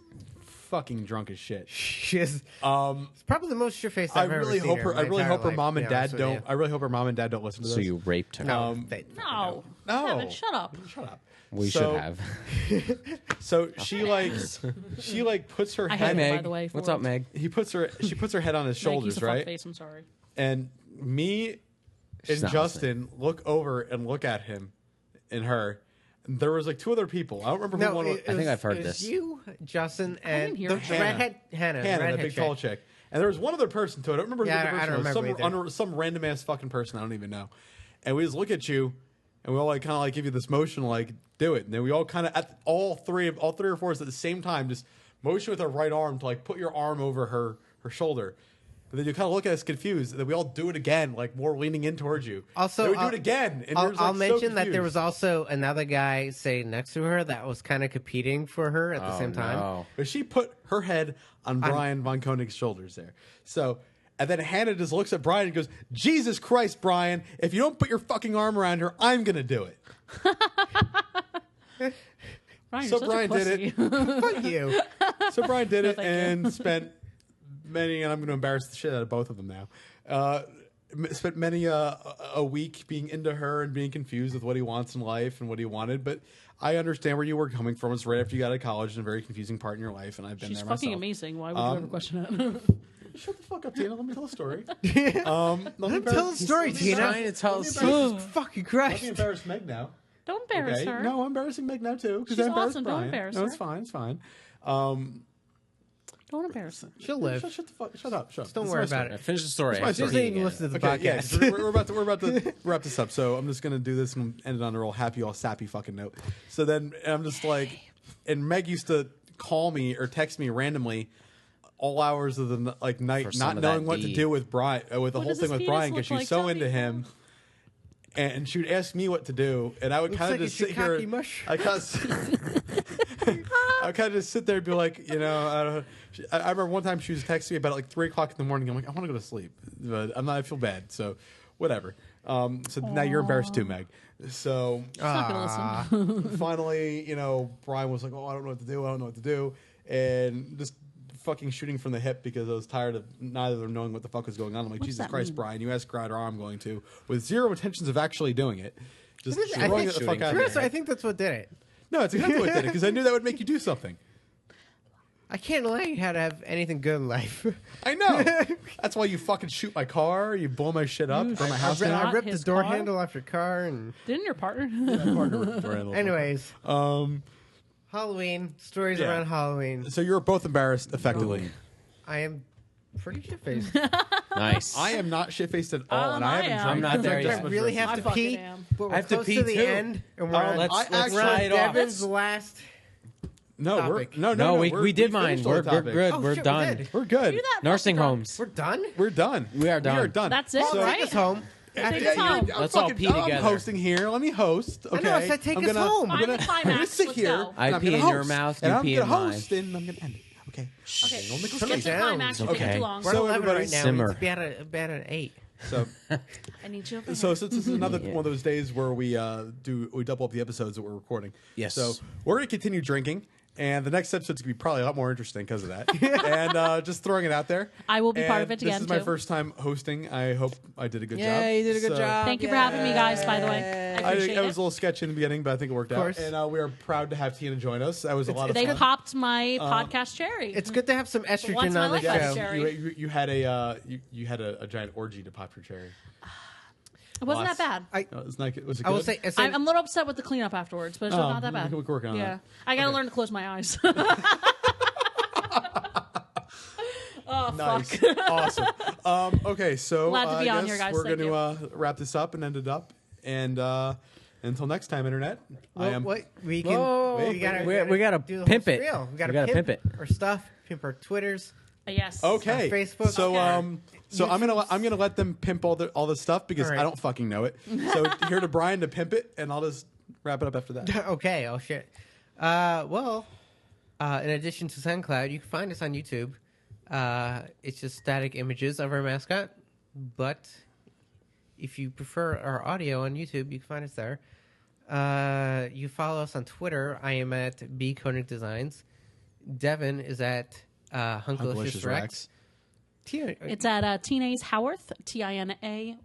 fucking drunk as shit. She's it's probably the most shit-faced I I've ever really seen hope her. her. in my I really entire hope her life, mom to and be honest dad with don't. you. I really hope her mom and dad don't listen to this. So you raped her. No, they- No. No. Devin, shut up. Shut up. We So- should have. So she puts her I head. hate Meg. Meg, by the way, what's for- up, Meg? She puts her head on his Meg, shoulders, he's a right? fuckface, I'm sorry. And me She's and not Justin look over and look at him and her. And there was like two other people. I don't remember who No, one was. it I think was- I've heard it was this. You, Justin, and didn't hear the it. redhead Hannah, Hannah, redhead that big chick. tall chick. And there was one other person to it. I don't remember who Yeah, the I person don't was. remember either. Some random ass fucking person. I don't even know. And we just look at you, and we all like kind of like give you this motion, like do it. And then we all kind of at all three or four at the same time just motion with our right arm to like put your arm over her shoulder. But then you kind of look at us confused, and then we all do it again, like more leaning in towards you. Also, then we do it again. And you're just, I'll like, mention so that there confused. was also another guy sitting next to her that was kind of competing for her at the same time. No. But she put her head on Brian von Koenig's shoulders there. So, and then Hannah just looks at Brian and goes, "Jesus Christ, Brian, if you don't put your fucking arm around her, I'm going to do it." Ryan, So you're such Brian a pussy. did Fuck you. So Brian did it thank you. and spent many, and I'm going to embarrass the shit out of both of them now, spent many a week being into her and being confused with what he wants in life and what he wanted. But I understand where you were coming from. It's right after you got out of college and a very confusing part in your life, and I've been She's there fucking myself. amazing. Why would you ever question it? Shut the fuck up, Tina. Let me tell a story. Tell the story, Tina. Trying to tell us. Jesus fucking Let Christ. me embarrass Meg now. Don't embarrass Okay? her. No, I'm embarrassing Meg now too. 'cause She's I embarrassed awesome. Don't Brian. embarrass No, her. it's fine. It's fine. Don't embarrass her. She'll live. Shut the fuck. Shut up. Shut up. Don't It's worry my about story. it. Finish the story. my She doesn't even listen to the Okay, yeah, podcast. we're about to wrap this up. So I'm just gonna do this and end it on a real happy, all sappy fucking note. So then I'm just like, and Meg used to call me or text me randomly all hours of the night, For some not of knowing that what to D. do with Brian, with the What whole does thing this with Brian penis because look she's like? so Tell into me him. And she would ask me what to do, and I would Looks kind of like just a sit here. shiitake mush. I kind of just sit there and be like, you know, I don't know. I remember one time she was texting me about like 3 o'clock in the morning. I'm like, I want to go to sleep, but I'm not. I feel bad, so whatever. So now you're embarrassed too, Meg. So She's not gonna listen. finally, you know, Brian was like, "Oh, I don't know what to do. I don't know what to do," and just fucking shooting from the hip because I was tired of neither of them knowing what the fuck was going on. I'm like, What does Jesus that Christ, mean? Brian, you asked Crowder, I'm going to, with zero intentions of actually doing it. Just I throwing think- it the fuck out Chris, there. I think that's what did it. No, it's exactly what did it because I knew that would make you do something. I can't allow you how to have anything good in life. I know. That's why you fucking shoot my car, you blow my shit up, burn my house I down. ripped the his door car? handle off your car, and Didn't your partner? anyways, Um, Halloween stories Yeah. around Halloween. so you're both embarrassed, effectively. I am pretty shit faced. Nice. I am not shit faced at all, and I I haven't am. drank. I'm not there I yet. really have I to fucking pee, am. but we're I have to close pee, to the too. end, and we're on, let's we're on slide off. Devin's last. No, topic. No, we did mine. finished all We're the topics. good. Oh, We're shit, we done. did. We're good. Do that Nursing fucking homes. We're done. We're done. We are done. We are done. That's it, So- right? Take us home. Take After- us home. I'm Let's all fucking- pee I'm together. hosting here. Let me host. Okay. know, I said take I'm us gonna, home. I'm Find gonna, the I'm gonna climax. sit Let's here. go. I and I'm pee gonna in your host, mouth, and you I'm pee gonna in mine. host, and I'm gonna end it. Okay. Okay, On the let's climax. get to the climax. You're taking Okay. too long. We're So at 11 everybody right now. simmer. We need to be at an 8. So, I need you over so here. since this is another one of those days where we double up the episodes that we're recording. Yes. So we're gonna continue drinking, and the next episode's gonna be probably a lot more interesting because of that. And just throwing it out there. I will be part And of it This again, is my too. first time hosting. I hope I did a good job. Yeah, you did a good So- job. Thank you for having me, guys, by the way. I I appreciate think it was it. a little sketchy in the beginning, but I think it worked out. course. And we are proud to have Tina join us. That was a lot of They fun. popped my podcast cherry. It's good to have some Once estrogen my on the life was show. Jerry. You had a giant orgy to pop your cherry. It wasn't that bad. It's not, was it I will good? say, I'm a little upset with the cleanup afterwards, but it's not that bad. We're working on Yeah, that. I gotta Okay. learn to close my eyes. Oh, Nice, fuck. awesome. Okay, so Glad to be I on guess here, guys. we're Thank going to wrap this up and end it up. And until next time, internet. I am. We can. Whoa, we gotta, we gotta do the pimp whole it. spiel. We gotta, We gotta pimp it. Our stuff. Pimp our Twitters. Yes. Okay. On Facebook. So Okay. so I'm gonna let them pimp all the stuff because All right. I don't fucking know it. So here to Brian to pimp it, and I'll just wrap it up after that. Okay. Oh shit. Well, in addition to SoundCloud, you can find us on YouTube. It's just static images of our mascot, but if you prefer our audio on YouTube, you can find us there. You follow us on Twitter. I am at B Koenig Designs. Devon is at Hunkalicious Rex. Tina, It's at Tinays Howarth, TINAYS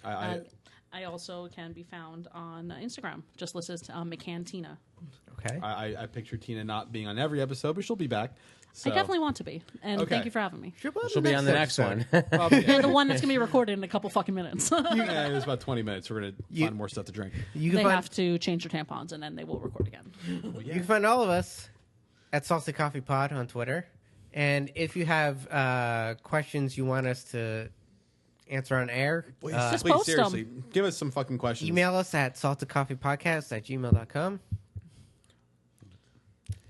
HOWARTH. I also can be found on Instagram. Just listed as McCann Tina. okay. I picture Tina not being on every episode, but she'll be back. So. I definitely want to be, and Okay. thank you for having me. She'll be on the next one. Probably, And the one that's gonna be recorded in a couple fucking minutes. yeah, it's about 20 minutes. We're gonna find more stuff to drink. You can They find have to change their tampons, and then they will record again. You can find all of us at Salty Coffee Pod on Twitter. And if you have questions you want us to answer on air, Please, Just please post 'em. seriously, give us some fucking questions. email us at saltedcoffeepodcast@gmail.com.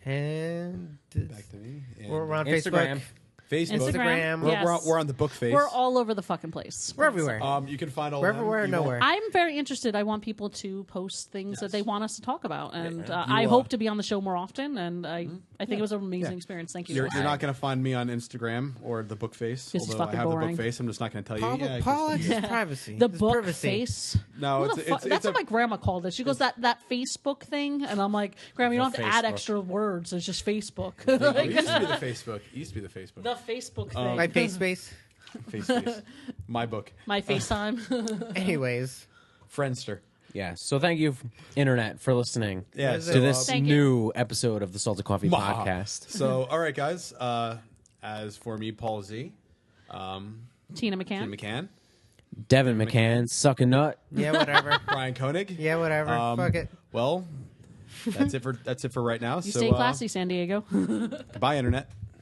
And back to me. And we're on Instagram. Facebook. Facebook. Instagram. We're- Yes. We're on the book face. We're all over the fucking place. We're everywhere. You can find all We're of them. everywhere, You won't- nowhere. I'm very interested. I want people to post things that they want us to talk about, and I You, hope to be on the show more often. And I think it was an amazing experience. Thank you. You're so much. not going to find me on Instagram or the book face. This is Although I fucking have the boring. book face, I'm just not going to tell Paul, you. Yeah, Paul just- likes his privacy. The his book privacy. face. No, Who it's the it's, fuck- it's that's a, what my grandma called it. She goes that Facebook thing, and I'm like, Grandma, you don't have to add Facebook. extra words. It's just Facebook. it Like, used to be the Facebook. It used to be the Facebook. the Facebook thing. My face space. face. My book. My FaceTime. Anyways, Friendster. Yeah. So thank you, internet, for listening Yeah. is So, to this Thank you. new episode of the Salted Coffee Mwah. Podcast. So, all right, guys. As for me, Paul Z, Tina McCann. Tim McCann, Devon McCann, suck a nut. yeah, whatever. Brian Koenig. Yeah, whatever. Fuck it. Well, That's it for right now. You stay classy, San Diego. Goodbye, internet.